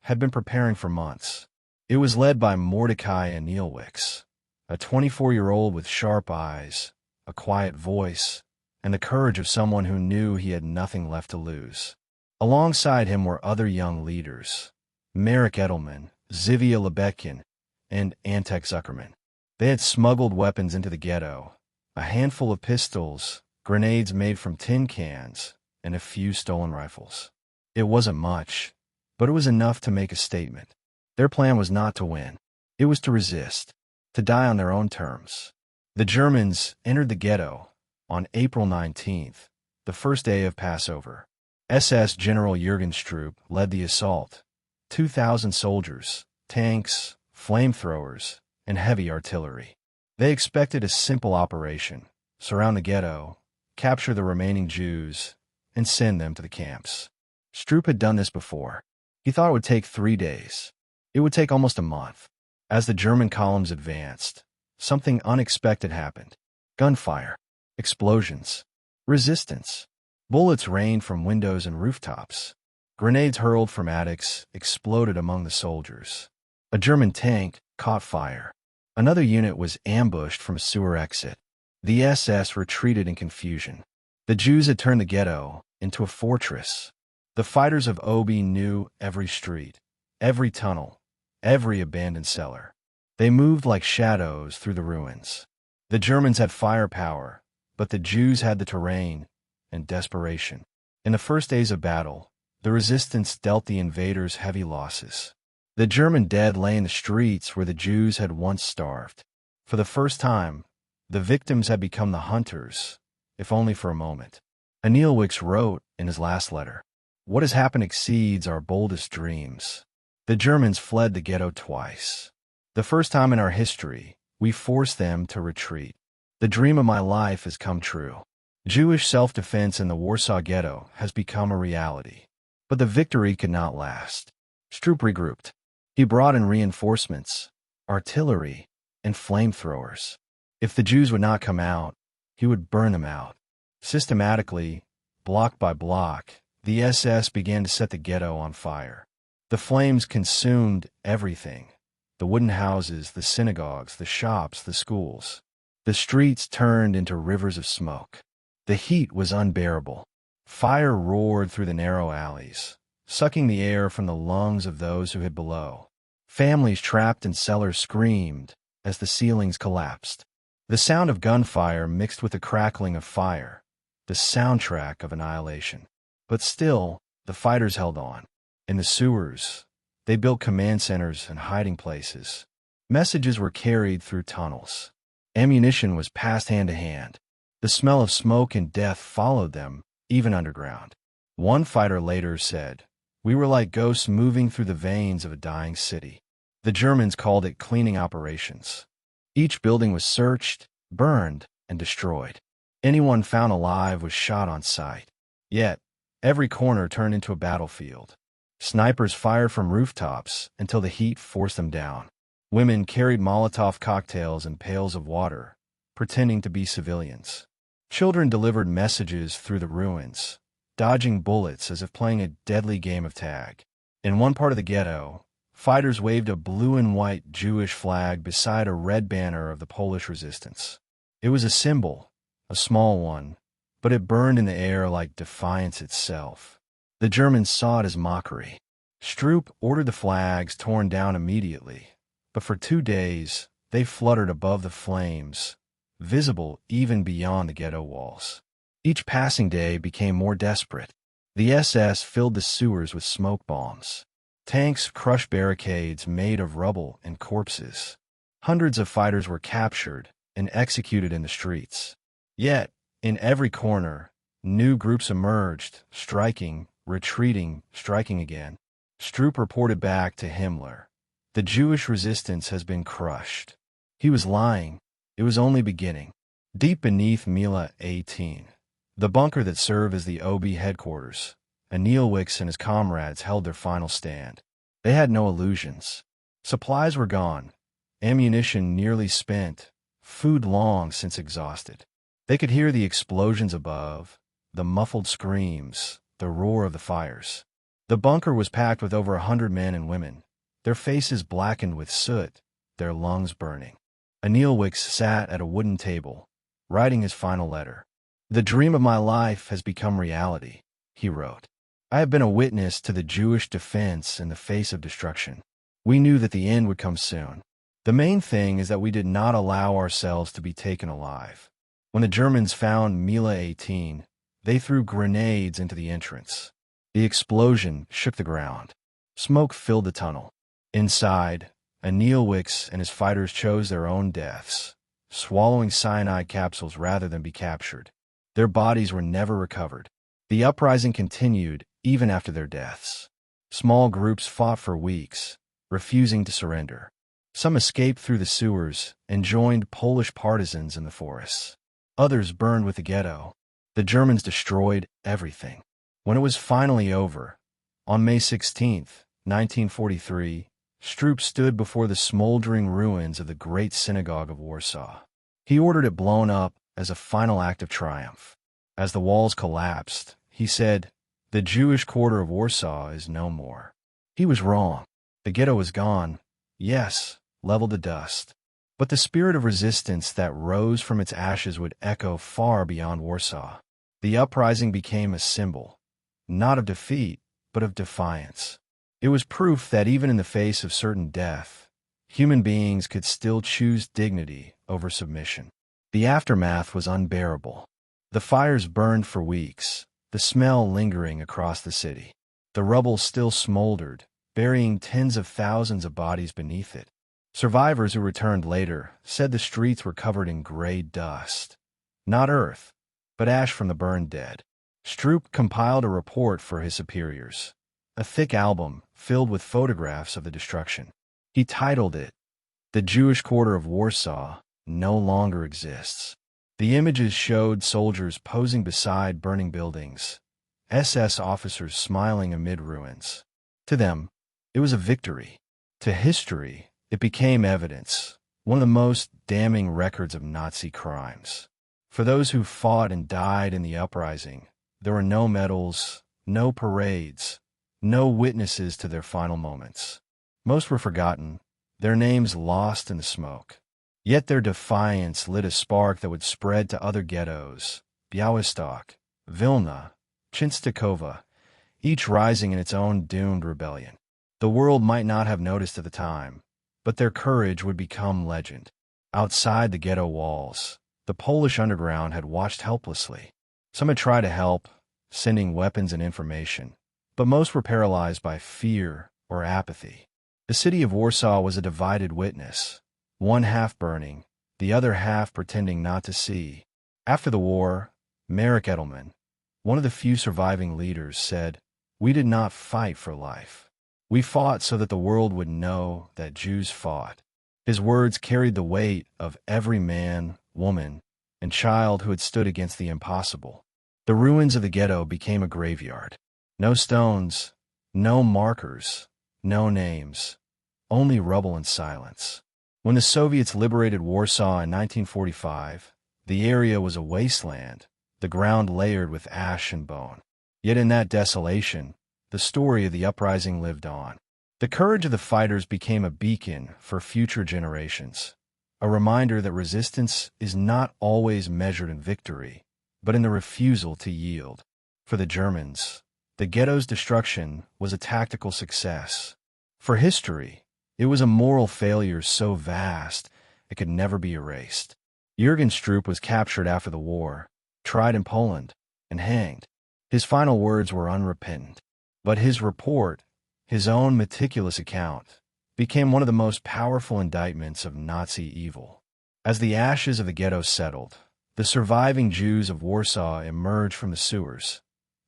had been preparing for months. It was led by Mordecai Anielewicz, a 24-year-old with sharp eyes, a quiet voice, and the courage of someone who knew he had nothing left to lose. Alongside him were other young leaders, Marek Edelman, Zivia Lebetkin, and Antek Zuckerman. They had smuggled weapons into the ghetto, a handful of pistols, grenades made from tin cans, and a few stolen rifles. It wasn't much, but it was enough to make a statement. Their plan was not to win. It was to resist, to die on their own terms. The Germans entered the ghetto on April 19th, the first day of Passover. SS General Jürgen Stroop led the assault. 2,000 soldiers, tanks, flamethrowers, and heavy artillery. They expected a simple operation: surround the ghetto, capture the remaining Jews, and send them to the camps. Stroop had done this before. He thought it would take 3 days. It would take almost a month. As the German columns advanced, something unexpected happened. Gunfire, explosions, resistance. Bullets rained from windows and rooftops. Grenades hurled from attics exploded among the soldiers. A German tank caught fire. Another unit was ambushed from a sewer exit. The SS retreated in confusion. The Jews had turned the ghetto into a fortress. The fighters of OB knew every street, every tunnel, every abandoned cellar. They moved like shadows through the ruins. The Germans had firepower, but the Jews had the terrain and desperation. In the first days of battle, the resistance dealt the invaders heavy losses. The German dead lay in the streets where the Jews had once starved. For the first time, the victims had become the hunters, if only for a moment. Anielewicz wrote in his last letter, "What has happened exceeds our boldest dreams." The Germans fled the ghetto twice. The first time in our history, we forced them to retreat. The dream of my life has come true. Jewish self-defense in the Warsaw Ghetto has become a reality. But the victory could not last. Stroop regrouped. He brought in reinforcements, artillery, and flamethrowers. If the Jews would not come out, he would burn them out. Systematically, block by block, the SS began to set the ghetto on fire. The flames consumed everything: the wooden houses, the synagogues, the shops, the schools. The streets turned into rivers of smoke. The heat was unbearable. Fire roared through the narrow alleys, sucking the air from the lungs of those who hid below. Families trapped in cellars screamed as the ceilings collapsed. The sound of gunfire mixed with the crackling of fire, the soundtrack of annihilation. But still, the fighters held on. In the sewers, they built command centers and hiding places. Messages were carried through tunnels. Ammunition was passed hand to hand. The smell of smoke and death followed them, even underground. One fighter later said, "We were like ghosts moving through the veins of a dying city." The Germans called it cleaning operations. Each building was searched, burned, and destroyed. Anyone found alive was shot on sight. Yet, every corner turned into a battlefield. Snipers fired from rooftops until the heat forced them down. Women carried Molotov cocktails and pails of water, pretending to be civilians. Children delivered messages through the ruins, dodging bullets as if playing a deadly game of tag. In one part of the ghetto, fighters waved a blue and white Jewish flag beside a red banner of the Polish resistance. It was a symbol, a small one, but it burned in the air like defiance itself. The Germans saw it as mockery. Stroop ordered the flags torn down immediately, but for 2 days they fluttered above the flames, visible even beyond the ghetto walls. Each passing day became more desperate. The SS filled the sewers with smoke bombs. Tanks crushed barricades made of rubble and corpses. Hundreds of fighters were captured and executed in the streets. Yet, in every corner, new groups emerged, striking, retreating, striking again. Stroop reported back to Himmler. The Jewish resistance has been crushed. He was lying. It was only beginning. Deep beneath WW18, the bunker that served as the OB headquarters, Anilwix and his comrades held their final stand. They had no illusions. Supplies were gone, ammunition nearly spent, food long since exhausted. They could hear the explosions above, the muffled screams, the roar of the fires. The bunker was packed with over 100 men and women, their faces blackened with soot, their lungs burning. Anilwix sat at a wooden table, writing his final letter. "The dream of my life has become reality," he wrote. "I have been a witness to the Jewish defense in the face of destruction. We knew that the end would come soon. The main thing is that we did not allow ourselves to be taken alive. When the Germans found Mila 18, they threw grenades into the entrance. The explosion shook the ground. Smoke filled the tunnel. Inside, Anilwix and his fighters chose their own deaths, swallowing cyanide capsules rather than be captured. Their bodies were never recovered. The uprising continued even after their deaths. Small groups fought for weeks, refusing to surrender. Some escaped through the sewers and joined Polish partisans in the forests. Others burned with the ghetto. The Germans destroyed everything. When it was finally over, on May 16, 1943, Stroop stood before the smoldering ruins of the Great Synagogue of Warsaw. He ordered it blown up as a final act of triumph. As the walls collapsed, he said, "The Jewish quarter of Warsaw is no more." He was wrong. The ghetto was gone, yes, leveled to dust. But the spirit of resistance that rose from its ashes would echo far beyond Warsaw. The uprising became a symbol, not of defeat, but of defiance. It was proof that even in the face of certain death, human beings could still choose dignity over submission. The aftermath was unbearable. The fires burned for weeks, the smell lingering across the city. The rubble still smoldered, burying tens of thousands of bodies beneath it. Survivors who returned later said the streets were covered in gray dust. Not earth, but ash from the burned dead. Stroop compiled a report for his superiors, a thick album filled with photographs of the destruction. He titled it, "The Jewish Quarter of Warsaw No Longer Exists." The images showed soldiers posing beside burning buildings, SS officers smiling amid ruins. To them, it was a victory. To history, it became evidence, one of the most damning records of Nazi crimes. For those who fought and died in the uprising, there were no medals, no parades, no witnesses to their final moments. Most were forgotten, their names lost in the smoke. Yet their defiance lit a spark that would spread to other ghettos, Białystok, Vilna, Częstochowa, each rising in its own doomed rebellion. The world might not have noticed at the time, but their courage would become legend. Outside the ghetto walls, the Polish underground had watched helplessly. Some had tried to help, sending weapons and information, but most were paralyzed by fear or apathy. The city of Warsaw was a divided witness, one half burning, the other half pretending not to see. After the war, Marek Edelman, one of the few surviving leaders, said, "We did not fight for life. "We fought so that the world would know that Jews fought." His words carried the weight of every man, woman, and child who had stood against the impossible. The ruins of the ghetto became a graveyard. No stones, no markers, no names, only rubble and silence. When the Soviets liberated Warsaw in 1945, the area was a wasteland, the ground layered with ash and bone. Yet in that desolation, the story of the uprising lived on. The courage of the fighters became a beacon for future generations, a reminder that resistance is not always measured in victory, but in the refusal to yield. For the Germans, the ghetto's destruction was a tactical success. For history, it was a moral failure so vast it could never be erased. Jürgen Stroop was captured after the war, tried in Poland, and hanged. His final words were unrepentant. But his report, his own meticulous account, became one of the most powerful indictments of Nazi evil. As the ashes of the ghetto settled, the surviving Jews of Warsaw emerged from the sewers,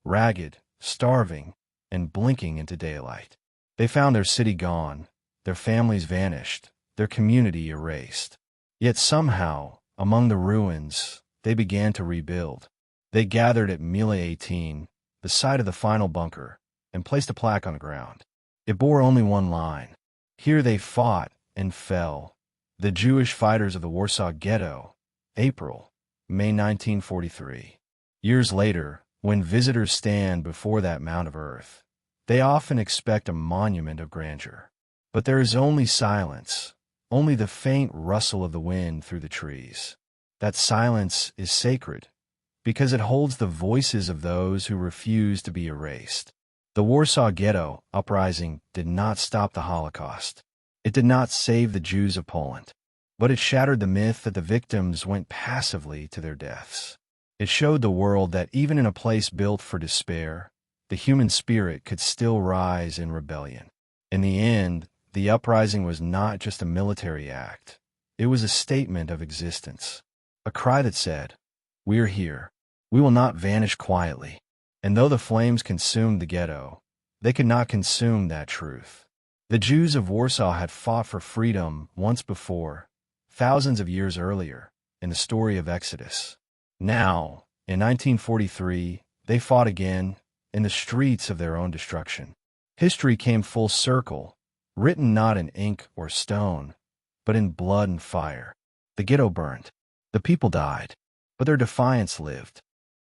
ragged, starving, and blinking into daylight. They found their city gone, their families vanished, their community erased. Yet somehow, among the ruins, they began to rebuild. They gathered at Mile 18, the site of the final bunker, and placed a plaque on the ground. It bore only one line. Here they fought and fell. The Jewish fighters of the Warsaw Ghetto, April, May 1943. Years later, when visitors stand before that mound of earth, they often expect a monument of grandeur. But there is only silence, only the faint rustle of the wind through the trees. That silence is sacred, because it holds the voices of those who refuse to be erased. The Warsaw Ghetto Uprising did not stop the Holocaust. It did not save the Jews of Poland, but it shattered the myth that the victims went passively to their deaths. It showed the world that even in a place built for despair, the human spirit could still rise in rebellion. In the end, the uprising was not just a military act. It was a statement of existence, a cry that said, "We are here. We will not vanish quietly." And though the flames consumed the ghetto, they could not consume that truth. The Jews of Warsaw had fought for freedom once before, thousands of years earlier, in the story of Exodus. Now, in 1943, they fought again in the streets of their own destruction. History came full circle, written not in ink or stone, but in blood and fire. The ghetto burned. The people died, but their defiance lived.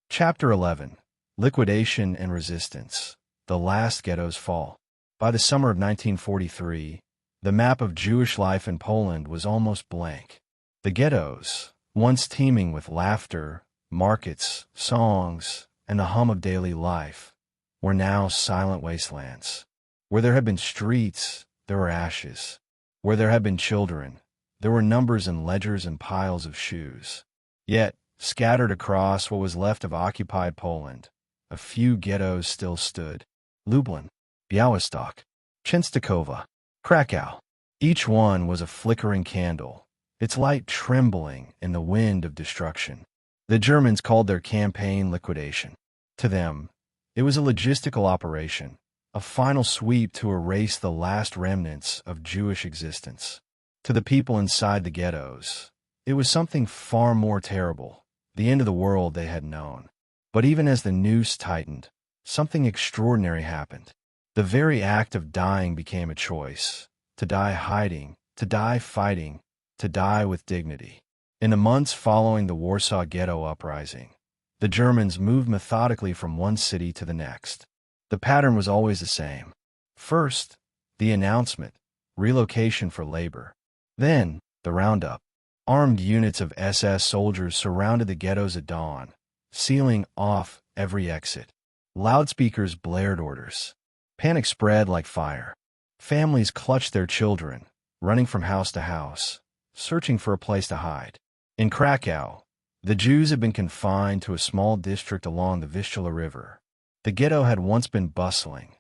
Chapter 11. Liquidation and Resistance. The Last Ghetto's Fall. By the summer of 1943, the map of Jewish life in Poland was almost blank. The ghettos, once teeming with laughter, markets, songs, and the hum of daily life, were now silent wastelands. Where there had been streets, there were ashes. Where there had been children, there were numbers in ledgers and piles of shoes. Yet, scattered across what was left of occupied Poland, a few ghettos still stood. Lublin, Białystok, Częstochowa, Kraków. Each one was a flickering candle, its light trembling in the wind of destruction. The Germans called their campaign liquidation. To them, it was a logistical operation, a final sweep to erase the last remnants of Jewish existence. To the people inside the ghettos, it was something far more terrible, the end of the world they had known. But even as the noose tightened, something extraordinary happened. The very act of dying became a choice, to die hiding, to die fighting, to die with dignity. In the months following the Warsaw Ghetto Uprising, the Germans moved methodically from one city to the next. The pattern was always the same. First, the announcement, relocation for labor. Then, the roundup. Armed units of SS soldiers surrounded the ghettos at dawn, sealing off every exit. Loudspeakers blared orders. Panic spread like fire. Families clutched their children, running from house to house, searching for a place to hide. In Kraków, the Jews had been confined to a small district along the Vistula River. The ghetto had once been bustling,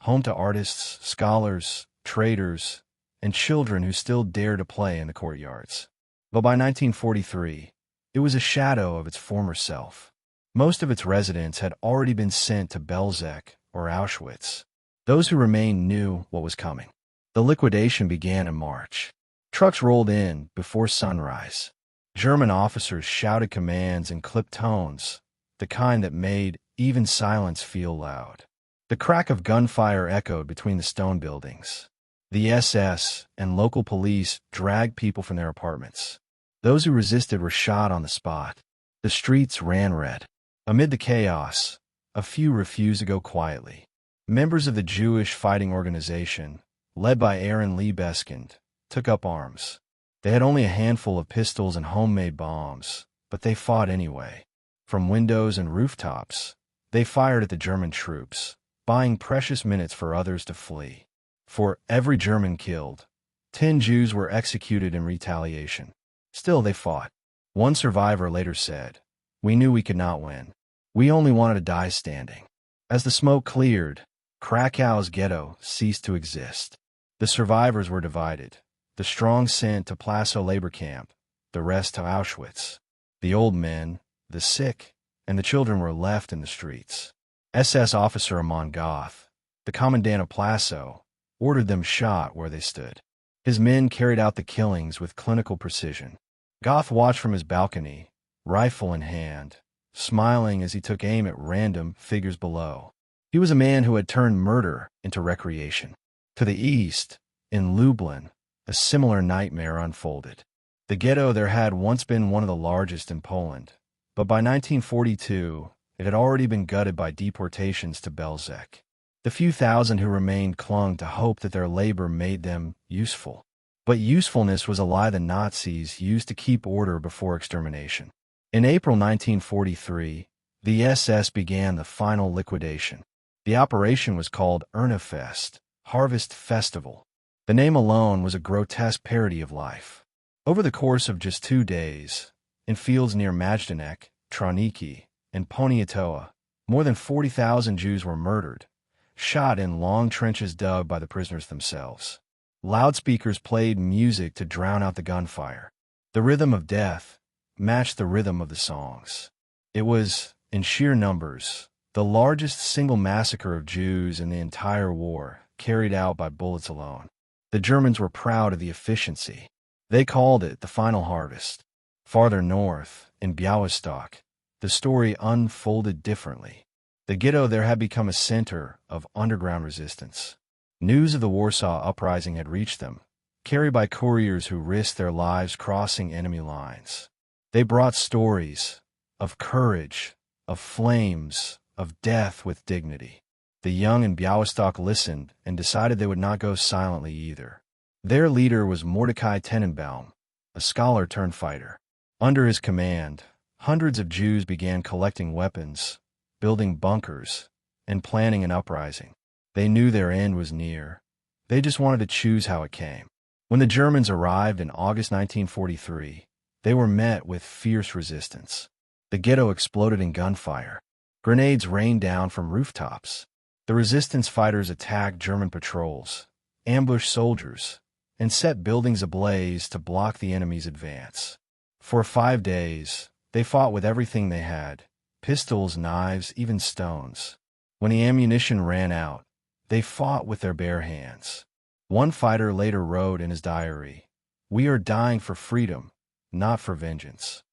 home to artists, scholars, traders, and children who still dared to play in the courtyards. But by 1943, it was a shadow of its former self. Most of its residents had already been sent to Belzec or Auschwitz. Those who remained knew what was coming. The liquidation began in March. Trucks rolled in before sunrise. German officers shouted commands in clipped tones, the kind that made even silence feel loud. The crack of gunfire echoed between the stone buildings. The SS and local police dragged people from their apartments. Those who resisted were shot on the spot. The streets ran red. Amid the chaos, a few refused to go quietly. Members of the Jewish Fighting Organization, led by Aaron Lee Beskind, took up arms. They had only a handful of pistols and homemade bombs, but they fought anyway. From windows and rooftops, they fired at the German troops, buying precious minutes for others to flee. For every German killed, 10 Jews were executed in retaliation. Still, they fought. One survivor later said, "We knew we could not win. We only wanted to die standing." As the smoke cleared, Krakow's ghetto ceased to exist. The survivors were divided. The strong sent to Plazo labor camp, the rest to Auschwitz. The old men, the sick, and the children were left in the streets. SS officer Amon Goth, the commandant of Plazo, ordered them shot where they stood. His men carried out the killings with clinical precision. Goth watched from his balcony, rifle in hand, smiling as he took aim at random figures below. He was a man who had turned murder into recreation. To the east, in Lublin, a similar nightmare unfolded. The ghetto there had once been one of the largest in Poland, but by 1942, it had already been gutted by deportations to Belzec. The few thousand who remained clung to hope that their labor made them useful. But usefulness was a lie the Nazis used to keep order before extermination. In April 1943, the SS began the final liquidation. The operation was called Ernefest, Harvest Festival. The name alone was a grotesque parody of life. Over the course of just 2 days, in fields near Majdanek, Troniki, and Poniatowa, more than 40,000 Jews were murdered, shot in long trenches dug by the prisoners themselves. Loudspeakers played music to drown out the gunfire. The rhythm of death matched the rhythm of the songs. It was, in sheer numbers, the largest single massacre of Jews in the entire war, carried out by bullets alone. The Germans were proud of the efficiency. They called it the final harvest. Farther north, in Białystok, the story unfolded differently. The ghetto there had become a center of underground resistance. News of the Warsaw Uprising had reached them, carried by couriers who risked their lives crossing enemy lines. They brought stories of courage, of flames, of death with dignity. The young in Białystok listened and decided they would not go silently either. Their leader was Mordecai Tenenbaum, a scholar turned fighter. Under his command, hundreds of Jews began collecting weapons, building bunkers, and planning an uprising. They knew their end was near. They just wanted to choose how it came. When the Germans arrived in August 1943, they were met with fierce resistance. The ghetto exploded in gunfire. Grenades rained down from rooftops. The resistance fighters attacked German patrols, ambushed soldiers, and set buildings ablaze to block the enemy's advance. For 5 days, they fought with everything they had: pistols, knives, even stones. When the ammunition ran out, they fought with their bare hands. One fighter later wrote in his diary, "We are dying for freedom, not for vengeance."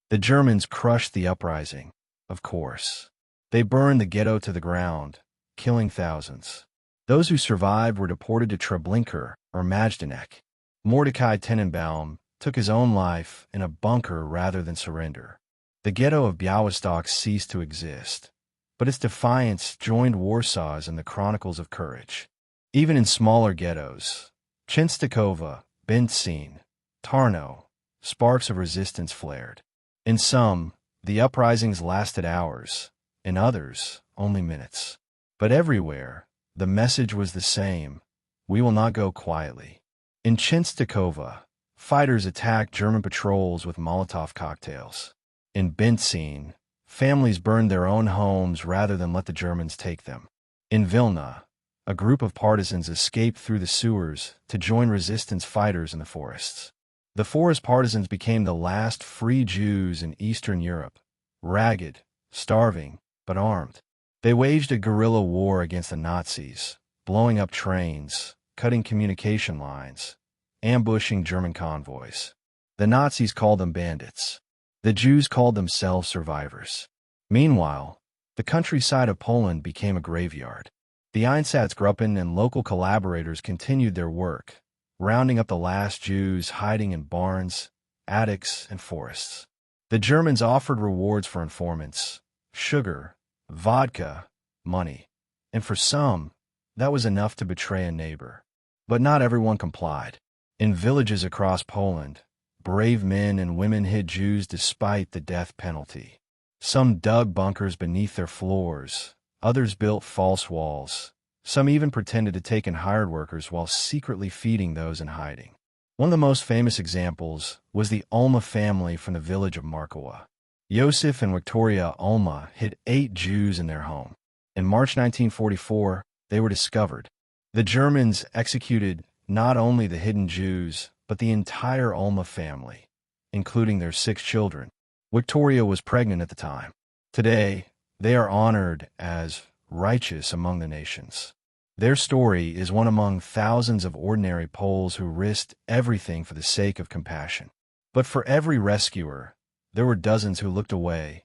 The Germans crushed the uprising, of course. They burned the ghetto to the ground, killing thousands. Those who survived were deported to Treblinka or Majdanek. Mordecai Tenenbaum took his own life in a bunker rather than surrender. The ghetto of Białystok ceased to exist, but its defiance joined Warsaw's in the chronicles of courage. Even in smaller ghettos, Częstochowa, Będzin, Tarnow, sparks of resistance flared. In some, the uprisings lasted hours, in others, only minutes. But everywhere, the message was the same: we will not go quietly. In Częstochowa, fighters attacked German patrols with Molotov cocktails. In Będzin, families burned their own homes rather than let the Germans take them. In Vilna, a group of partisans escaped through the sewers to join resistance fighters in the forests. The forest partisans became the last free Jews in Eastern Europe, ragged, starving, but armed. They waged a guerrilla war against the Nazis, blowing up trains, cutting communication lines, ambushing German convoys. The Nazis called them bandits. The Jews called themselves survivors. Meanwhile, the countryside of Poland became a graveyard. The Einsatzgruppen and local collaborators continued their work, rounding up the last Jews hiding in barns, attics, and forests. The Germans offered rewards for informants: sugar, vodka, money. And for some, that was enough to betray a neighbor. But not everyone complied. In villages across Poland, brave men and women hid Jews despite the death penalty. Some dug bunkers beneath their floors, others built false walls. Some even pretended to take in hired workers while secretly feeding those in hiding. One of the most famous examples was the Ulma family from the village of Markowa. Josef and Victoria Ulma hid 8 Jews in their home. In March 1944, they were discovered. The Germans executed not only the hidden Jews, but the entire Ulma family, including their 6 children. Victoria was pregnant at the time. Today, they are honored as righteous among the nations. Their story is one among thousands of ordinary Poles who risked everything for the sake of compassion. But for every rescuer, there were dozens who looked away,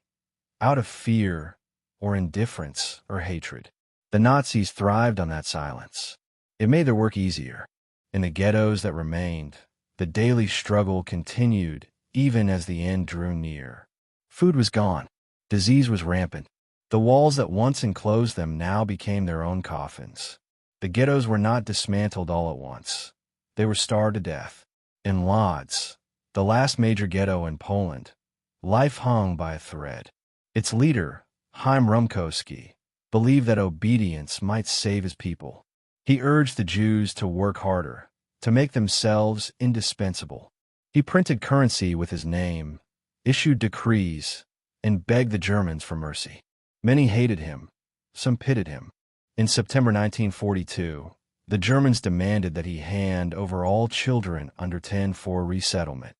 out of fear or indifference or hatred. The Nazis thrived on that silence. It made their work easier. In the ghettos that remained, the daily struggle continued even as the end drew near. Food was gone. Disease was rampant. The walls that once enclosed them now became their own coffins. The ghettos were not dismantled all at once. They were starved to death. In Lodz, the last major ghetto in Poland, life hung by a thread. Its leader, Chaim Rumkowski, believed that obedience might save his people. He urged the Jews to work harder, to make themselves indispensable. He printed currency with his name, issued decrees, and begged the Germans for mercy. Many hated him, some pitied him. In September 1942, the Germans demanded that he hand over all children under 10 for resettlement.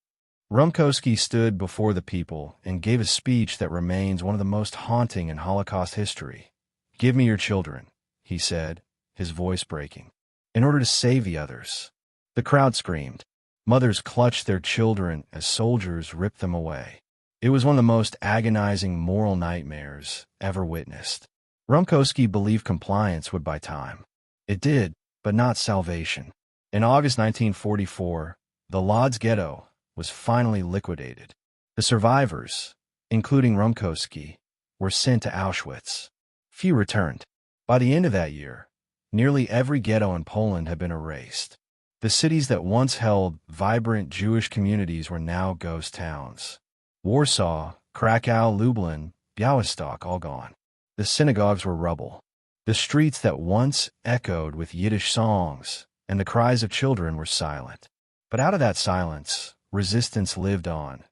Rumkowski stood before the people and gave a speech that remains one of the most haunting in Holocaust history. "Give me your children," he said, his voice breaking, "in order to save the others." The crowd screamed. Mothers clutched their children as soldiers ripped them away. It was one of the most agonizing moral nightmares ever witnessed. Rumkowski believed compliance would buy time. It did, but not salvation. In August 1944, the Lodz ghetto was finally liquidated. The survivors, including Rumkowski, were sent to Auschwitz. Few returned. By the end of that year, nearly every ghetto in Poland had been erased. The cities that once held vibrant Jewish communities were now ghost towns. Warsaw, Krakow, Lublin, Białystok, all gone. The synagogues were rubble. The streets that once echoed with Yiddish songs and the cries of children were silent. But out of that silence, resistance lived on,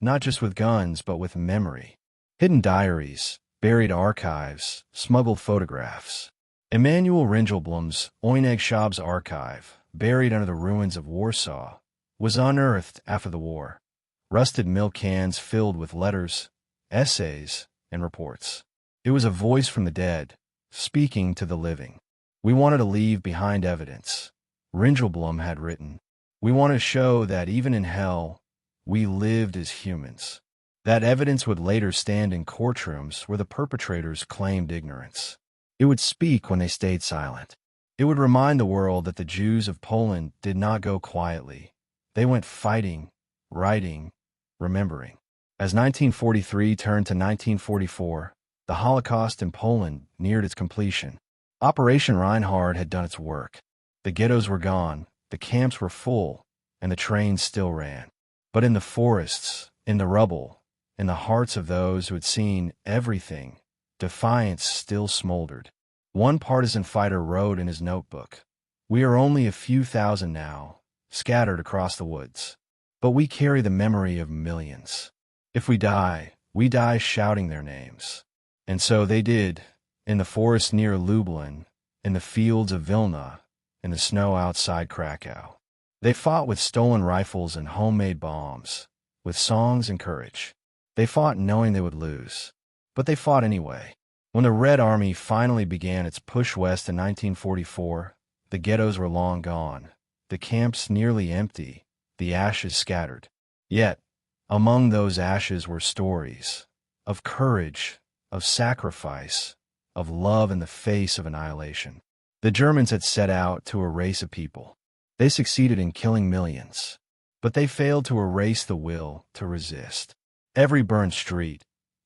not just with guns, but with memory. Hidden diaries, buried archives, smuggled photographs. Emanuel Ringelblum's Oyneg Shab's archive, buried under the ruins of Warsaw, was unearthed after the war. Rusted milk cans filled with letters, essays, and reports. It was a voice from the dead, speaking to the living. "We wanted to leave behind evidence," Ringelblum had written. "We want to show that even in hell, we lived as humans." That evidence would later stand in courtrooms where the perpetrators claimed ignorance. It would speak when they stayed silent. It would remind the world that the Jews of Poland did not go quietly. They went fighting, writing, remembering. As 1943 turned to 1944, the Holocaust in Poland neared its completion. Operation Reinhard had done its work. The ghettos were gone, the camps were full, and the trains still ran. But in the forests, in the rubble, in the hearts of those who had seen everything, defiance still smoldered. One partisan fighter wrote in his notebook, "We are only a few thousand now, scattered across the woods. But we carry the memory of millions. If we die shouting their names." And so they did, in the forest near Lublin, in the fields of Vilna, in the snow outside Krakow. They fought with stolen rifles and homemade bombs, with songs and courage. They fought knowing they would lose. But they fought anyway. When the Red Army finally began its push west in 1944, the ghettos were long gone, the camps nearly empty, the ashes scattered. Yet, among those ashes were stories of courage, of sacrifice, of love in the face of annihilation. The Germans had set out to erase a people. They succeeded in killing millions, but they failed to erase the will to resist. Every burned street,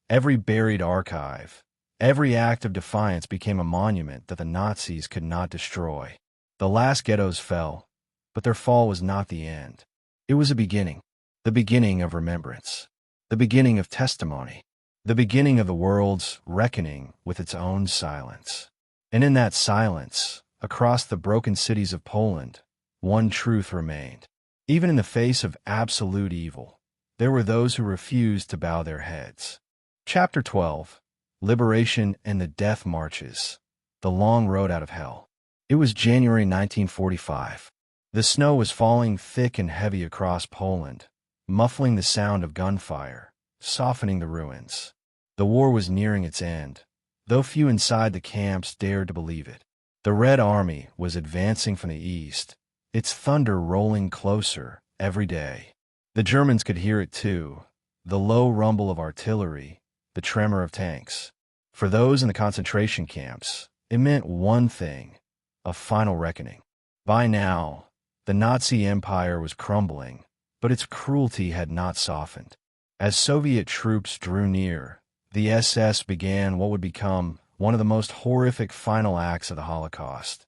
every buried archive, every act of defiance became a monument that the Nazis could not destroy. The last ghettos fell, but their fall was not the end. It was a beginning, the beginning of remembrance, the beginning of testimony, the beginning of the world's reckoning with its own silence. And in that silence, across the broken cities of Poland, one truth remained. Even in the face of absolute evil, there were those who refused to bow their heads. Chapter 12. Liberation and the Death Marches. The Long Road Out of Hell. It was January 1945. The snow was falling thick and heavy across Poland, muffling the sound of gunfire, softening the ruins. The war was nearing its end, though few inside the camps dared to believe it. The Red Army was advancing from the east, its thunder rolling closer every day. The Germans could hear it too, the low rumble of artillery, the tremor of tanks. For those in the concentration camps, it meant one thing: a final reckoning. By now, the Nazi Empire was crumbling, but its cruelty had not softened. As Soviet troops drew near, the SS began what would become one of the most horrific final acts of the Holocaust: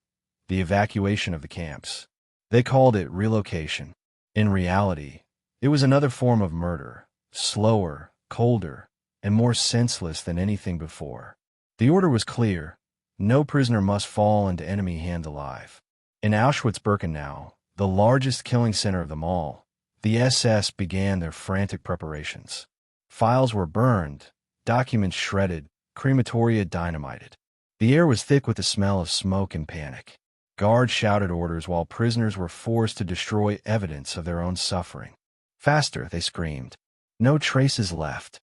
the evacuation of the camps. They called it relocation. In reality, it was another form of murder, slower, colder, and more senseless than anything before. The order was clear: no prisoner must fall into enemy hands alive. In Auschwitz-Birkenau, the largest killing center of them all, the SS began their frantic preparations. Files were burned, documents shredded, crematoria dynamited. The air was thick with the smell of smoke and panic. Guards shouted orders while prisoners were forced to destroy evidence of their own suffering. Faster, they screamed. No traces left.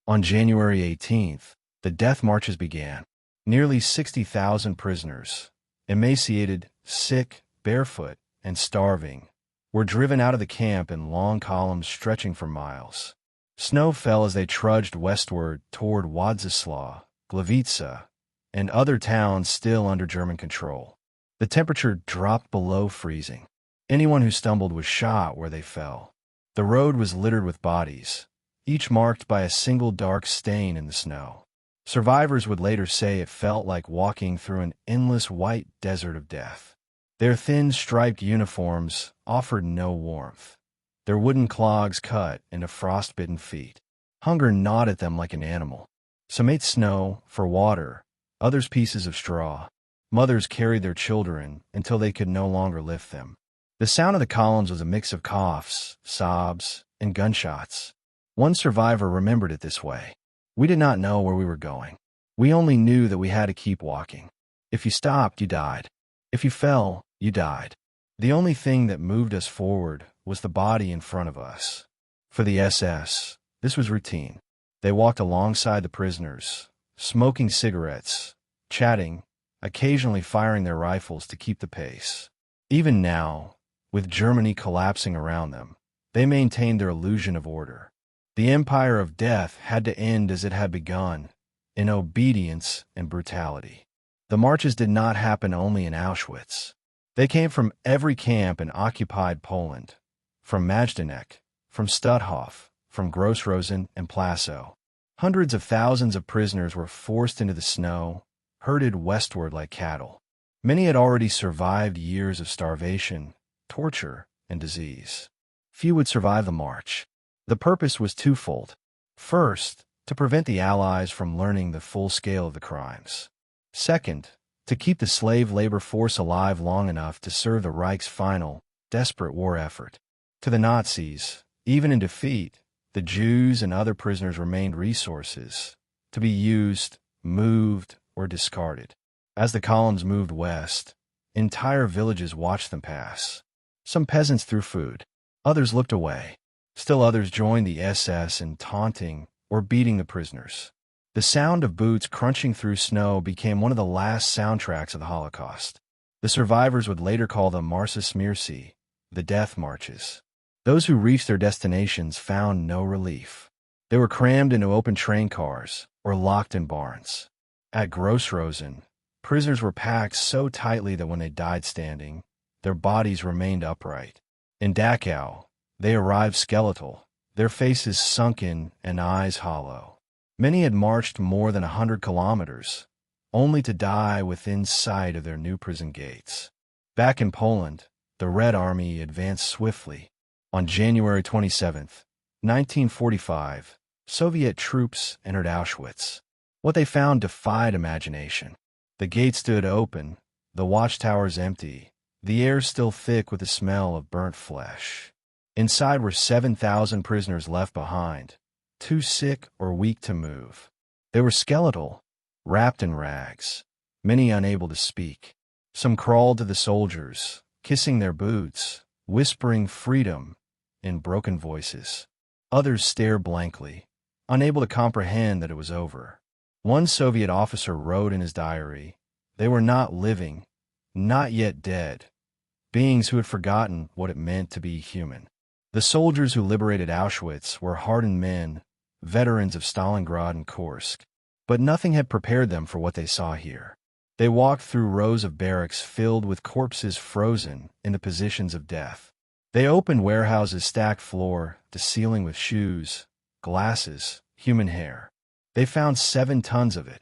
On January 18th, the death marches began. Nearly 60,000 prisoners, emaciated, sick, barefoot, and starving, were driven out of the camp in long columns stretching for miles. Snow fell as they trudged westward toward Władysław, Gliwice, and other towns still under German control. The temperature dropped below freezing. Anyone who stumbled was shot where they fell. The road was littered with bodies, each marked by a single dark stain in the snow. Survivors would later say it felt like walking through an endless white desert of death. Their thin, striped uniforms offered no warmth. Their wooden clogs cut into frostbitten feet. Hunger gnawed at them like an animal. Some ate snow for water, others pieces of straw. Mothers carried their children until they could no longer lift them. The sound of the columns was a mix of coughs, sobs, and gunshots. One survivor remembered it this way: "We did not know where we were going. We only knew that we had to keep walking. If you stopped, you died. If you fell, you died. The only thing that moved us forward was the body in front of us." For the SS, this was routine. They walked alongside the prisoners, smoking cigarettes, chatting, occasionally firing their rifles to keep the pace. Even now, with Germany collapsing around them, they maintained their illusion of order. The empire of death had to end as it had begun, in obedience and brutality. The marches did not happen only in Auschwitz. They came from every camp in occupied Poland, from Majdanek, from Stutthof, from Grossrosen and Plazow. Hundreds of thousands of prisoners were forced into the snow, herded westward like cattle. Many had already survived years of starvation, torture, and disease. Few would survive the march. The purpose was twofold. First, to prevent the Allies from learning the full scale of the crimes. Second, to keep the slave labor force alive long enough to serve the Reich's final, desperate war effort. To the Nazis, even in defeat, the Jews and other prisoners remained resources, to be used, moved, or discarded. As the columns moved west, entire villages watched them pass. Some peasants threw food. Others looked away. Still others joined the SS in taunting or beating the prisoners. The sound of boots crunching through snow became one of the last soundtracks of the Holocaust. The survivors would later call them Marsesmierci, the death marches. Those who reached their destinations found no relief. They were crammed into open train cars or locked in barns. At Grossrosen, prisoners were packed so tightly that when they died standing, their bodies remained upright. In Dachau, they arrived skeletal, their faces sunken and eyes hollow. Many had marched more than 100 kilometers, only to die within sight of their new prison gates. Back in Poland, the Red Army advanced swiftly. On January 27, 1945, Soviet troops entered Auschwitz. What they found defied imagination. The gates stood open, the watchtowers empty, the air still thick with the smell of burnt flesh. Inside were 7,000 prisoners left behind, too sick or weak to move. They were skeletal, wrapped in rags, many unable to speak. Some crawled to the soldiers, kissing their boots, whispering freedom in broken voices. Others stared blankly, unable to comprehend that it was over. One Soviet officer wrote in his diary, "They were not living, not yet dead, beings who had forgotten what it meant to be human." The soldiers who liberated Auschwitz were hardened men, veterans of Stalingrad and Kursk. But nothing had prepared them for what they saw here. They walked through rows of barracks filled with corpses frozen in the positions of death. They opened warehouses stacked floor to ceiling with shoes, glasses, human hair. They found 7 tons of it,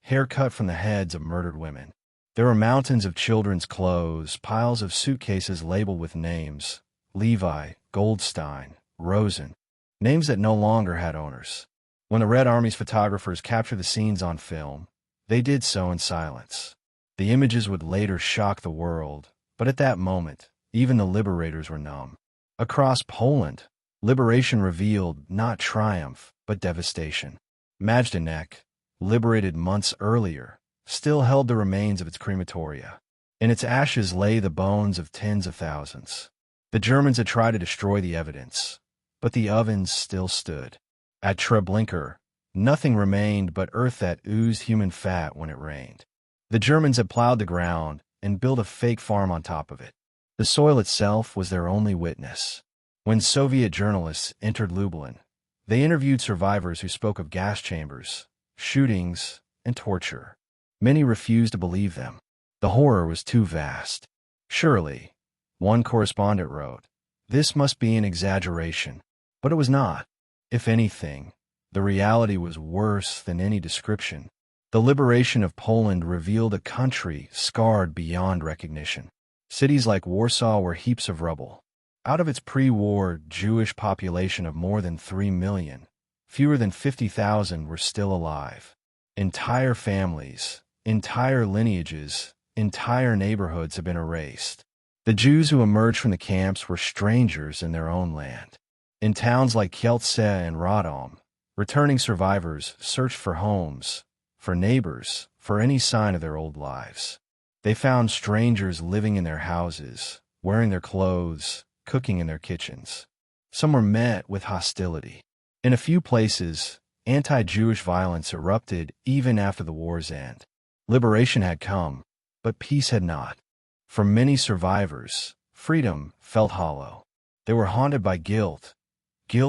hair cut from the heads of murdered women. There were mountains of children's clothes, piles of suitcases labeled with names: Levi, Goldstein, Rosen, names that no longer had owners. When the Red Army's photographers captured the scenes on film, they did so in silence. The images would later shock the world, but at that moment, even the liberators were numb. Across Poland, liberation revealed not triumph, but devastation. Majdanek, liberated months earlier, still held the remains of its crematoria. In its ashes lay the bones of tens of thousands. The Germans had tried to destroy the evidence, but the ovens still stood. At Treblinka, nothing remained but earth that oozed human fat when it rained. The Germans had plowed the ground and built a fake farm on top of it. The soil itself was their only witness. When Soviet journalists entered Lublin, they interviewed survivors who spoke of gas chambers, shootings, and torture. Many refused to believe them. The horror was too vast. Surely, one correspondent wrote, this must be an exaggeration. But it was not. If anything, the reality was worse than any description. The liberation of Poland revealed a country scarred beyond recognition. Cities like Warsaw were heaps of rubble. Out of its pre-war Jewish population of more than 3 million, fewer than 50,000 were still alive. Entire families, entire lineages, entire neighborhoods had been erased. The Jews who emerged from the camps were strangers in their own land. In towns like Kielce and Radom, returning survivors searched for homes, for neighbors, for any sign of their old lives. They found strangers living in their houses, wearing their clothes, cooking in their kitchens. Some were met with hostility. In a few places, anti-Jewish violence erupted even after the war's end. Liberation had come, but peace had not. For many survivors, freedom felt hollow. They were haunted by guilt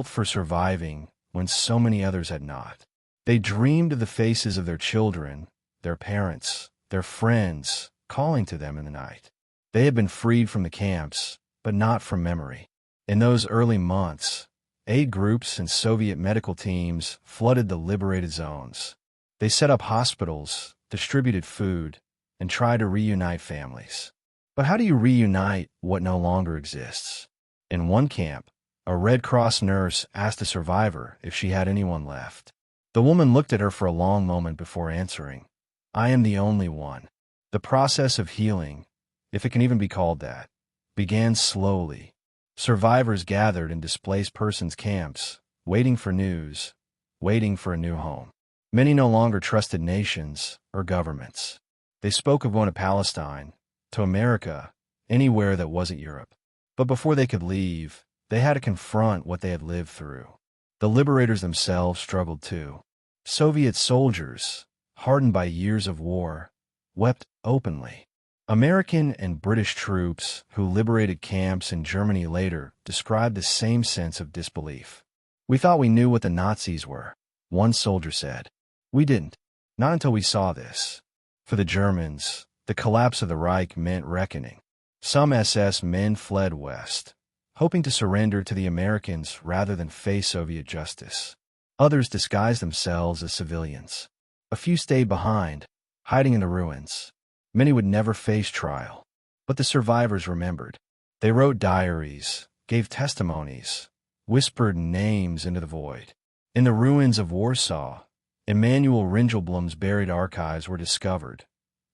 for surviving when so many others had not. They dreamed of the faces of their children, their parents, their friends, calling to them in the night. They had been freed from the camps, but not from memory. In those early months, aid groups and Soviet medical teams flooded the liberated zones. They set up hospitals, distributed food, and tried to reunite families. But how do you reunite what no longer exists? In one camp, a Red Cross nurse asked a survivor if she had anyone left. The woman looked at her for a long moment before answering, "I am the only one." The process of healing, if it can even be called that, began slowly. Survivors gathered in displaced persons camps, waiting for news, waiting for a new home. Many no longer trusted nations or governments. They spoke of going to Palestine, to America, anywhere that wasn't Europe. But before they could leave, they had to confront what they had lived through. The liberators themselves struggled too. Soviet soldiers, hardened by years of war, wept openly. American and British troops who liberated camps in Germany later described the same sense of disbelief. "We thought we knew what the Nazis were," one soldier said. "We didn't. Not until we saw this." For the Germans, the collapse of the Reich meant reckoning. Some SS men fled west, hoping to surrender to the Americans rather than face Soviet justice. Others disguised themselves as civilians. A few stayed behind, hiding in the ruins. Many would never face trial. But the survivors remembered. They wrote diaries, gave testimonies, whispered names into the void. In the ruins of Warsaw, Emanuel Ringelblum's buried archives were discovered.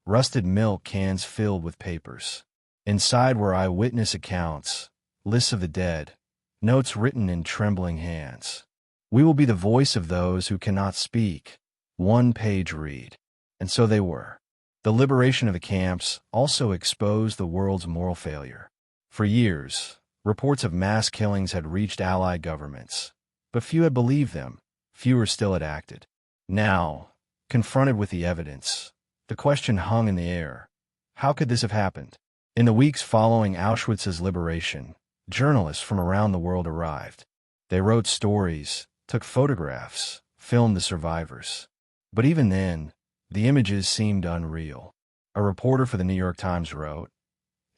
Rusted milk cans filled with papers. Inside were eyewitness accounts, lists of the dead, notes written in trembling hands. "We will be the voice of those who cannot speak," one page read. And so they were. The liberation of the camps also exposed the world's moral failure. For years, reports of mass killings had reached Allied governments, but few had believed them, fewer still had acted. Now, confronted with the evidence, the question hung in the air: how could this have happened? In the weeks following Auschwitz's liberation, journalists from around the world arrived. They wrote stories, took photographs, filmed the survivors. But even then, the images seemed unreal. A reporter for the New York Times wrote,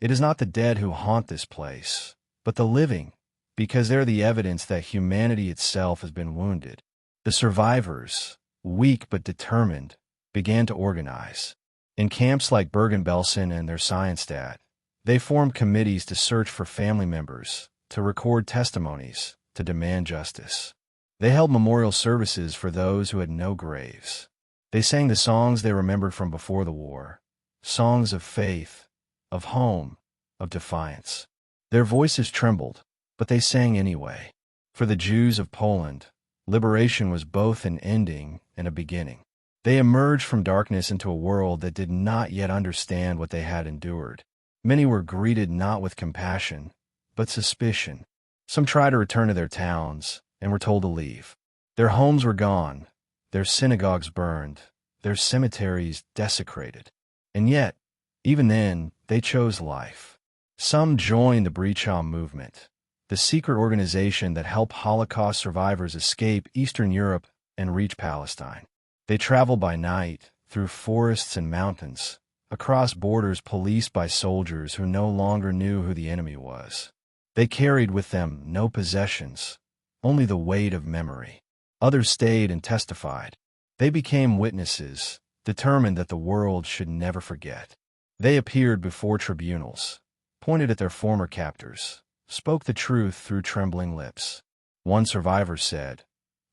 "It is not the dead who haunt this place, but the living, because they're the evidence that humanity itself has been wounded." The survivors, weak but determined, began to organize. In camps like Bergen-Belsen and their Scienstadt, they formed committees to search for family members, to record testimonies, to demand justice. They held memorial services for those who had no graves. They sang the songs they remembered from before the war, songs of faith, of home, of defiance. Their voices trembled, but they sang anyway. For the Jews of Poland, liberation was both an ending and a beginning. They emerged from darkness into a world that did not yet understand what they had endured. Many were greeted not with compassion, but suspicion. Some tried to return to their towns and were told to leave. Their homes were gone, their synagogues burned, their cemeteries desecrated. And yet, even then, they chose life. Some joined the Breacham movement, the secret organization that helped Holocaust survivors escape Eastern Europe and reach Palestine. They traveled by night, through forests and mountains, across borders policed by soldiers who no longer knew who the enemy was. They carried with them no possessions, only the weight of memory. Others stayed and testified. They became witnesses, determined that the world should never forget. They appeared before tribunals, pointed at their former captors, spoke the truth through trembling lips. One survivor said,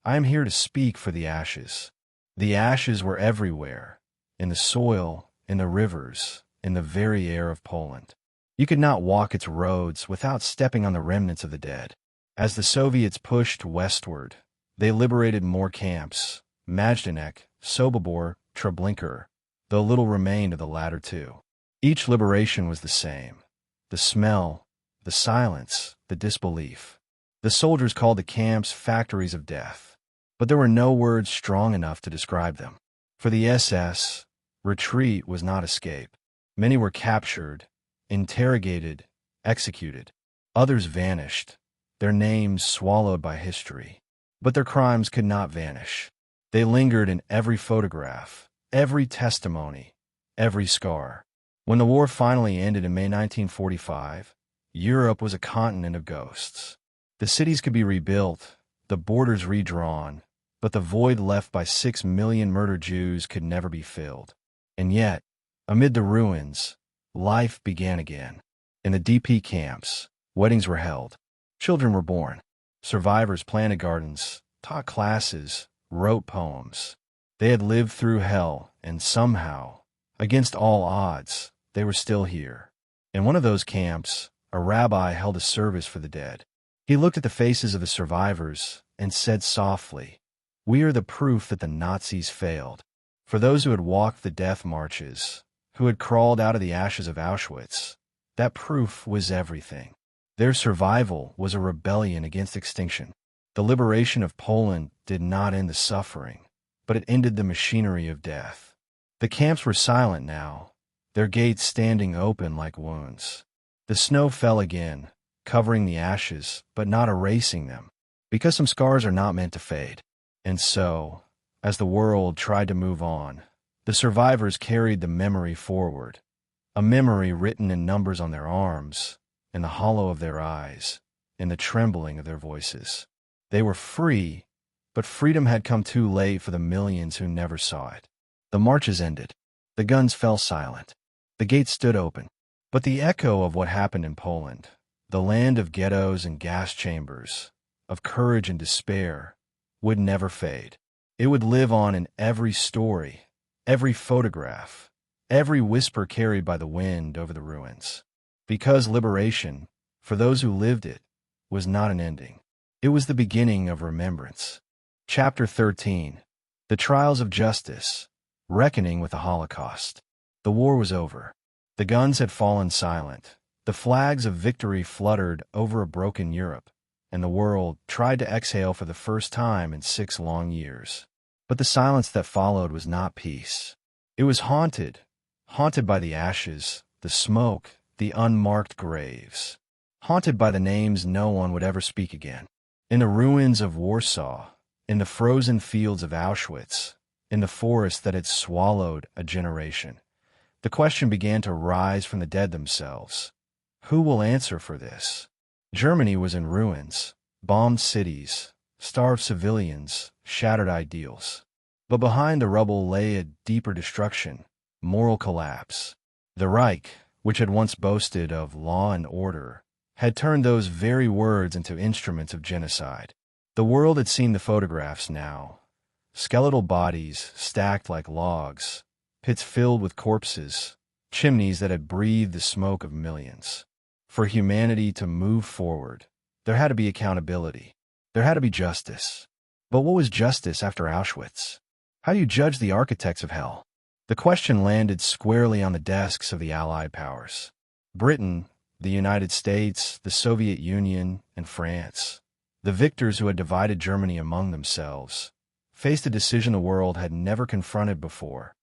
"I am here to speak for the ashes." The ashes were everywhere, in the soil, in the rivers, in the very air of Poland. You could not walk its roads without stepping on the remnants of the dead. As the Soviets pushed westward, they liberated more camps, Majdanek, Sobibor, Treblinka, though little remained of the latter two. Each liberation was the same: the smell, the silence, the disbelief. The soldiers called the camps factories of death, but there were no words strong enough to describe them. For the SS, retreat was not escape. Many were captured, interrogated, executed. Others vanished, their names swallowed by history. But their crimes could not vanish. They lingered in every photograph, every testimony, every scar. When the war finally ended in May 1945, Europe was a continent of ghosts. The cities could be rebuilt, the borders redrawn, but the void left by 6 million murdered Jews could never be filled. And yet, amid the ruins, life began again. In the DP camps, weddings were held. Children were born. Survivors planted gardens, taught classes, wrote poems. They had lived through hell, and somehow, against all odds, they were still here. In one of those camps, a rabbi held a service for the dead. He looked at the faces of the survivors and said softly, "We are the proof that the Nazis failed." For those who had walked the death marches, who had crawled out of the ashes of Auschwitz, that proof was everything. Their survival was a rebellion against extinction. The liberation of Poland did not end the suffering, but it ended the machinery of death. The camps were silent now, their gates standing open like wounds. The snow fell again, covering the ashes, but not erasing them, because some scars are not meant to fade. And so, as the world tried to move on, the survivors carried the memory forward, a memory written in numbers on their arms, in the hollow of their eyes, in the trembling of their voices. They were free, but freedom had come too late for the millions who never saw it. The marches ended. The guns fell silent. The gates stood open. But the echo of what happened in Poland, the land of ghettos and gas chambers, of courage and despair, would never fade. It would live on in every story, every photograph, every whisper carried by the wind over the ruins. Because liberation, for those who lived it, was not an ending. It was the beginning of remembrance. Chapter 13. The Trials of Justice, Reckoning with the Holocaust. The war was over. The guns had fallen silent. The flags of victory fluttered over a broken Europe, and the world tried to exhale for the first time in 6 long years. But the silence that followed was not peace. It was haunted by the ashes, the smoke, the unmarked graves, haunted by the names no one would ever speak again. In the ruins of Warsaw, in the frozen fields of Auschwitz, in the forest that had swallowed a generation, the question began to rise from the dead themselves. Who will answer for this? Germany was in ruins, bombed cities, starved civilians, shattered ideals. But behind the rubble lay a deeper destruction, moral collapse. The Reich, which had once boasted of law and order, had turned those very words into instruments of genocide. The world had seen the photographs now. Skeletal bodies stacked like logs, pits filled with corpses, chimneys that had breathed the smoke of millions. For humanity to move forward, there had to be accountability. There had to be justice. But what was justice after Auschwitz? How do you judge the architects of hell? The question landed squarely on the desks of the Allied powers. Britain, the United States, the Soviet Union, and France, the victors who had divided Germany among themselves, faced a decision the world had never confronted before: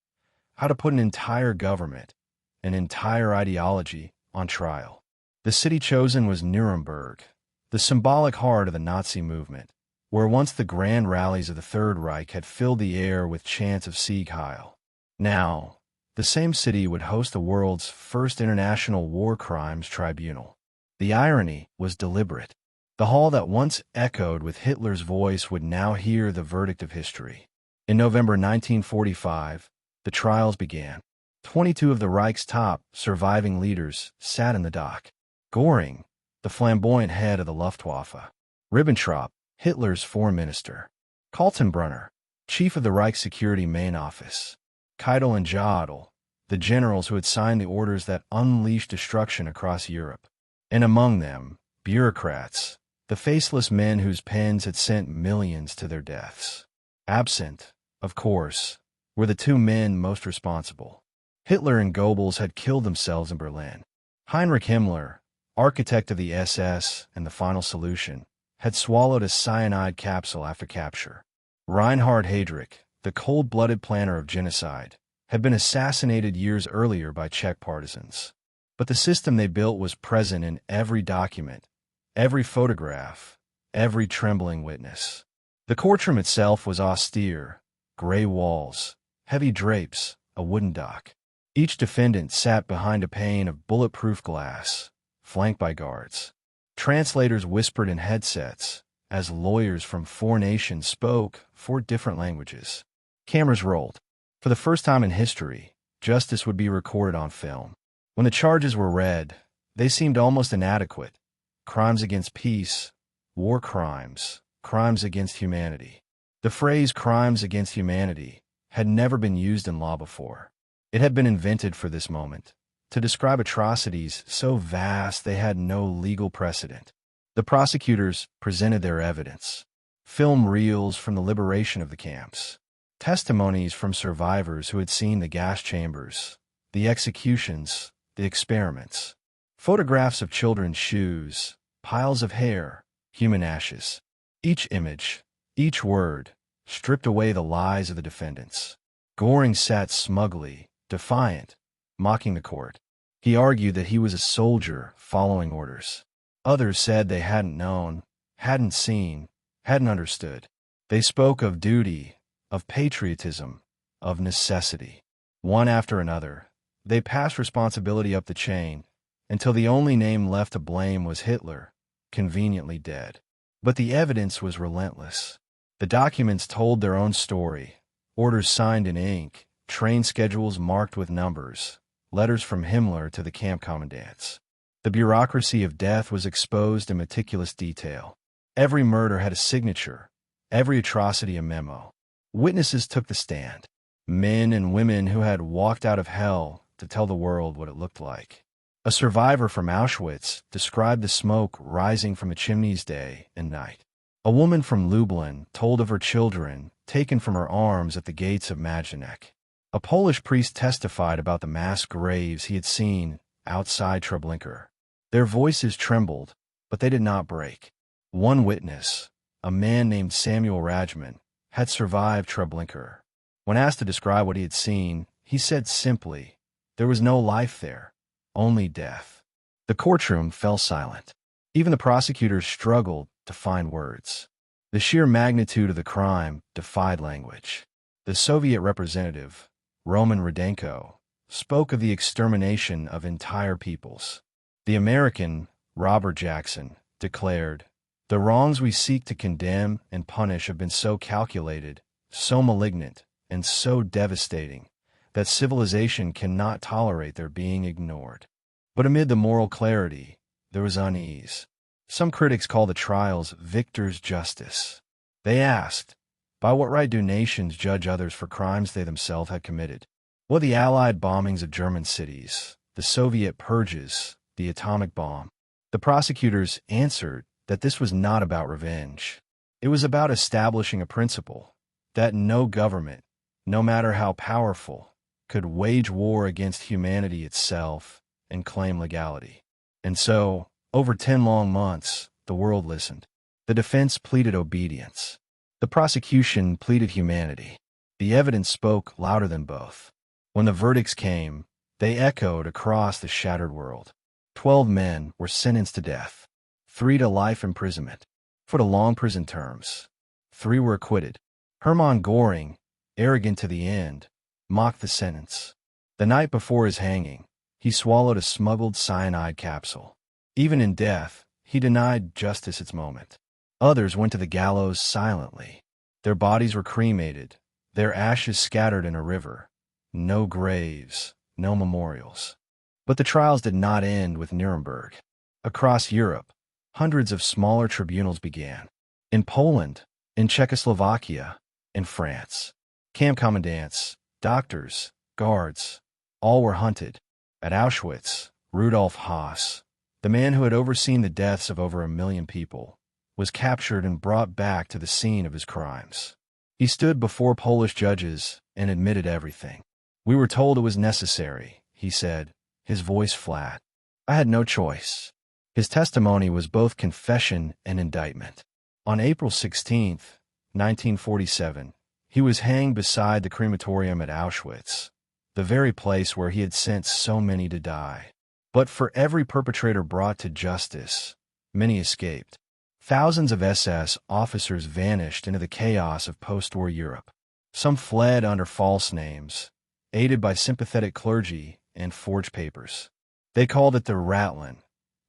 how to put an entire government, an entire ideology, on trial. The city chosen was Nuremberg, the symbolic heart of the Nazi movement, where once the grand rallies of the Third Reich had filled the air with chants of Sieg Heil. Now, the same city would host the world's first international war crimes tribunal. The irony was deliberate. The hall that once echoed with Hitler's voice would now hear the verdict of history. In November 1945, the trials began. 22 of the Reich's top surviving leaders sat in the dock. Göring, the flamboyant head of the Luftwaffe; Ribbentrop, Hitler's foreign minister; Kaltenbrunner, chief of the Reich Security Main Office; Keitel and Jodl, the generals who had signed the orders that unleashed destruction across Europe. And among them, bureaucrats, the faceless men whose pens had sent millions to their deaths. Absent, of course, were the 2 men most responsible. Hitler and Goebbels had killed themselves in Berlin. Heinrich Himmler, architect of the SS and the final solution, had swallowed a cyanide capsule after capture. Reinhard Heydrich, the cold-blooded planner of genocide, had been assassinated years earlier by Czech partisans. But the system they built was present in every document, every photograph, every trembling witness. The courtroom itself was austere: gray walls, heavy drapes, a wooden dock. Each defendant sat behind a pane of bulletproof glass, flanked by guards. Translators whispered in headsets as lawyers from 4 nations spoke 4 different languages. Cameras rolled. For the first time in history, justice would be recorded on film. When the charges were read, they seemed almost inadequate. Crimes against peace, war crimes, crimes against humanity. The phrase crimes against humanity had never been used in law before. It had been invented for this moment, to describe atrocities so vast they had no legal precedent. The prosecutors presented their evidence: film reels from the liberation of the camps, testimonies from survivors who had seen the gas chambers, the executions, the experiments, photographs of children's shoes, piles of hair, human ashes. Each image, each word, stripped away the lies of the defendants. Göring sat smugly, defiant, mocking the court. He argued that he was a soldier following orders. Others said they hadn't known, hadn't seen, hadn't understood. They spoke of duty, of patriotism, of necessity. One after another, they passed responsibility up the chain, until the only name left to blame was Hitler, conveniently dead. But the evidence was relentless. The documents told their own story. Orders signed in ink, train schedules marked with numbers, letters from Himmler to the camp commandants. The bureaucracy of death was exposed in meticulous detail. Every murder had a signature, every atrocity a memo. Witnesses took the stand. Men and women who had walked out of hell to tell the world what it looked like. A survivor from Auschwitz described the smoke rising from the chimneys day and night. A woman from Lublin told of her children taken from her arms at the gates of Majdanek. A Polish priest testified about the mass graves he had seen outside Treblinka. Their voices trembled, but they did not break. One witness, a man named Samuel Rajman, had survived Treblinka. When asked to describe what he had seen, he said simply, "There was no life there, only death." The courtroom fell silent. Even the prosecutors struggled to find words. The sheer magnitude of the crime defied language. The Soviet representative, Roman Rudenko, spoke of the extermination of entire peoples. The American, Robert Jackson, declared, "The wrongs we seek to condemn and punish have been so calculated, so malignant, and so devastating, that civilization cannot tolerate their being ignored." But amid the moral clarity, there was unease. Some critics call the trials victor's justice. They asked, by what right do nations judge others for crimes they themselves had committed? Well, the Allied bombings of German cities, the Soviet purges, the atomic bomb. The prosecutors answered that this was not about revenge. It was about establishing a principle that no government, no matter how powerful, could wage war against humanity itself and claim legality. And so, over 10 long months, the world listened. The defense pleaded obedience. The prosecution pleaded humanity. The evidence spoke louder than both. When the verdicts came, they echoed across the shattered world. 12 men were sentenced to death, 3 to life imprisonment, 4 to long prison terms. 3 were acquitted. Hermann Göring, arrogant to the end, mocked the sentence. The night before his hanging, he swallowed a smuggled cyanide capsule. Even in death, he denied justice its moment. Others went to the gallows silently. Their bodies were cremated, their ashes scattered in a river. No graves, no memorials. But the trials did not end with Nuremberg. Across Europe, hundreds of smaller tribunals began. In Poland, in Czechoslovakia, in France. Camp commandants, doctors, guards, all were hunted. At Auschwitz, Rudolf Haas, the man who had overseen the deaths of over 1 million people, was captured and brought back to the scene of his crimes. He stood before Polish judges and admitted everything. "We were told it was necessary," he said, his voice flat. "I had no choice." His testimony was both confession and indictment. On April 16, 1947, he was hanged beside the crematorium at Auschwitz, the very place where he had sent so many to die. But for every perpetrator brought to justice, many escaped. Thousands of SS officers vanished into the chaos of post-war Europe. Some fled under false names, aided by sympathetic clergy and forged papers. They called it the Ratlin,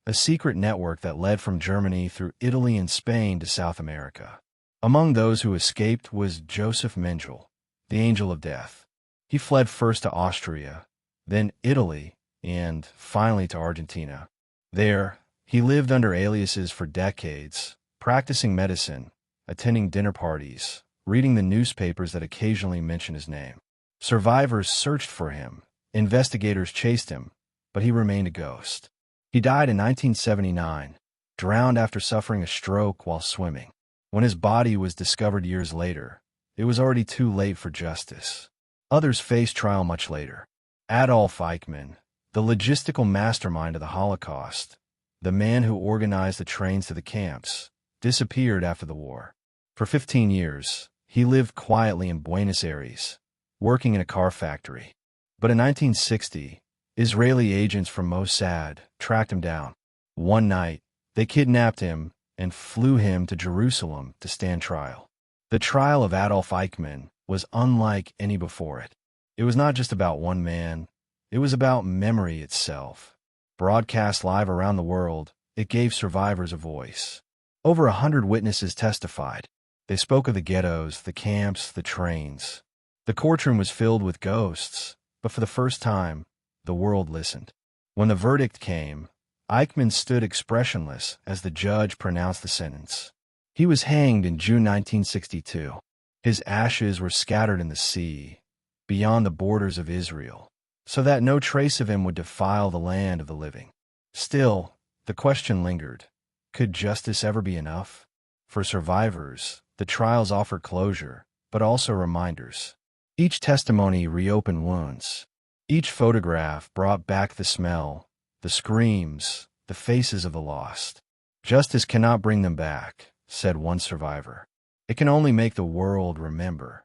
a secret network that led from Germany through Italy and Spain to South America. Among those who escaped was Joseph Mengele, the Angel of Death. He fled first to Austria, then Italy, and finally to Argentina. There, he lived under aliases for decades, practicing medicine, attending dinner parties, reading the newspapers that occasionally mentioned his name. Survivors searched for him, investigators chased him, but he remained a ghost. He died in 1979, drowned after suffering a stroke while swimming. When his body was discovered years later, it was already too late for justice. Others faced trial much later. Adolf Eichmann, the logistical mastermind of the Holocaust, the man who organized the trains to the camps, disappeared after the war. For 15 years, He lived quietly in Buenos Aires, working in a car factory. But in 1960, Israeli agents from Mossad tracked him down. One night, they kidnapped him and flew him to Jerusalem to stand trial. The trial of Adolf Eichmann was unlike any before it. It was not just about one man. It was about memory itself. Broadcast live around the world, it gave survivors a voice. Over 100 witnesses testified. They spoke of the ghettos, the camps, the trains. The courtroom was filled with ghosts, but for the first time, the world listened. When the verdict came, Eichmann stood expressionless as the judge pronounced the sentence. He was hanged in June 1962. His ashes were scattered in the sea, beyond the borders of Israel, so that no trace of him would defile the land of the living. Still, the question lingered. Could justice ever be enough? For survivors, the trials offered closure, but also reminders. Each testimony reopened wounds. Each photograph brought back the smell, the screams, the faces of the lost. Justice cannot bring them back, said one survivor. It can only make the world remember.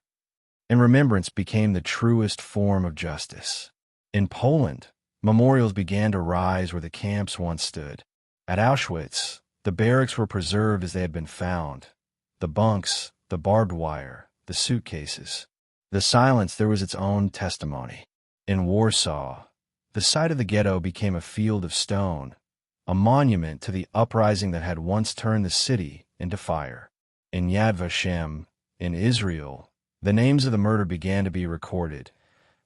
And remembrance became the truest form of justice. In Poland, memorials began to rise where the camps once stood. At Auschwitz, the barracks were preserved as they had been found. The bunks, the barbed wire, the suitcases. The silence there was its own testimony. In Warsaw, the site of the ghetto became a field of stone, a monument to the uprising that had once turned the city into fire. In Yad Vashem, in Israel, the names of the murdered began to be recorded.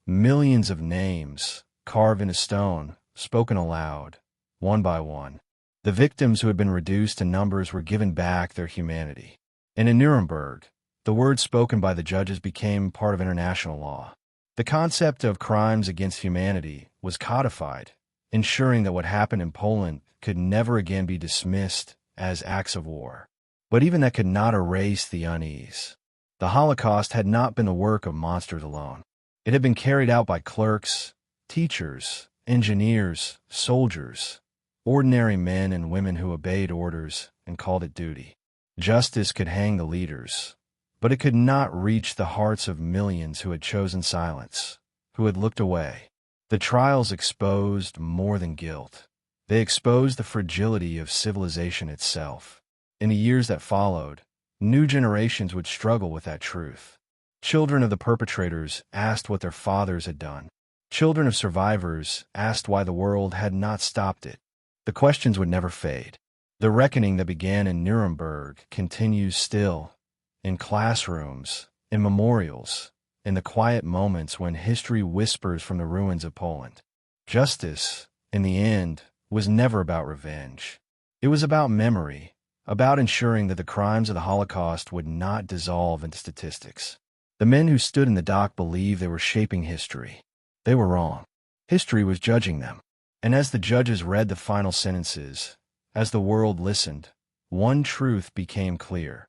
Millions of names, carved into stone, spoken aloud, one by one. The victims who had been reduced to numbers were given back their humanity. And in Nuremberg, the words spoken by the judges became part of international law. The concept of crimes against humanity was codified, ensuring that what happened in Poland could never again be dismissed as acts of war. But even that could not erase the unease. The Holocaust had not been the work of monsters alone. It had been carried out by clerks, teachers, engineers, soldiers, ordinary men and women who obeyed orders and called it duty. Justice could hang the leaders, but it could not reach the hearts of millions who had chosen silence, who had looked away. The trials exposed more than guilt. They exposed the fragility of civilization itself. In the years that followed, new generations would struggle with that truth. Children of the perpetrators asked what their fathers had done. Children of survivors asked why the world had not stopped it. The questions would never fade. The reckoning that began in Nuremberg continues still, in classrooms, in memorials, in the quiet moments when history whispers from the ruins of Poland. Justice, in the end, was never about revenge. It was about memory, about ensuring that the crimes of the Holocaust would not dissolve into statistics. The men who stood in the dock believed they were shaping history. They were wrong. History was judging them. And as the judges read the final sentences, as the world listened, one truth became clear.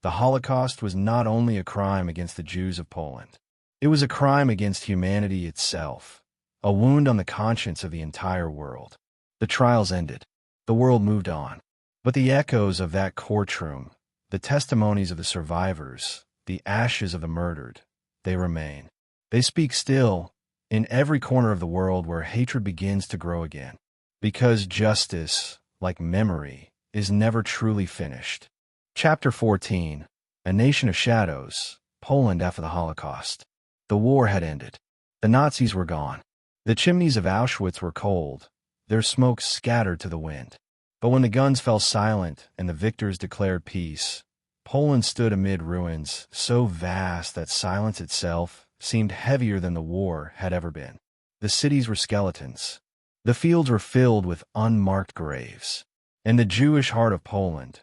The Holocaust was not only a crime against the Jews of Poland. It was a crime against humanity itself, a wound on the conscience of the entire world. The trials ended. The world moved on. But the echoes of that courtroom, the testimonies of the survivors, the ashes of the murdered, they remain. They speak still, in every corner of the world where hatred begins to grow again. Because justice, like memory, is never truly finished. Chapter 14. A Nation of Shadows, Poland after the Holocaust. The war had ended. The Nazis were gone. The chimneys of Auschwitz were cold, their smoke scattered to the wind. But when the guns fell silent and the victors declared peace, Poland stood amid ruins so vast that silence itself seemed heavier than the war had ever been. The cities were skeletons. The fields were filled with unmarked graves. In the Jewish heart of Poland,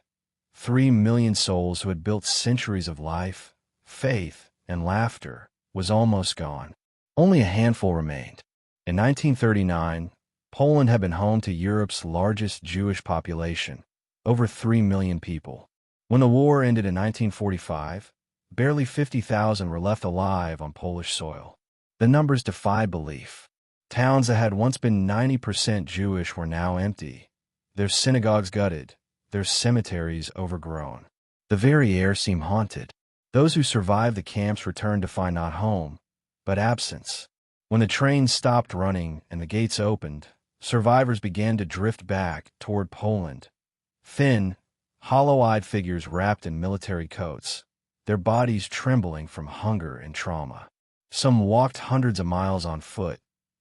3 million souls who had built centuries of life, faith, and laughter was almost gone. Only a handful remained. In 1939, Poland had been home to Europe's largest Jewish population, over 3 million people. When the war ended in 1945, barely 50,000 were left alive on Polish soil. The numbers defied belief. Towns that had once been 90% Jewish were now empty, their synagogues gutted, their cemeteries overgrown. The very air seemed haunted. Those who survived the camps returned to find not home, but absence. When the trains stopped running and the gates opened, survivors began to drift back toward Poland. Thin, hollow-eyed figures wrapped in military coats, their bodies trembling from hunger and trauma. Some walked hundreds of miles on foot,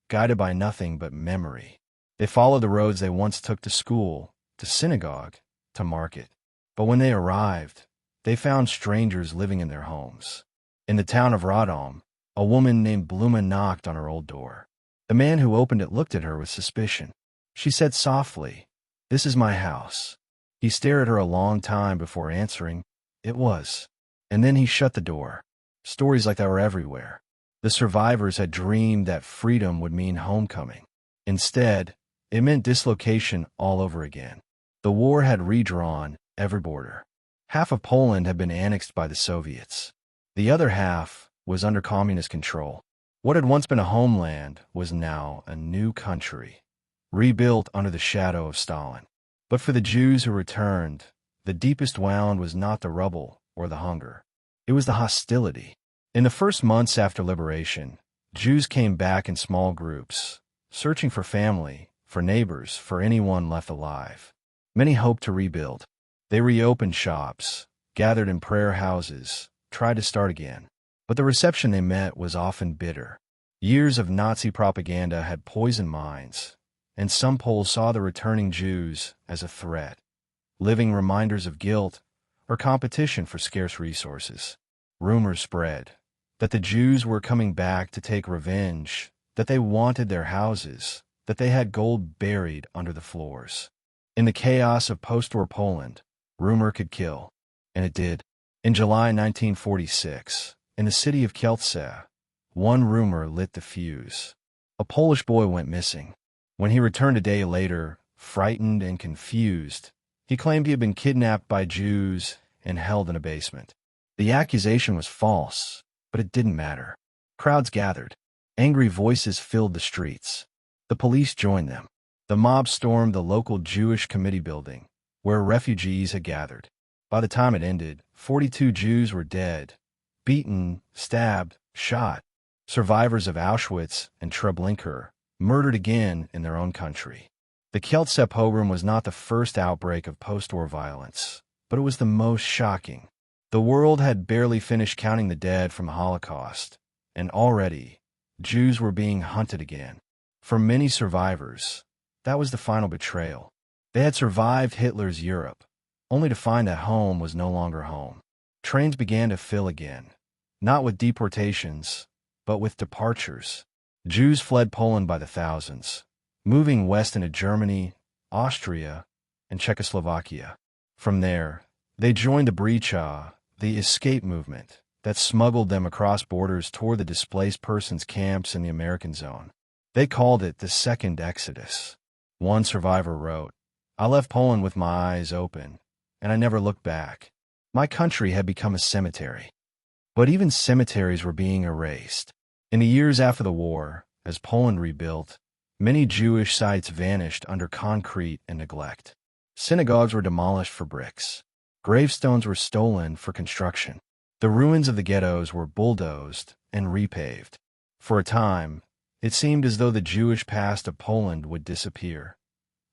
guided by nothing but memory. They followed the roads they once took to school, to synagogue, to market. But when they arrived, they found strangers living in their homes. In the town of Radom, a woman named Bluma knocked on her old door. The man who opened it looked at her with suspicion. She said softly, "This is my house." He stared at her a long time before answering, "It was." And then he shut the door. Stories like that were everywhere. The survivors had dreamed that freedom would mean homecoming. Instead, it meant dislocation all over again. The war had redrawn every border. Half of Poland had been annexed by the Soviets. The other half was under communist control. What had once been a homeland was now a new country, rebuilt under the shadow of Stalin. But for the Jews who returned, the deepest wound was not the rubble or the hunger. It was the hostility. In the first months after liberation, Jews came back in small groups, searching for family, for neighbors, for anyone left alive. Many hoped to rebuild. They reopened shops, gathered in prayer houses, tried to start again. But the reception they met was often bitter. Years of Nazi propaganda had poisoned minds, and some Poles saw the returning Jews as a threat, living reminders of guilt or competition for scarce resources. Rumors spread that the Jews were coming back to take revenge, that they wanted their houses, that they had gold buried under the floors. In the chaos of post-war Poland, rumor could kill, and it did. In July 1946, in the city of Kielce, one rumor lit the fuse. A Polish boy went missing. When he returned a day later, frightened and confused, he claimed he had been kidnapped by Jews and held in a basement. The accusation was false, but it didn't matter. Crowds gathered. Angry voices filled the streets. The police joined them. The mob stormed the local Jewish committee building, where refugees had gathered. By the time it ended, 42 Jews were dead, beaten, stabbed, shot. Survivors of Auschwitz and Treblinka, murdered again in their own country. The Kielce pogrom was not the first outbreak of post-war violence, but it was the most shocking. The world had barely finished counting the dead from the Holocaust, and already, Jews were being hunted again. For many survivors, that was the final betrayal. They had survived Hitler's Europe, only to find that home was no longer home. Trains began to fill again, not with deportations, but with departures. Jews fled Poland by the thousands, moving west into Germany, Austria, and Czechoslovakia. From there, they joined the Brecha, the escape movement, that smuggled them across borders toward the displaced persons camps in the American zone. They called it the Second Exodus. One survivor wrote, "I left Poland with my eyes open, and I never looked back. My country had become a cemetery." But even cemeteries were being erased. In the years after the war, as Poland rebuilt, many Jewish sites vanished under concrete and neglect. Synagogues were demolished for bricks. Gravestones were stolen for construction. The ruins of the ghettos were bulldozed and repaved. For a time, it seemed as though the Jewish past of Poland would disappear.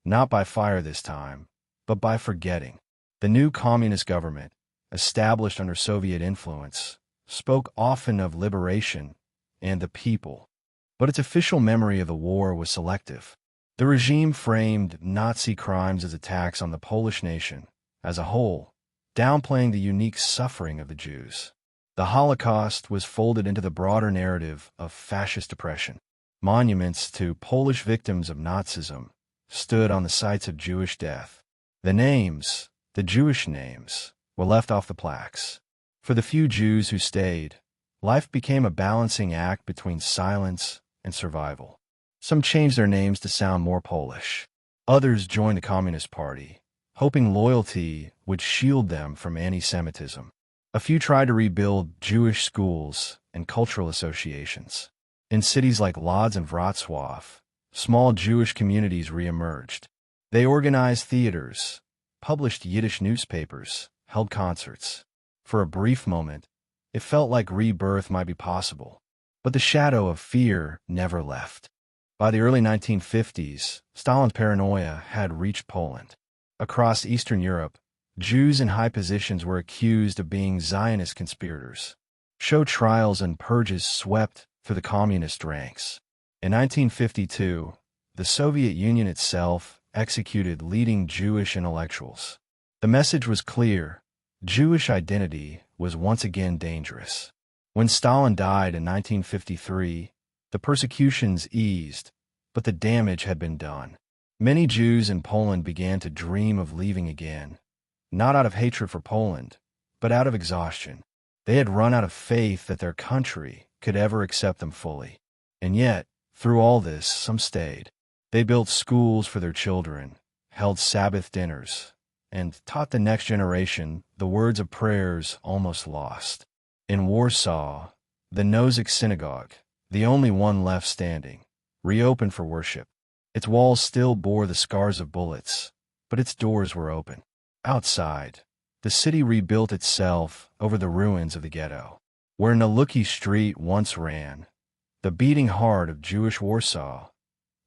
Not by fire this time, but by forgetting. The new communist government, established under Soviet influence, spoke often of liberation and the people, but its official memory of the war was selective. The regime framed Nazi crimes as attacks on the Polish nation as a whole, downplaying the unique suffering of the Jews. The Holocaust was folded into the broader narrative of fascist oppression. Monuments to Polish victims of Nazism stood on the sites of Jewish death. The names, the Jewish names, were left off the plaques. For the few Jews who stayed, life became a balancing act between silence and survival. Some changed their names to sound more Polish. Others joined the Communist Party, hoping loyalty would shield them from anti-Semitism. A few tried to rebuild Jewish schools and cultural associations. In cities like Lodz and Wrocław, small Jewish communities re-emerged. They organized theaters, published Yiddish newspapers, held concerts. For a brief moment, It felt like rebirth might be possible. But the shadow of fear never left. By the early 1950s, Stalin's paranoia had reached Poland. Across Eastern Europe, Jews in high positions were accused of being Zionist conspirators. Show trials and purges swept through the communist ranks. In 1952, the Soviet Union itself executed leading Jewish intellectuals. The message was clear: Jewish identity was once again dangerous. When Stalin died in 1953, the persecutions eased, but the damage had been done. Many Jews in Poland began to dream of leaving again, not out of hatred for Poland, but out of exhaustion. They had run out of faith that their country could ever accept them fully. And yet, through all this, some stayed. They built schools for their children, held Sabbath dinners, and taught the next generation the words of prayers almost lost. In Warsaw, the Nozick Synagogue, the only one left standing, reopened for worship. Its walls still bore the scars of bullets, but its doors were open. Outside, the city rebuilt itself over the ruins of the ghetto. Where Naluki Street once ran, the beating heart of Jewish Warsaw,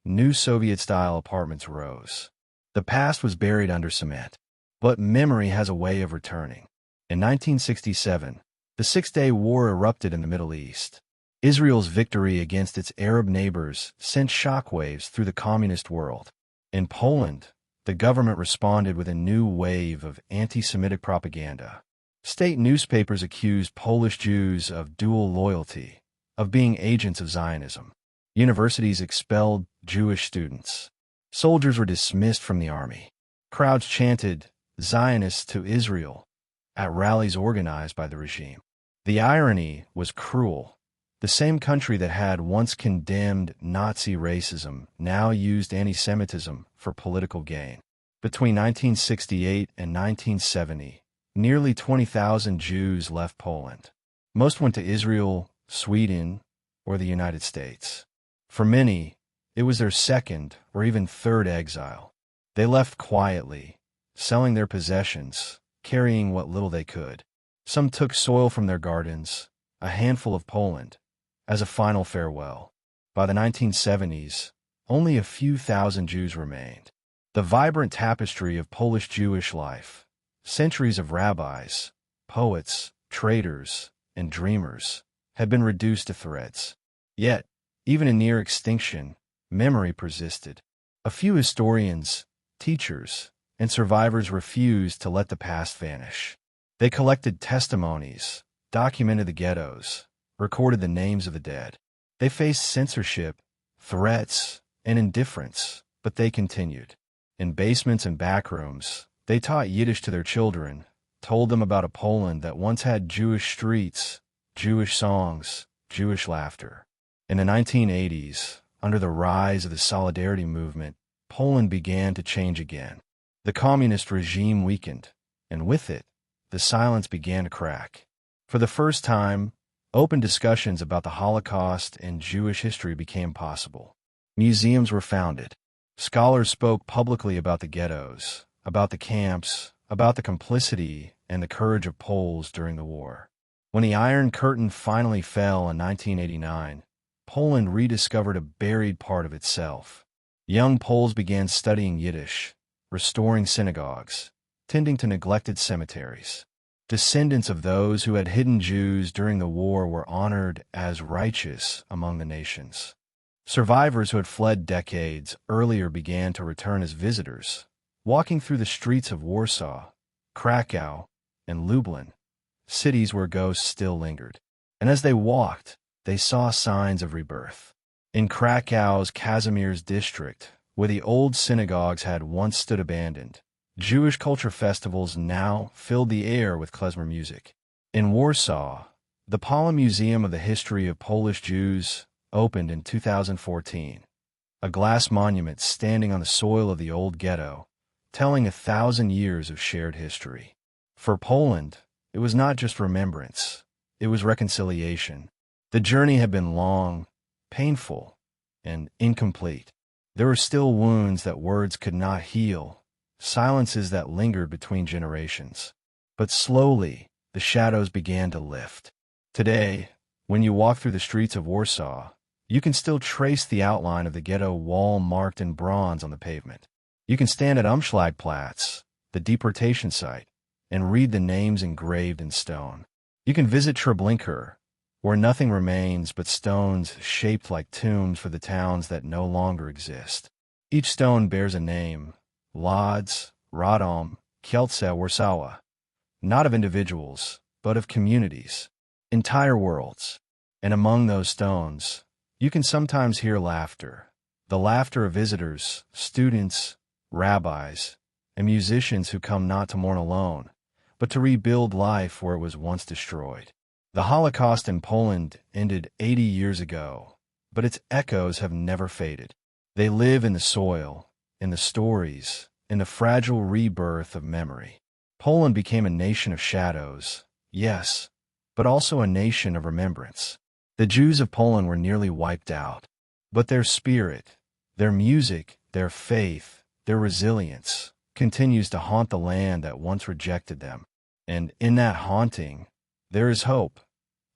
new Soviet-style apartments rose. The past was buried under cement, but memory has a way of returning. In 1967, the Six-Day War erupted in the Middle East. Israel's victory against its Arab neighbors sent shockwaves through the communist world. In Poland, the government responded with a new wave of anti-Semitic propaganda. State newspapers accused Polish Jews of dual loyalty, of being agents of Zionism. Universities expelled Jewish students. Soldiers were dismissed from the army. Crowds chanted "Zionists to Israel" at rallies organized by the regime. The irony was cruel. The same country that had once condemned Nazi racism now used anti-Semitism for political gain. Between 1968 and 1970, nearly 20,000 Jews left Poland. Most went to Israel, Sweden, or the United States. For many, it was their second or even third exile. They left quietly, selling their possessions, carrying what little they could. Some took soil from their gardens, a handful of Poland, as a final farewell. By the 1970s, only a few thousand Jews remained. The vibrant tapestry of Polish Jewish life, centuries of rabbis, poets, traders, and dreamers, had been reduced to threads. Yet, even in near extinction, memory persisted. A few historians, teachers, and survivors refused to let the past vanish. They collected testimonies, documented the ghettos, recorded the names of the dead. They faced censorship, threats, and indifference, but they continued. In basements and backrooms, they taught Yiddish to their children, told them about a Poland that once had Jewish streets, Jewish songs, Jewish laughter. In the 1980s, under the rise of the Solidarity movement, Poland began to change again. The communist regime weakened, and with it, the silence began to crack. For the first time, open discussions about the Holocaust and Jewish history became possible. Museums were founded. Scholars spoke publicly about the ghettos, about the camps, about the complicity and the courage of Poles during the war. When the Iron Curtain finally fell in 1989, Poland rediscovered a buried part of itself. Young Poles began studying Yiddish, restoring synagogues, tending to neglected cemeteries. Descendants of those who had hidden Jews during the war were honored as righteous among the nations. Survivors who had fled decades earlier began to return as visitors, walking through the streets of Warsaw, Kraków, and Lublin, cities where ghosts still lingered. And as they walked, they saw signs of rebirth. In Krakow's Kazimierz district, where the old synagogues had once stood abandoned, Jewish culture festivals now filled the air with klezmer music. In Warsaw, the Pala Museum of the History of Polish Jews opened in 2014, a glass monument standing on the soil of the old ghetto, telling 1,000 years of shared history. For Poland, it was not just remembrance, it was reconciliation. The journey had been long, painful, and incomplete. There were still wounds that words could not heal, silences that lingered between generations. But slowly, the shadows began to lift. Today, when you walk through the streets of Warsaw, you can still trace the outline of the ghetto wall marked in bronze on the pavement. You can stand at Umschlagplatz, the deportation site, and read the names engraved in stone. You can visit Treblinka, where nothing remains but stones shaped like tombs for the towns that no longer exist. Each stone bears a name: Lodz, Radom, Kielce, Warsaw, not of individuals, but of communities, entire worlds. And among those stones, you can sometimes hear laughter, the laughter of visitors, students, rabbis, and musicians who come not to mourn alone, but to rebuild life where it was once destroyed. The Holocaust in Poland ended 80 years ago, but its echoes have never faded. They live in the soil, in the stories, in the fragile rebirth of memory. Poland became a nation of shadows, yes, but also a nation of remembrance. The Jews of Poland were nearly wiped out, but their spirit, their music, their faith, their resilience continues to haunt the land that once rejected them. And in that haunting, there is hope,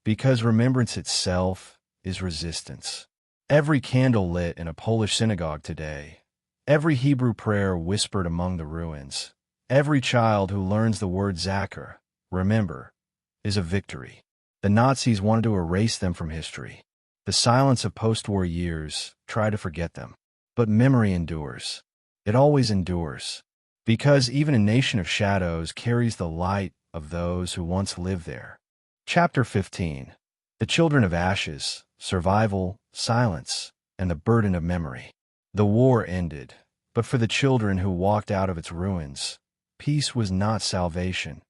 because remembrance itself is resistance. Every candle lit in a Polish synagogue today, every Hebrew prayer whispered among the ruins, every child who learns the word Zakir, remember, is a victory. The Nazis wanted to erase them from history. The silence of post-war years tried to forget them. But memory endures. It always endures. Because even a nation of shadows carries the light of those who once lived there. Chapter 15. The Children of Ashes, Survival, Silence, and the Burden of Memory. The war ended, but for the children who walked out of its ruins, peace was not salvation.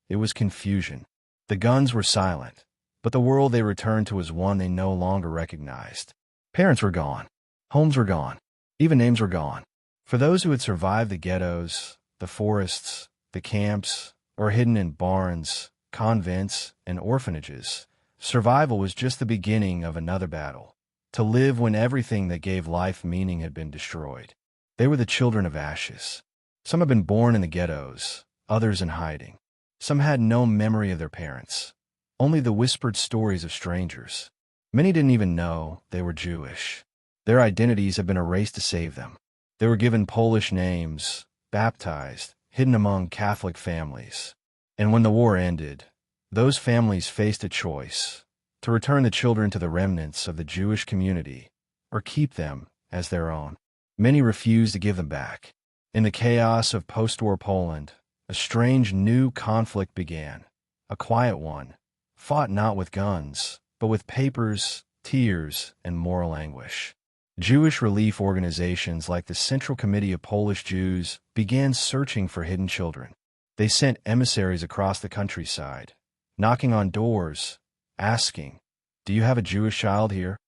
It was confusion. The guns were silent, but the world they returned to was one they no longer recognized. Parents were gone. Homes were gone. Even names were gone. For those who had survived the ghettos, the forests, the camps, or hidden in barns, convents, and orphanages, survival was just the beginning of another battle. To live when everything that gave life meaning had been destroyed. They were the children of ashes. Some had been born in the ghettos, others in hiding. Some had no memory of their parents, only the whispered stories of strangers. Many didn't even know they were Jewish. Their identities had been erased to save them. They were given Polish names, baptized, hidden among Catholic families. And when the war ended, those families faced a choice: to return the children to the remnants of the Jewish community, or keep them as their own. Many refused to give them back. In the chaos of post-war Poland, a strange new conflict began, a quiet one, fought not with guns, but with papers, tears, and moral anguish. Jewish relief organizations like the Central Committee of Polish Jews began searching for hidden children. They sent emissaries across the countryside, knocking on doors, asking, "Do you have a Jewish child here?"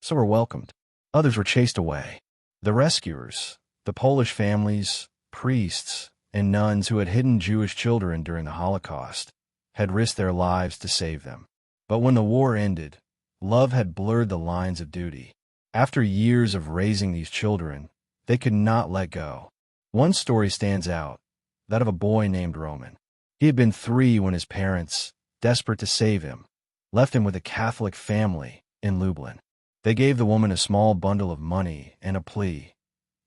Some were welcomed. Others were chased away. The rescuers, the Polish families, priests, and nuns who had hidden Jewish children during the Holocaust, had risked their lives to save them. But when the war ended, love had blurred the lines of duty. After years of raising these children, they could not let go. One story stands out, that of a boy named Roman. He had been 3 when his parents, desperate to save him, left him with a Catholic family in Lublin. They gave the woman a small bundle of money and a plea: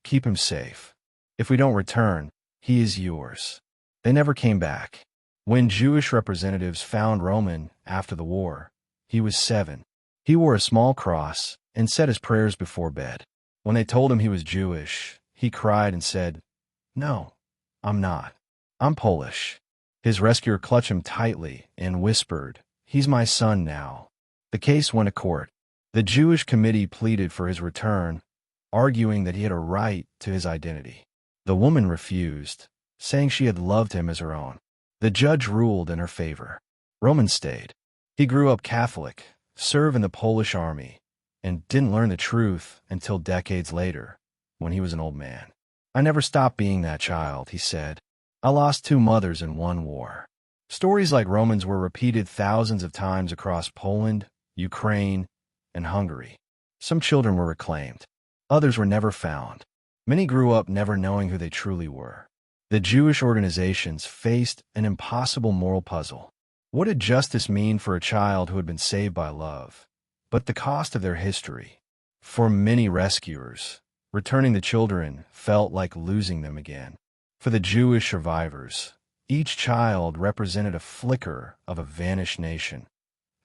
"Keep him safe. If we don't return, he is yours." They never came back. When Jewish representatives found Roman after the war, he was 7. He wore a small cross and said his prayers before bed. When they told him he was Jewish, he cried and said, "No, I'm not. I'm Polish." His rescuer clutched him tightly and whispered, "He's my son now." The case went to court. The Jewish committee pleaded for his return, arguing that he had a right to his identity. The woman refused, saying she had loved him as her own. The judge ruled in her favor. Roman stayed. He grew up Catholic, served in the Polish army, and didn't learn the truth until decades later, when he was an old man. "I never stopped being that child," he said. "I lost 2 mothers in one war." Stories like Roman's were repeated thousands of times across Poland, Ukraine, and Hungary. Some children were reclaimed. Others were never found. Many grew up never knowing who they truly were. The Jewish organizations faced an impossible moral puzzle. What did justice mean for a child who had been saved by love? But the cost of their history. For many rescuers, returning the children felt like losing them again. For the Jewish survivors, each child represented a flicker of a vanished nation,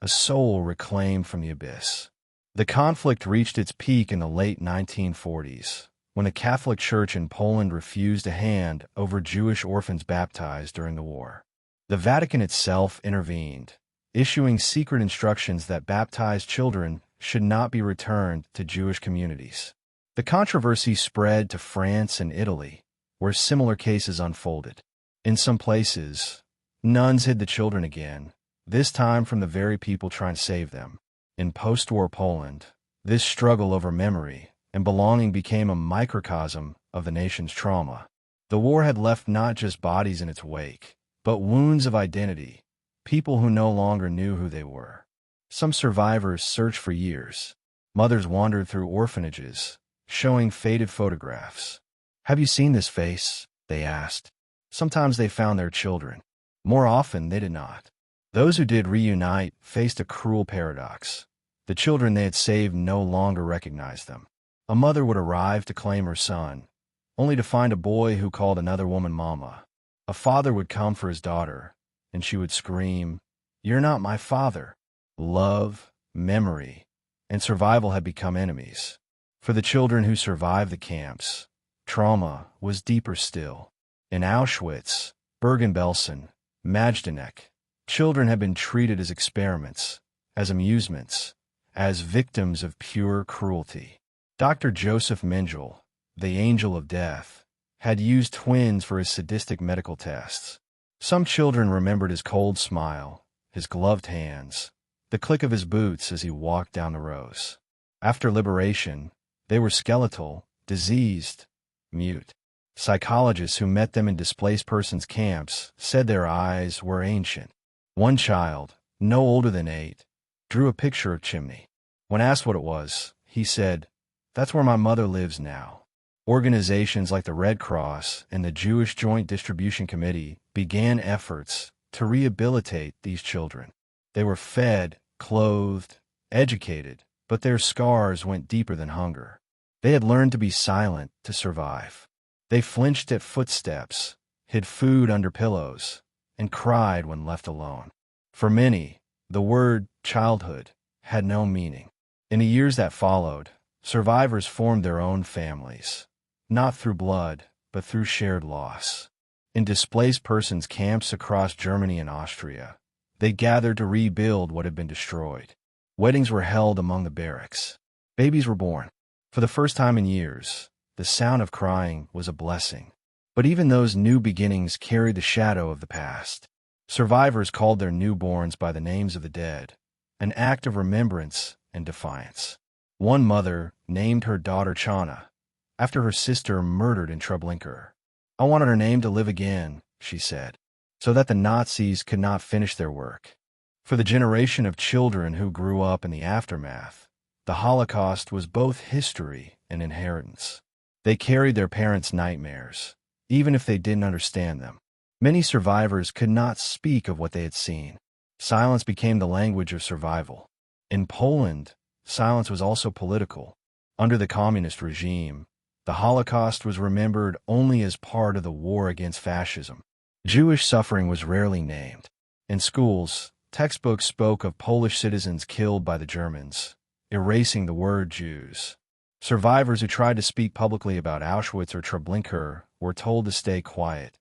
a soul reclaimed from the abyss. The conflict reached its peak in the late 1940s, when the Catholic Church in Poland refused a hand over Jewish orphans baptized during the war. The Vatican itself intervened, issuing secret instructions that baptized children should not be returned to Jewish communities. The controversy spread to France and Italy, where similar cases unfolded. In some places, nuns hid the children again, this time from the very people trying to save them. In post-war Poland, this struggle over memory and belonging became a microcosm of the nation's trauma. The war had left not just bodies in its wake, but wounds of identity, people who no longer knew who they were. Some survivors searched for years. Mothers wandered through orphanages, showing faded photographs. "Have you seen this face?" they asked. Sometimes they found their children. More often, they did not. Those who did reunite faced a cruel paradox. The children they had saved no longer recognized them. A mother would arrive to claim her son, only to find a boy who called another woman mama. A father would come for his daughter, and she would scream, "You're not my father." Love, memory, and survival had become enemies. For the children who survived the camps, trauma was deeper still. In Auschwitz, Bergen-Belsen, Majdanek, children had been treated as experiments, as amusements, as victims of pure cruelty. Dr. Joseph Mengele, the angel of death, had used twins for his sadistic medical tests. Some children remembered his cold smile, his gloved hands, the click of his boots as he walked down the rows. After liberation, they were skeletal, diseased, mute. Psychologists who met them in displaced persons camps said their eyes were ancient. One child, no older than 8, drew a picture of chimney. When asked what it was, he said, "That's where my mother lives now." Organizations like the Red Cross and the Jewish Joint Distribution Committee began efforts to rehabilitate these children. They were fed, clothed, educated, but their scars went deeper than hunger. They had learned to be silent to survive. They flinched at footsteps, hid food under pillows, and cried when left alone. For many, the word childhood had no meaning. In the years that followed, survivors formed their own families, not through blood, but through shared loss. In displaced persons camps across Germany and Austria, they gathered to rebuild what had been destroyed. Weddings were held among the barracks. Babies were born. For the first time in years, the sound of crying was a blessing. But even those new beginnings carried the shadow of the past. Survivors called their newborns by the names of the dead, an act of remembrance and defiance. One mother named her daughter Chana, after her sister murdered in Treblinka. "I wanted her name to live again," she said, so that the Nazis could not finish their work. For the generation of children who grew up in the aftermath, the Holocaust was both history and inheritance. They carried their parents' nightmares, even if they didn't understand them. Many survivors could not speak of what they had seen. Silence became the language of survival. In Poland, silence was also political. Under the communist regime, the Holocaust was remembered only as part of the war against fascism. Jewish suffering was rarely named. In schools, textbooks spoke of Polish citizens killed by the Germans, erasing the word Jews. Survivors who tried to speak publicly about Auschwitz or Treblinka were told to stay quiet,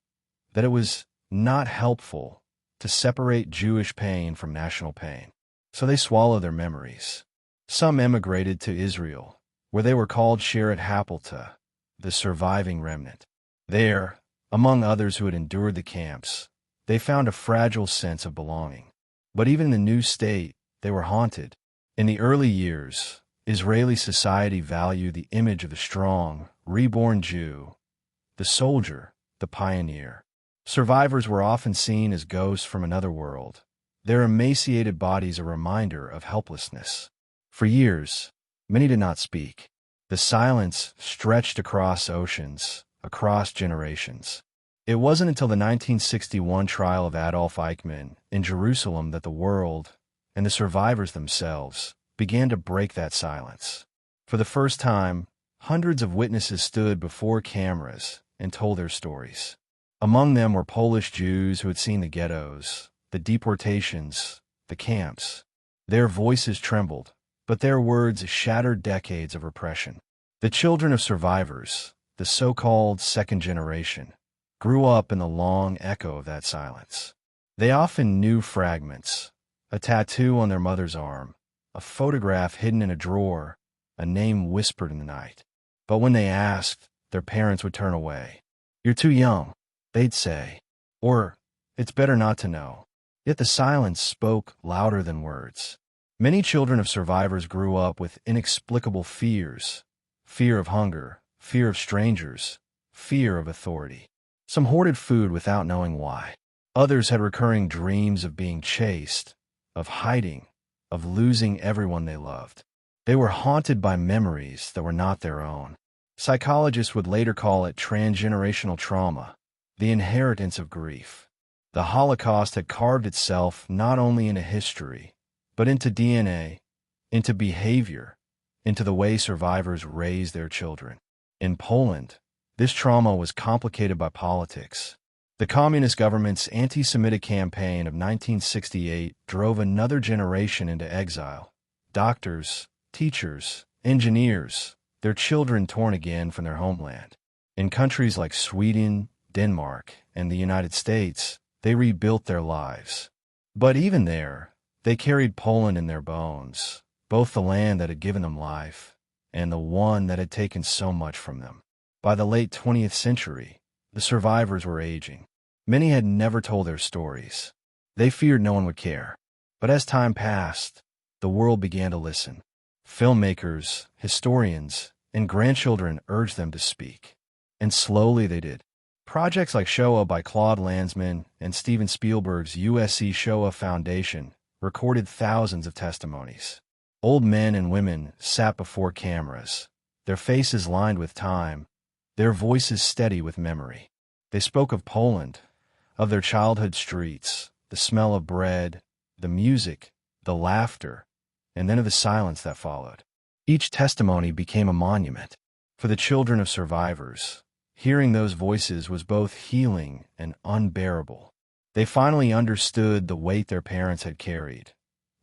that it was not helpful to separate Jewish pain from national pain. So they swallowed their memories. Some emigrated to Israel, where they were called Sheret Hapelta, the surviving remnant. There, among others who had endured the camps, they found a fragile sense of belonging. But even in the new state, they were haunted. In the early years, Israeli society valued the image of the strong, reborn Jew, the soldier, the pioneer. Survivors were often seen as ghosts from another world, their emaciated bodies a reminder of helplessness. For years, many did not speak. The silence stretched across oceans, across generations. It wasn't until the 1961 trial of Adolf Eichmann in Jerusalem that the world, and the survivors themselves, began to break that silence. For the first time, hundreds of witnesses stood before cameras and told their stories. Among them were Polish Jews who had seen the ghettos, the deportations, the camps. Their voices trembled, but their words shattered decades of repression. The children of survivors, the so-called second generation, grew up in the long echo of that silence. They often knew fragments, a tattoo on their mother's arm, a photograph hidden in a drawer, a name whispered in the night. But when they asked, their parents would turn away. "You're too young," they'd say, or, "It's better not to know." Yet the silence spoke louder than words. Many children of survivors grew up with inexplicable fears: fear of hunger, fear of strangers, fear of authority. Some hoarded food without knowing why. Others had recurring dreams of being chased, of hiding, of losing everyone they loved. They were haunted by memories that were not their own. Psychologists would later call it transgenerational trauma, the inheritance of grief. The Holocaust had carved itself not only into history, but into DNA, into behavior, into the way survivors raised their children. In Poland, this trauma was complicated by politics. The communist government's anti-Semitic campaign of 1968 drove another generation into exile. Doctors, teachers, engineers, their children torn again from their homeland. In countries like Sweden, Denmark, and the United States, they rebuilt their lives. But even there, they carried Poland in their bones, both the land that had given them life and the one that had taken so much from them. By the late 20th century, the survivors were aging. Many had never told their stories. They feared no one would care. But as time passed, the world began to listen. Filmmakers, historians, and grandchildren urged them to speak. And slowly they did. Projects like Shoah by Claude Lanzmann and Steven Spielberg's USC Shoah Foundation recorded thousands of testimonies. Old men and women sat before cameras, their faces lined with time, their voices steady with memory. They spoke of Poland, of their childhood streets, the smell of bread, the music, the laughter, and then of the silence that followed. Each testimony became a monument. For the children of survivors, hearing those voices was both healing and unbearable. They finally understood the weight their parents had carried,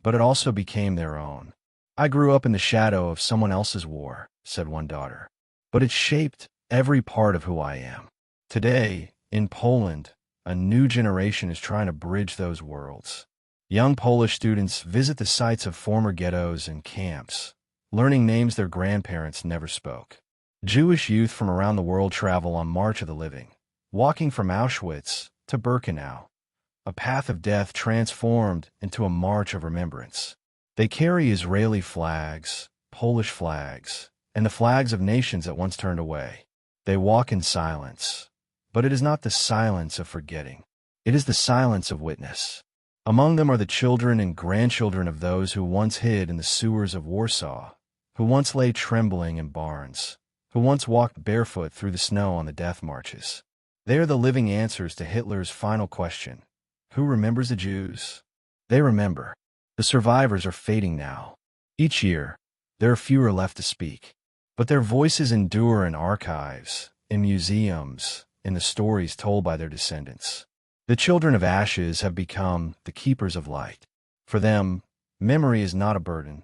but it also became their own. "I grew up in the shadow of someone else's war," said one daughter, "but it shaped every part of who I am." Today, in Poland, a new generation is trying to bridge those worlds. Young Polish students visit the sites of former ghettos and camps, learning names their grandparents never spoke. Jewish youth from around the world travel on March of the Living, walking from Auschwitz to Birkenau, a path of death transformed into a march of remembrance. They carry Israeli flags, Polish flags, and the flags of nations that once turned away. They walk in silence, but it is not the silence of forgetting. It is the silence of witness. Among them are the children and grandchildren of those who once hid in the sewers of Warsaw, who once lay trembling in barns, who once walked barefoot through the snow on the death marches. They are the living answers to Hitler's final question: who remembers the Jews? They remember. The survivors are fading now. Each year, there are fewer left to speak, but their voices endure in archives, in museums, in the stories told by their descendants. The children of ashes have become the keepers of light. For them, memory is not a burden,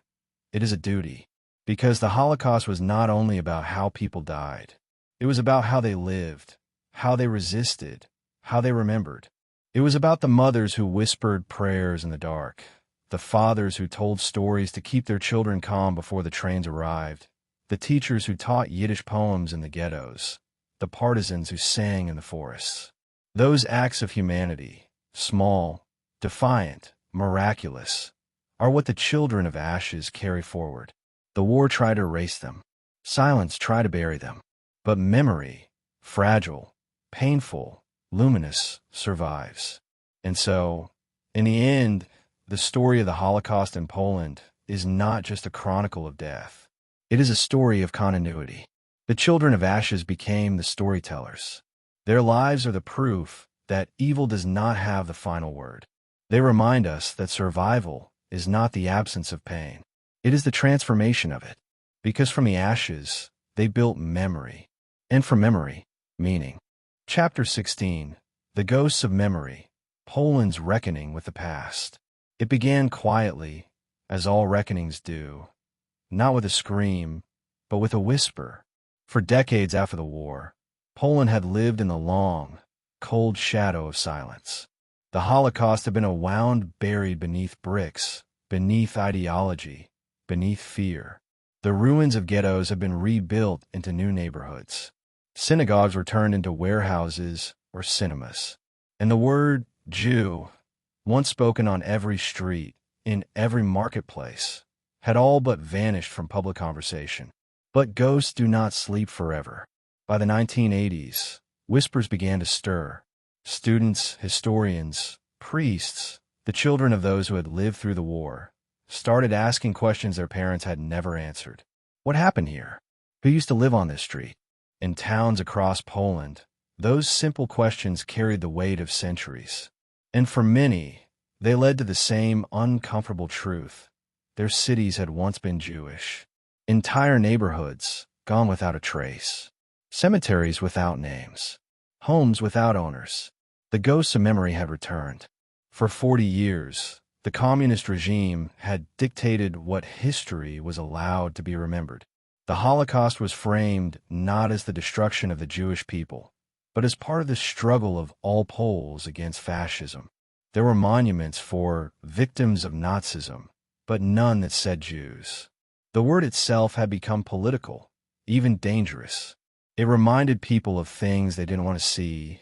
it is a duty. Because the Holocaust was not only about how people died, it was about how they lived, how they resisted, how they remembered. It was about the mothers who whispered prayers in the dark, the fathers who told stories to keep their children calm before the trains arrived, the teachers who taught Yiddish poems in the ghettos, the partisans who sang in the forests. Those acts of humanity, small, defiant, miraculous, are what the children of ashes carry forward. The war tried to erase them. Silence tried to bury them. But memory, fragile, painful, luminous, survives. And so, in the end, the story of the Holocaust in Poland is not just a chronicle of death. It is a story of continuity. The children of ashes became the storytellers. Their lives are the proof that evil does not have the final word. They remind us that survival is not the absence of pain. It is the transformation of it. Because from the ashes, they built memory. And from memory, meaning. Chapter 16. The Ghosts of Memory. Poland's Reckoning with the Past. It began quietly, as all reckonings do. Not with a scream, but with a whisper. For decades after the war, Poland had lived in the long, cold shadow of silence. The Holocaust had been a wound buried beneath bricks, beneath ideology, beneath fear. The ruins of ghettos had been rebuilt into new neighborhoods. Synagogues were turned into warehouses or cinemas. And the word Jew, once spoken on every street, in every marketplace, had all but vanished from public conversation. But ghosts do not sleep forever. By the 1980s, whispers began to stir. Students, historians, priests, the children of those who had lived through the war, started asking questions their parents had never answered. What happened here? Who used to live on this street? In towns across Poland, those simple questions carried the weight of centuries. And for many, they led to the same uncomfortable truth. Their cities had once been Jewish. Entire neighborhoods gone without a trace. Cemeteries without names. Homes without owners. The ghosts of memory had returned. For 40 years, the communist regime had dictated what history was allowed to be remembered. The Holocaust was framed not as the destruction of the Jewish people, but as part of the struggle of all Poles against fascism. There were monuments for victims of Nazism, but none that said Jews. The word itself had become political, even dangerous. It reminded people of things they didn't want to see,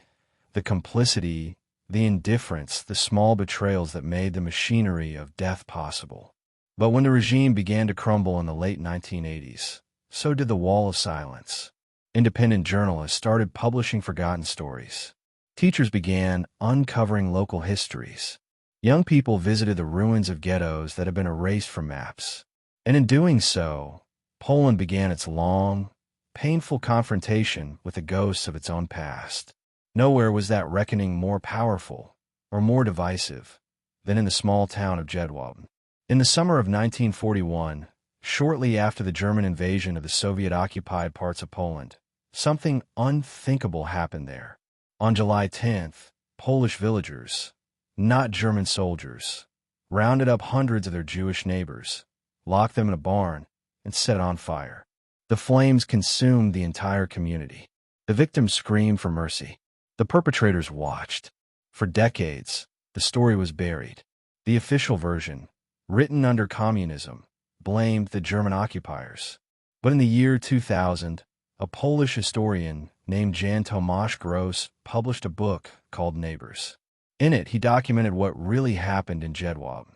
the complicity, the indifference, the small betrayals that made the machinery of death possible. But when the regime began to crumble in the late 1980s, so did the wall of silence. Independent journalists started publishing forgotten stories. Teachers began uncovering local histories. Young people visited the ruins of ghettos that had been erased from maps. And in doing so, Poland began its long, painful confrontation with the ghosts of its own past. Nowhere was that reckoning more powerful or more divisive than in the small town of Jedwabne. In the summer of 1941, shortly after the German invasion of the Soviet-occupied parts of Poland, something unthinkable happened there. On July 10th, Polish villagers, not German soldiers, rounded up hundreds of their Jewish neighbors, locked them in a barn, and set it on fire. The flames consumed the entire community. The victims screamed for mercy. The perpetrators watched. For decades, the story was buried. The official version, written under communism, blamed the German occupiers. But in the year 2000, a Polish historian named Jan Tomasz Gross published a book called Neighbors. In it, he documented what really happened in Jedwabne,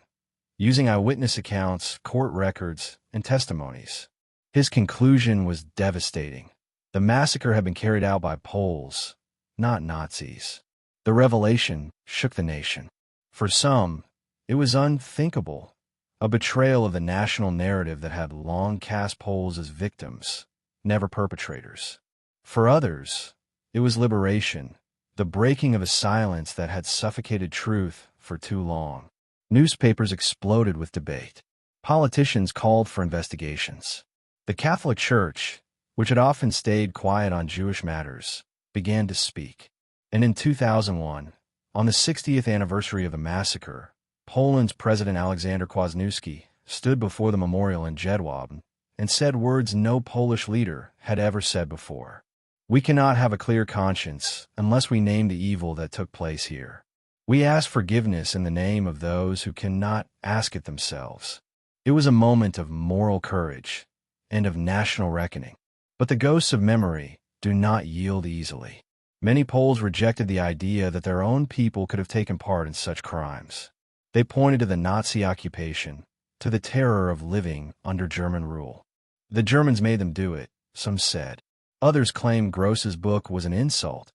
using eyewitness accounts, court records, and testimonies. His conclusion was devastating. The massacre had been carried out by Poles, not Nazis. The revelation shook the nation. For some, it was unthinkable, a betrayal of the national narrative that had long cast Poles as victims, never perpetrators. For others, it was liberation, the breaking of a silence that had suffocated truth for too long. Newspapers exploded with debate. Politicians called for investigations. The Catholic Church, which had often stayed quiet on Jewish matters, began to speak. And in 2001, on the 60th anniversary of the massacre, Poland's President Alexander Kwasniewski stood before the memorial in Jedwabne and said words no Polish leader had ever said before. We cannot have a clear conscience unless we name the evil that took place here. We ask forgiveness in the name of those who cannot ask it themselves. It was a moment of moral courage and of national reckoning. But the ghosts of memory do not yield easily. Many Poles rejected the idea that their own people could have taken part in such crimes. They pointed to the Nazi occupation, to the terror of living under German rule. The Germans made them do it, some said. Others claimed Gross's book was an insult,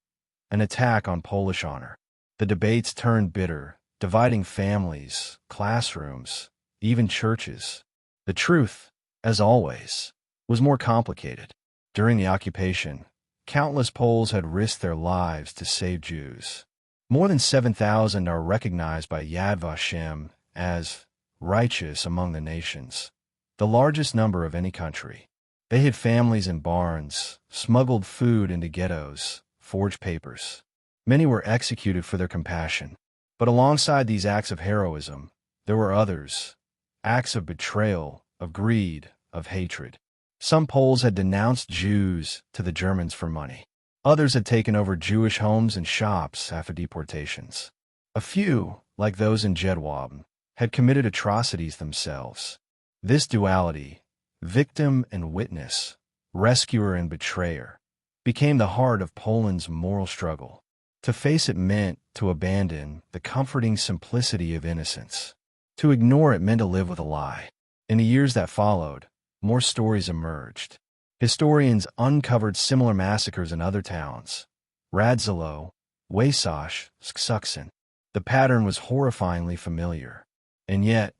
an attack on Polish honor. The debates turned bitter, dividing families, classrooms, even churches. The truth, as always, was more complicated. During the occupation, Countless Poles had risked their lives to save Jews. More than 7,000 are recognized by Yad Vashem as righteous among the nations, the largest number of any country. They hid families in barns, smuggled food into ghettos, forged papers. Many were executed for their compassion. But alongside these acts of heroism, there were others, acts of betrayal, of greed, of hatred. Some Poles had denounced Jews to the Germans for money. Others had taken over Jewish homes and shops after deportations. A few, like those in Jedwab, had committed atrocities themselves. This duality, victim and witness, rescuer and betrayer, became the heart of Poland's moral struggle. To face it meant to abandon the comforting simplicity of innocence. To ignore it meant to live with a lie. In the years that followed, more stories emerged. Historians uncovered similar massacres in other towns, Radzilo, Waysosh, Sksuxen. The pattern was horrifyingly familiar. And yet,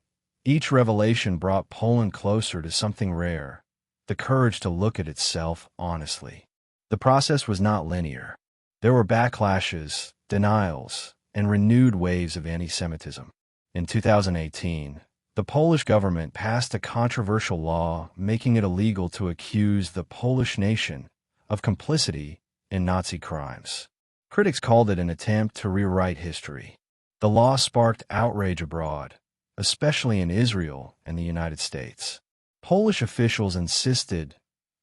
each revelation brought Poland closer to something rare, the courage to look at itself honestly. The process was not linear. There were backlashes, denials, and renewed waves of anti-Semitism. In 2018, the Polish government passed a controversial law making it illegal to accuse the Polish nation of complicity in Nazi crimes. Critics called it an attempt to rewrite history. The law sparked outrage abroad, especially in Israel and the United States. Polish officials insisted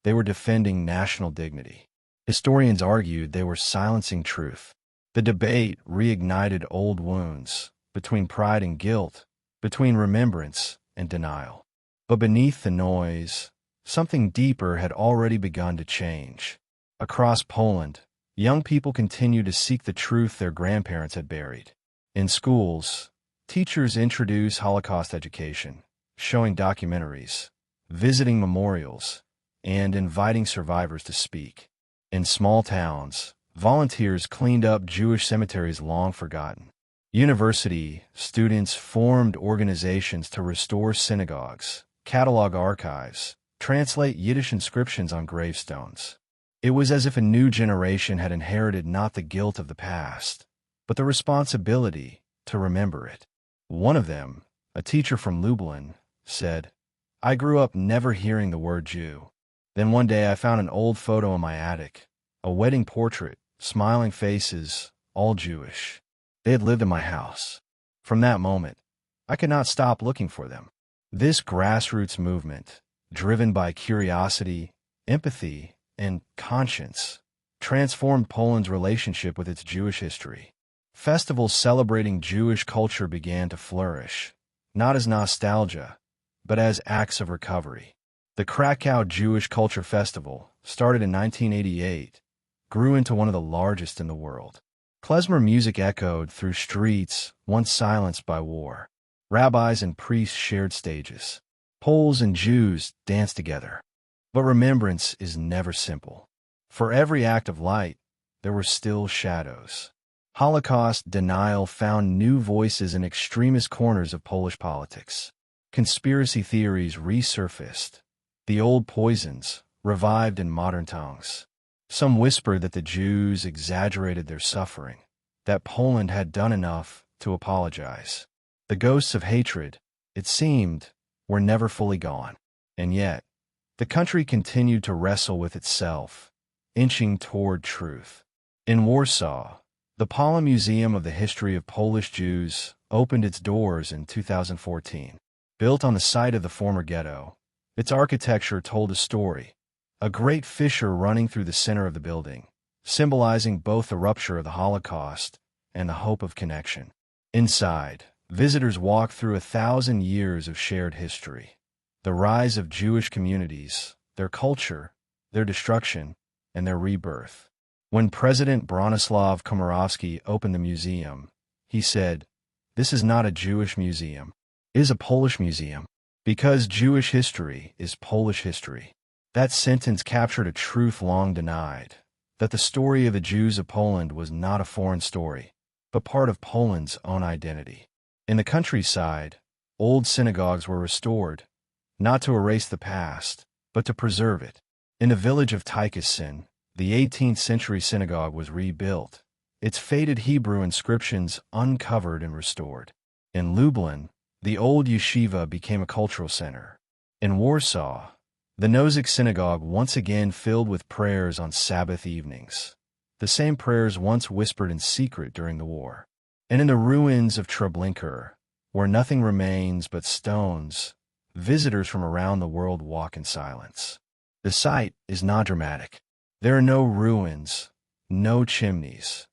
they were defending national dignity. Historians argued they were silencing truth. The debate reignited old wounds between pride and guilt, between remembrance and denial. But beneath the noise, something deeper had already begun to change. Across Poland, young people continued to seek the truth their grandparents had buried. In schools, teachers introduced Holocaust education, showing documentaries, visiting memorials, and inviting survivors to speak. In small towns, volunteers cleaned up Jewish cemeteries long forgotten. University students formed organizations to restore synagogues, catalog archives, translate Yiddish inscriptions on gravestones. It was as if a new generation had inherited not the guilt of the past, but the responsibility to remember it. One of them, a teacher from Lublin, said, "I grew up never hearing the word Jew. Then one day I found an old photo in my attic, a wedding portrait, smiling faces, all Jewish. They had lived in my house. From that moment, I could not stop looking for them." This grassroots movement, driven by curiosity, empathy, and conscience, transformed Poland's relationship with its Jewish history. Festivals celebrating Jewish culture began to flourish, not as nostalgia, but as acts of recovery. The Krakow Jewish Culture Festival, started in 1988, grew into one of the largest in the world. Klezmer music echoed through streets once silenced by war. Rabbis and priests shared stages. Poles and Jews danced together. But remembrance is never simple. For every act of light, there were still shadows. Holocaust denial found new voices in extremist corners of Polish politics. Conspiracy theories resurfaced. The old poisons revived in modern tongues. Some whispered that the Jews exaggerated their suffering, that Poland had done enough to apologize. The ghosts of hatred, it seemed, were never fully gone. And yet, the country continued to wrestle with itself, inching toward truth. In Warsaw, the Poland Museum of the History of Polish Jews opened its doors in 2014. Built on the site of the former ghetto, its architecture told a story, a great fissure running through the center of the building, symbolizing both the rupture of the Holocaust and the hope of connection. Inside, visitors walked through 1,000 years of shared history, the rise of Jewish communities, their culture, their destruction, and their rebirth. When President Bronislaw Komorowski opened the museum, he said, "This is not a Jewish museum. It is a Polish museum, because Jewish history is Polish history." That sentence captured a truth long denied, that the story of the Jews of Poland was not a foreign story, but part of Poland's own identity. In the countryside, old synagogues were restored, not to erase the past, but to preserve it. In the village of Tykacin, The 18th century synagogue was rebuilt, its faded Hebrew inscriptions uncovered and restored. In Lublin, the old yeshiva became a cultural center. In Warsaw, the Nozick synagogue once again filled with prayers on Sabbath evenings, the same prayers once whispered in secret during the war. And in the ruins of Treblinka, where nothing remains but stones, visitors from around the world walk in silence. The sight is not dramatic. There are no ruins, no chimneys,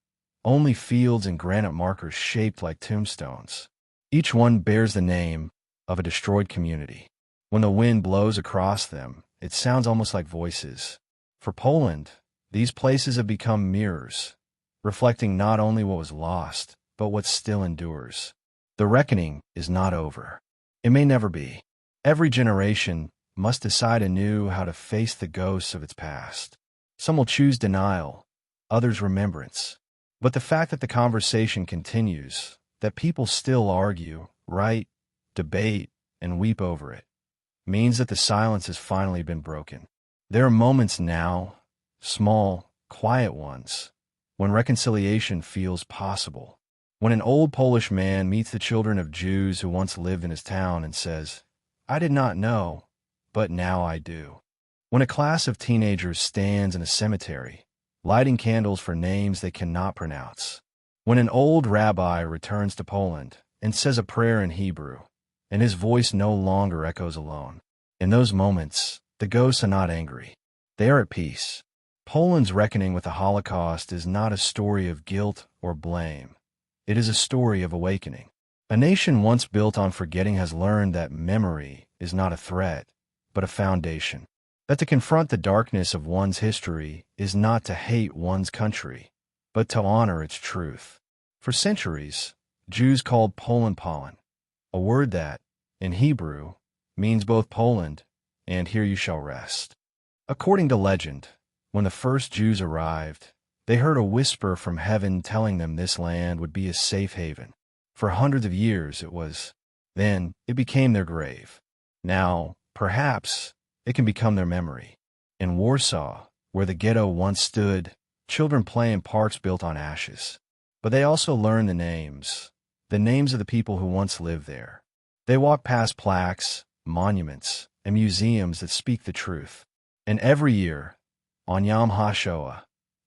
only fields and granite markers shaped like tombstones. Each one bears the name of a destroyed community. When the wind blows across them, it sounds almost like voices. For Poland, these places have become mirrors, reflecting not only what was lost, but what still endures. The reckoning is not over. It may never be. Every generation must decide anew how to face the ghosts of its past. Some will choose denial, others remembrance. But the fact that the conversation continues, that people still argue, write, debate, and weep over it, means that the silence has finally been broken. There are moments now, small, quiet ones, when reconciliation feels possible. When an old Polish man meets the children of Jews who once lived in his town and says, "I did not know, but now I do." When a class of teenagers stands in a cemetery, lighting candles for names they cannot pronounce. When an old rabbi returns to Poland and says a prayer in Hebrew, and his voice no longer echoes alone. In those moments, the ghosts are not angry. They are at peace. Poland's reckoning with the Holocaust is not a story of guilt or blame. It is a story of awakening. A nation once built on forgetting has learned that memory is not a threat, but a foundation. That to confront the darkness of one's history is not to hate one's country, but to honor its truth. For centuries, Jews called Poland Polin, a word that, in Hebrew, means both Poland and here you shall rest. According to legend, when the first Jews arrived, they heard a whisper from heaven telling them this land would be a safe haven. For hundreds of years it was. Then it became their grave. Now, perhaps, it can become their memory. In Warsaw, where the ghetto once stood, children play in parks built on ashes. But they also learn the names of the people who once lived there. They walk past plaques, monuments, and museums that speak the truth. And every year, on Yom HaShoah,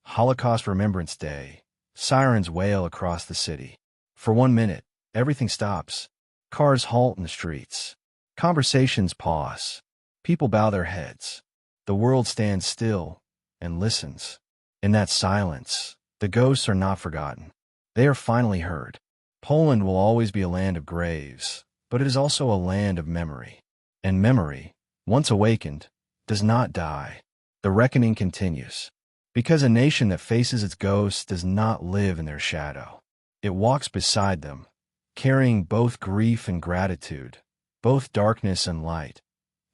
Holocaust Remembrance Day, sirens wail across the city. For 1 minute, everything stops. Cars halt in the streets. Conversations pause. People bow their heads. The world stands still and listens. In that silence, the ghosts are not forgotten. They are finally heard. Poland will always be a land of graves, but it is also a land of memory. And memory, once awakened, does not die. The reckoning continues. Because a nation that faces its ghosts does not live in their shadow. It walks beside them, carrying both grief and gratitude, both darkness and light,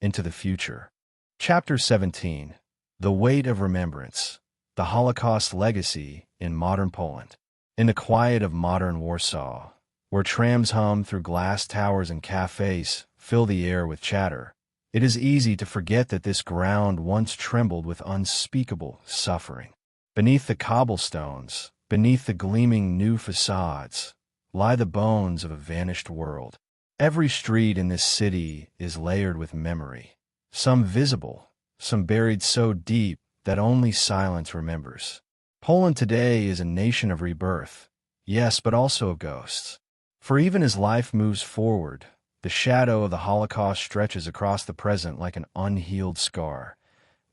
into the future. Chapter 17. The Weight of Remembrance. The Holocaust Legacy in Modern Poland. In the quiet of modern Warsaw, where trams hum through glass towers and cafes fill the air with chatter, it is easy to forget that this ground once trembled with unspeakable suffering. Beneath the cobblestones, beneath the gleaming new facades, lie the bones of a vanished world. Every street in this city is layered with memory, some visible, some buried so deep that only silence remembers. Poland today is a nation of rebirth, yes, but also of ghosts. For even as life moves forward, the shadow of the Holocaust stretches across the present like an unhealed scar,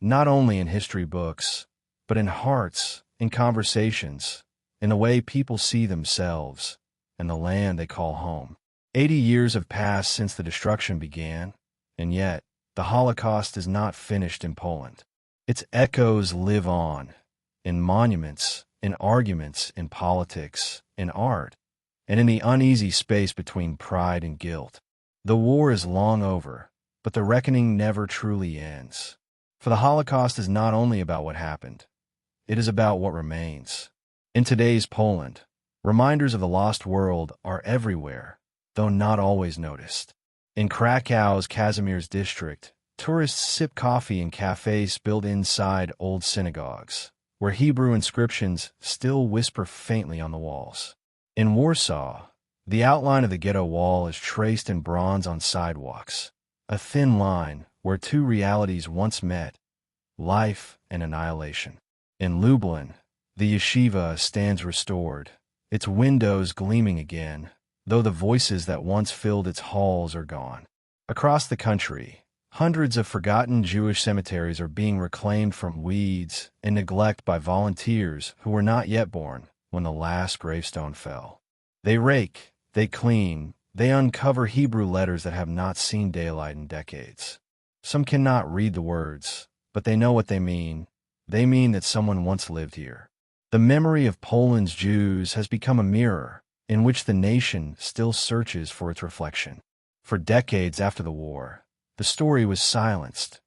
not only in history books, but in hearts, in conversations, in the way people see themselves and the land they call home. 80 years have passed since the destruction began, and yet the Holocaust is not finished in Poland. Its echoes live on, in monuments, in arguments, in politics, in art, and in the uneasy space between pride and guilt. The war is long over, but the reckoning never truly ends. For the Holocaust is not only about what happened, it is about what remains. In today's Poland, reminders of the lost world are everywhere, though not always noticed. In Krakow's Kazimierz district, tourists sip coffee in cafes built inside old synagogues. where Hebrew inscriptions still whisper faintly on the walls. In Warsaw, the outline of the ghetto wall is traced in bronze on sidewalks, a thin line where two realities once met, life and annihilation. In Lublin, the yeshiva stands restored, its windows gleaming again, though the voices that once filled its halls are gone. Across the country, hundreds of forgotten Jewish cemeteries are being reclaimed from weeds and neglect by volunteers who were not yet born when the last gravestone fell. They rake, they clean, they uncover Hebrew letters that have not seen daylight in decades. Some cannot read the words, but they know what they mean. They mean that someone once lived here. The memory of Poland's Jews has become a mirror in which the nation still searches for its reflection. For decades after the war, the story was silenced,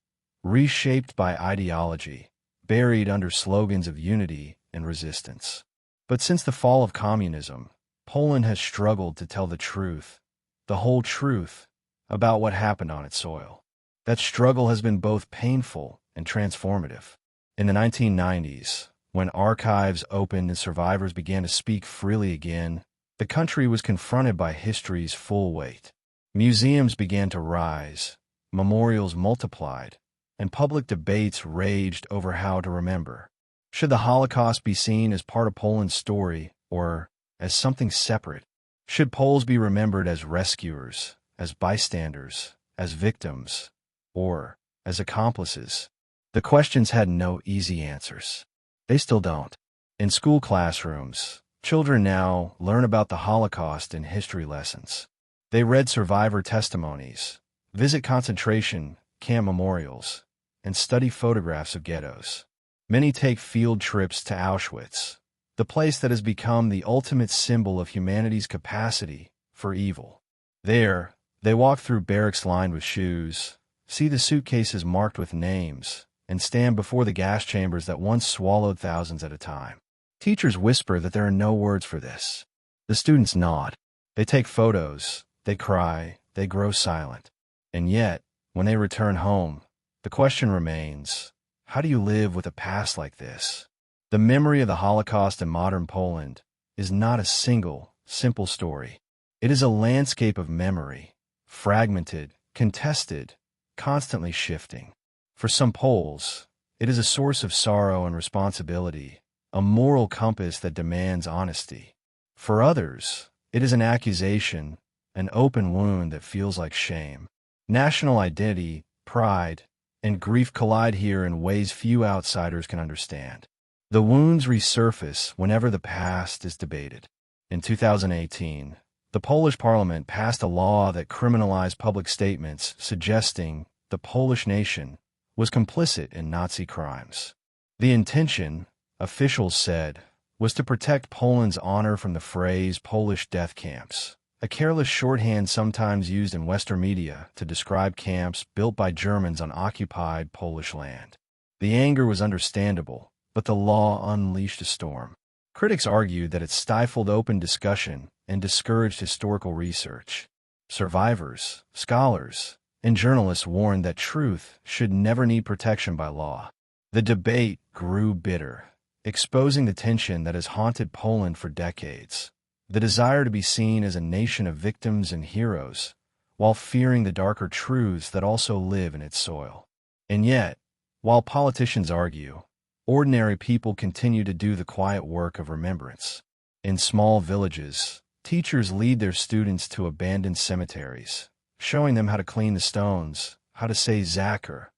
reshaped by ideology, buried under slogans of unity and resistance. But since the fall of communism, Poland has struggled to tell the truth, the whole truth, about what happened on its soil. That struggle has been both painful and transformative. In the 1990s, when archives opened and survivors began to speak freely again, the country was confronted by history's full weight. Museums began to rise, memorials multiplied, and public debates raged over how to remember. Should the Holocaust be seen as part of Poland's story or as something separate? Should Poles be remembered as rescuers, as bystanders, as victims, or as accomplices? The questions had no easy answers. They still don't. In school classrooms, children now learn about the Holocaust in history lessons. They read survivor testimonies, visit concentration camp memorials, and study photographs of ghettos. Many take field trips to Auschwitz, the place that has become the ultimate symbol of humanity's capacity for evil. There, they walk through barracks lined with shoes, see the suitcases marked with names, and stand before the gas chambers that once swallowed thousands at a time. Teachers whisper that there are no words for this. The students nod. They take photos, they cry, they grow silent. And yet, when they return home, the question remains, how do you live with a past like this? The memory of the Holocaust in modern Poland is not a single, simple story. It is a landscape of memory, fragmented, contested, constantly shifting. For some Poles, it is a source of sorrow and responsibility, a moral compass that demands honesty. For others, it is an accusation, an open wound that feels like shame. National identity, pride, and grief collide here in ways few outsiders can understand. The wounds resurface whenever the past is debated. In 2018, the Polish parliament passed a law that criminalized public statements suggesting the Polish nation was complicit in Nazi crimes. The intention, officials said, was to protect Poland's honor from the phrase Polish death camps, a careless shorthand sometimes used in Western media to describe camps built by Germans on occupied Polish land. The anger was understandable, but the law unleashed a storm. Critics argued that it stifled open discussion and discouraged historical research. Survivors, scholars, and journalists warned that truth should never need protection by law. The debate grew bitter, exposing the tension that has haunted Poland for decades. The desire to be seen as a nation of victims and heroes, while fearing the darker truths that also live in its soil. And yet, while politicians argue, ordinary people continue to do the quiet work of remembrance. In small villages, teachers lead their students to abandoned cemeteries, showing them how to clean the stones, how to say Zakr,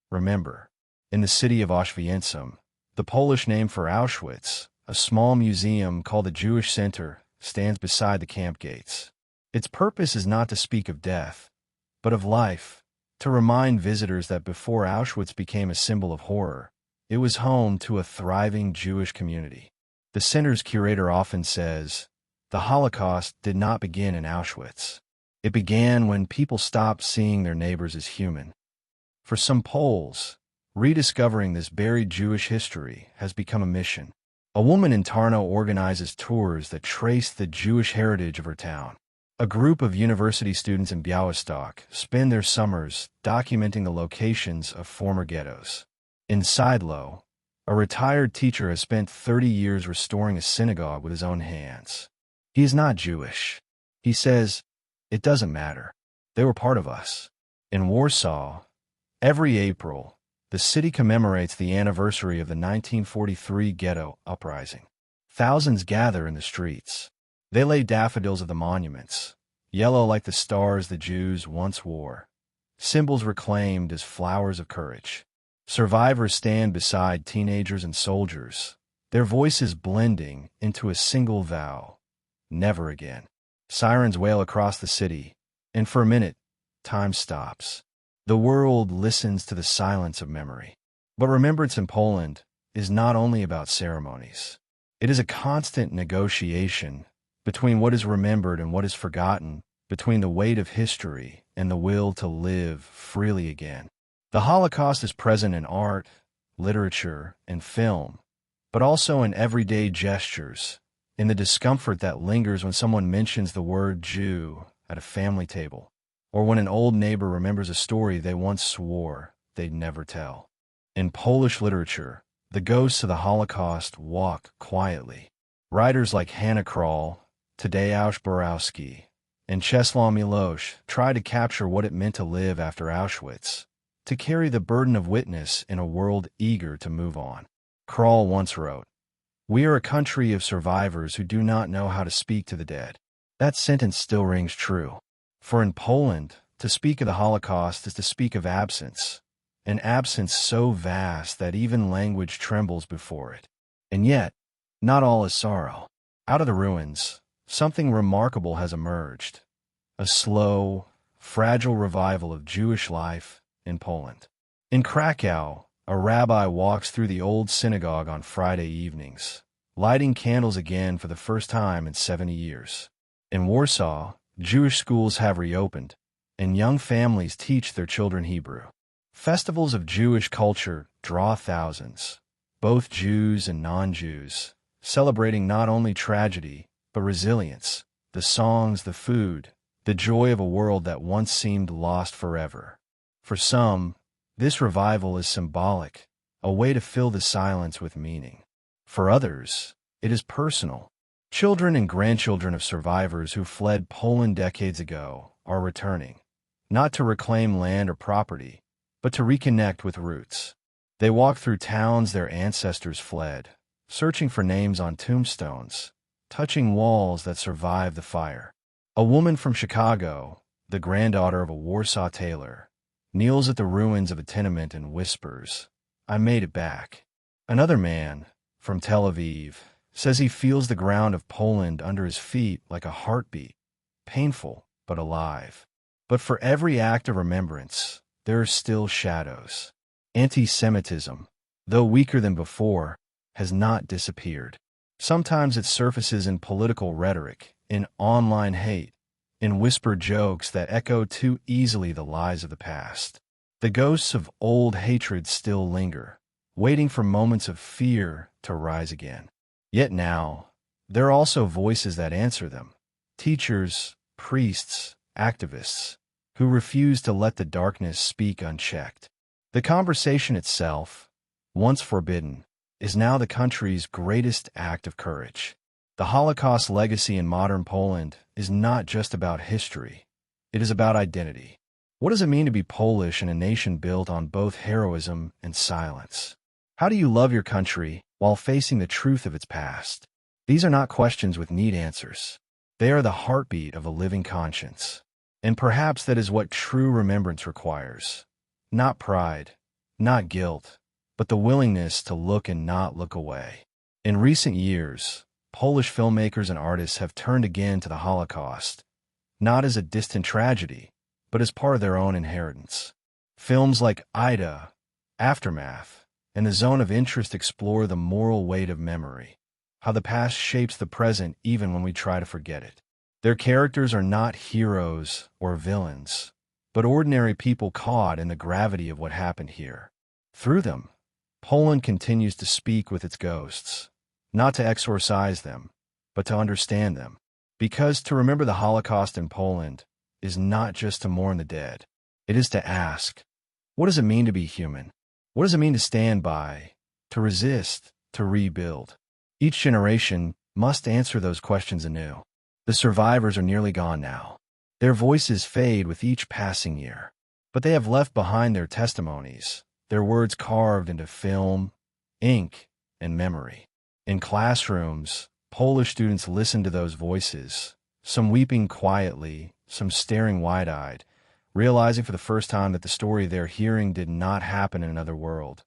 remember. In the city of Auschwitz, the Polish name for Auschwitz, a small museum called the Jewish Center stands beside the camp gates. Its purpose is not to speak of death, but of life, to remind visitors that before Auschwitz became a symbol of horror, it was home to a thriving Jewish community. The center's curator often says, the Holocaust did not begin in Auschwitz. It began when people stopped seeing their neighbors as human. For some Poles, rediscovering this buried Jewish history has become a mission. A woman in Tarnow organizes tours that trace the Jewish heritage of her town. A group of university students in Białystok spend their summers documenting the locations of former ghettos. In Siedlow, A retired teacher has spent 30 years restoring a synagogue with his own hands. He is not Jewish. He says, "It doesn't matter. They were part of us." In Warsaw, every April, the city commemorates the anniversary of the 1943 Ghetto Uprising. Thousands gather in the streets. They lay daffodils at the monuments, yellow like the stars the Jews once wore, symbols reclaimed as flowers of courage. Survivors stand beside teenagers and soldiers, their voices blending into a single vow: never again. Sirens wail across the city, and for a minute, time stops. The world listens to the silence of memory. But remembrance in Poland is not only about ceremonies. It is a constant negotiation between what is remembered and what is forgotten, between the weight of history and the will to live freely again. The Holocaust is present in art, literature, and film, but also in everyday gestures, in the discomfort that lingers when someone mentions the word Jew at a family table, or when an old neighbor remembers a story they once swore they'd never tell. In Polish literature, the ghosts of the Holocaust walk quietly. Writers like Hanna Krall, Tadeusz Borowski, and Czesław Miłosz try to capture what it meant to live after Auschwitz, to carry the burden of witness in a world eager to move on. Krall once wrote, "We are a country of survivors who do not know how to speak to the dead." That sentence still rings true. For in Poland, to speak of the Holocaust is to speak of absence, an absence so vast that even language trembles before it. And yet, not all is sorrow. Out of the ruins, something remarkable has emerged, a slow, fragile revival of Jewish life in Poland. In Kraków, a rabbi walks through the old synagogue on Friday evenings, lighting candles again for the first time in 70 years. In Warsaw, Jewish schools have reopened, and young families teach their children Hebrew. Festivals of Jewish culture draw thousands, both Jews and non-Jews, celebrating not only tragedy, but resilience, the songs, the food, the joy of a world that once seemed lost forever. For some, this revival is symbolic, a way to fill the silence with meaning. For others, it is personal. Children and grandchildren of survivors who fled Poland decades ago are returning, not to reclaim land or property, but to reconnect with roots. They walk through towns their ancestors fled, searching for names on tombstones, touching walls that survived the fire. A woman from Chicago, the granddaughter of a Warsaw tailor, kneels at the ruins of a tenement and whispers, "I made it back." Another man, from Tel Aviv, says he feels the ground of Poland under his feet like a heartbeat, painful but alive. But for every act of remembrance, there are still shadows. Anti-Semitism, though weaker than before, has not disappeared. Sometimes it surfaces in political rhetoric, in online hate, in whispered jokes that echo too easily the lies of the past. The ghosts of old hatred still linger, waiting for moments of fear to rise again. Yet now, there are also voices that answer them: teachers, priests, activists, who refuse to let the darkness speak unchecked. The conversation itself, once forbidden, is now the country's greatest act of courage. The Holocaust legacy in modern Poland is not just about history. It is about identity. What does it mean to be Polish in a nation built on both heroism and silence? How do you love your country while facing the truth of its past? These are not questions with neat answers. They are the heartbeat of a living conscience. And perhaps that is what true remembrance requires. Not pride, not guilt, but the willingness to look and not look away. In recent years, Polish filmmakers and artists have turned again to the Holocaust, not as a distant tragedy, but as part of their own inheritance. Films like Ida, Aftermath, and The Zone of Interest explore the moral weight of memory, how the past shapes the present even when we try to forget it. Their characters are not heroes or villains, but ordinary people caught in the gravity of what happened here. Through them, Poland continues to speak with its ghosts, not to exorcise them, but to understand them. Because to remember the Holocaust in Poland is not just to mourn the dead. It is to ask, what does it mean to be human? What does it mean to stand by, to resist, to rebuild. Each generation must answer those questions anew. The survivors are nearly gone now. Their voices fade with each passing year. But they have left behind their testimonies, their words carved into film, ink, and memory. In classrooms, Polish students listen to those voices, some weeping quietly, some staring wide-eyed, realizing for the first time that the story they're hearing did not happen in another world.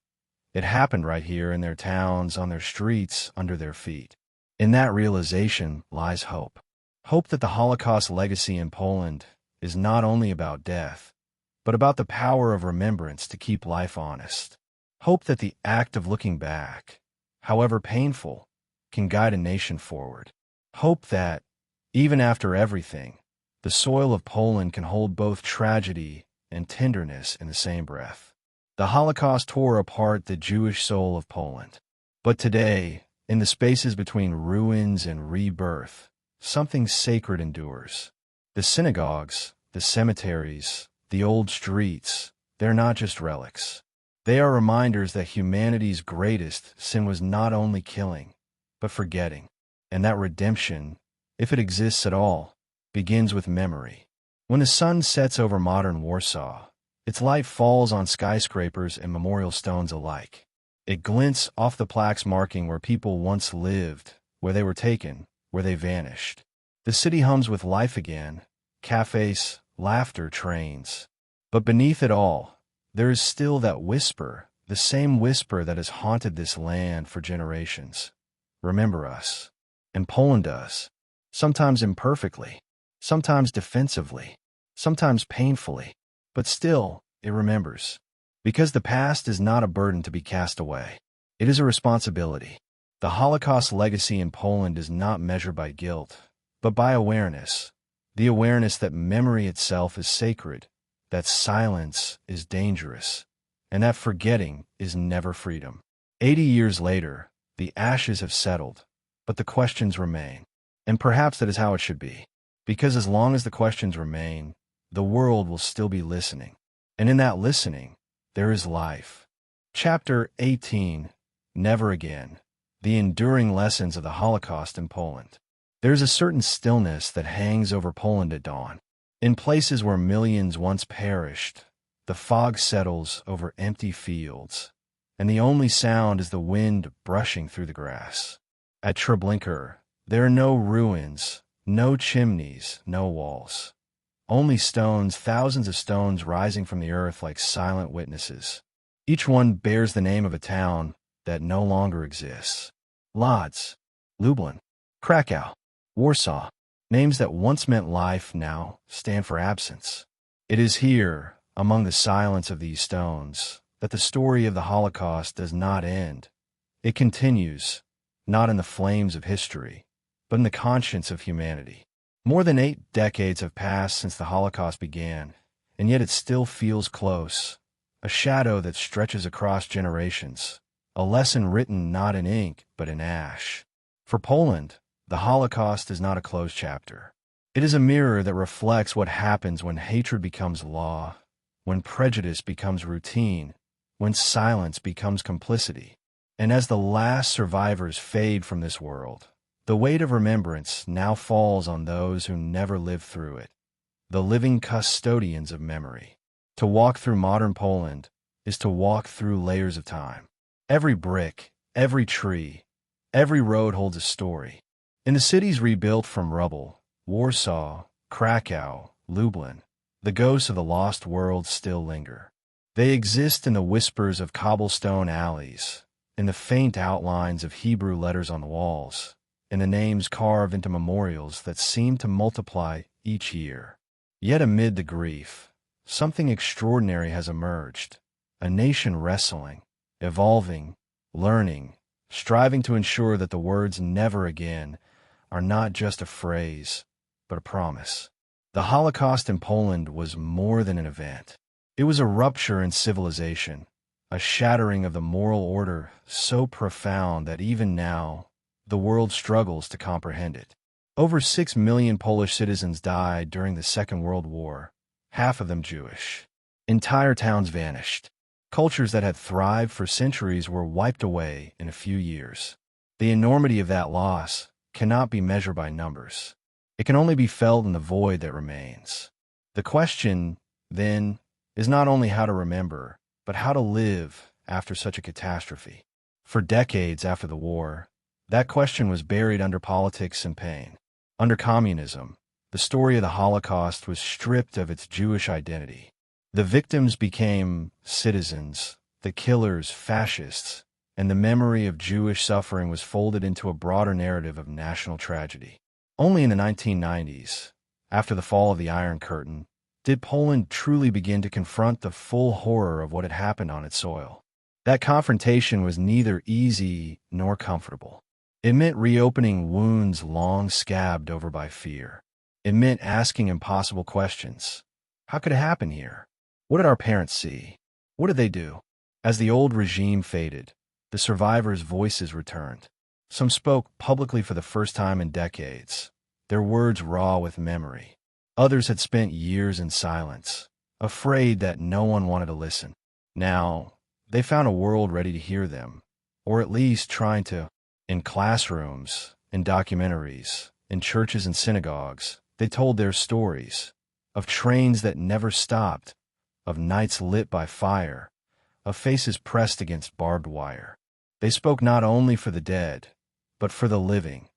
It happened right here in their towns, on their streets, under their feet. In that realization lies hope. Hope that the Holocaust legacy in Poland is not only about death, but about the power of remembrance to keep life honest. Hope that the act of looking back, however painful, can guide a nation forward. Hope that, even after everything, the soil of Poland can hold both tragedy and tenderness in the same breath. The Holocaust tore apart the Jewish soul of Poland. But today, in the spaces between ruins and rebirth, something sacred endures. The synagogues, the cemeteries, the old streets, they're not just relics. They are reminders that humanity's greatest sin was not only killing, but forgetting. And that redemption, if it exists at all, begins with memory. When the sun sets over modern Warsaw, its light falls on skyscrapers and memorial stones alike. It glints off the plaques marking where people once lived, where they were taken, where they vanished. The city hums with life again, cafes, laughter, trains. But beneath it all, there is still that whisper, the same whisper that has haunted this land for generations. Remember us. And Poland does. Sometimes imperfectly, sometimes defensively, sometimes painfully. But still, it remembers. Because the past is not a burden to be cast away. It is a responsibility. The Holocaust legacy in Poland is not measured by guilt, but by awareness. The awareness that memory itself is sacred, that silence is dangerous, and that forgetting is never freedom. 80 years later, the ashes have settled, but the questions remain. And perhaps that is how it should be. Because as long as the questions remain, the world will still be listening. And in that listening, there is life. Chapter 18, Never Again. The Enduring Lessons of the Holocaust in Poland. There is a certain stillness that hangs over Poland at dawn. In places where millions once perished, the fog settles over empty fields, and the only sound is the wind brushing through the grass. At Treblinka, there are no ruins, no chimneys, no walls. Only stones, thousands of stones rising from the earth like silent witnesses. Each one bears the name of a town that no longer exists. Lodz, Lublin, Kraków, Warsaw, names that once meant life now stand for absence. It is here, among the silence of these stones, that the story of the Holocaust does not end. It continues, not in the flames of history, but in the conscience of humanity. More than 8 decades have passed since the Holocaust began, and yet it still feels close, a shadow that stretches across generations, a lesson written not in ink but in ash. For Poland, the Holocaust is not a closed chapter. It is a mirror that reflects what happens when hatred becomes law, when prejudice becomes routine, when silence becomes complicity. And as the last survivors fade from this world, the weight of remembrance now falls on those who never lived through it, the living custodians of memory. To walk through modern Poland is to walk through layers of time. Every brick, every tree, every road holds a story. In the cities rebuilt from rubble, Warsaw, Kraków, Lublin, the ghosts of the lost world still linger. They exist in the whispers of cobblestone alleys, in the faint outlines of Hebrew letters on the walls, in the names carved into memorials that seem to multiply each year. Yet amid the grief, something extraordinary has emerged, a nation wrestling, evolving, learning, striving to ensure that the words "never again" are not just a phrase, but a promise. The Holocaust in Poland was more than an event. It was a rupture in civilization, a shattering of the moral order so profound that even now, the world struggles to comprehend it. Over 6 million Polish citizens died during the Second World War, half of them Jewish. Entire towns vanished. Cultures that had thrived for centuries were wiped away in a few years. The enormity of that loss cannot be measured by numbers. It can only be felt in the void that remains. The question, then, is not only how to remember, but how to live after such a catastrophe. For decades after the war, that question was buried under politics and pain. Under communism, the story of the Holocaust was stripped of its Jewish identity. The victims became citizens, the killers fascists, and the memory of Jewish suffering was folded into a broader narrative of national tragedy. Only in the 1990s, after the fall of the Iron Curtain, did Poland truly begin to confront the full horror of what had happened on its soil. That confrontation was neither easy nor comfortable. It meant reopening wounds long scabbed over by fear. It meant asking impossible questions. How could it happen here? What did our parents see? What did they do? As the old regime faded, the survivors' voices returned. Some spoke publicly for the first time in decades, their words raw with memory. Others had spent years in silence, afraid that no one wanted to listen. Now, they found a world ready to hear them, or at least trying to. In classrooms, in documentaries, in churches and synagogues, they told their stories, of trains that never stopped, of nights lit by fire, of faces pressed against barbed wire. They spoke not only for the dead, but for the living,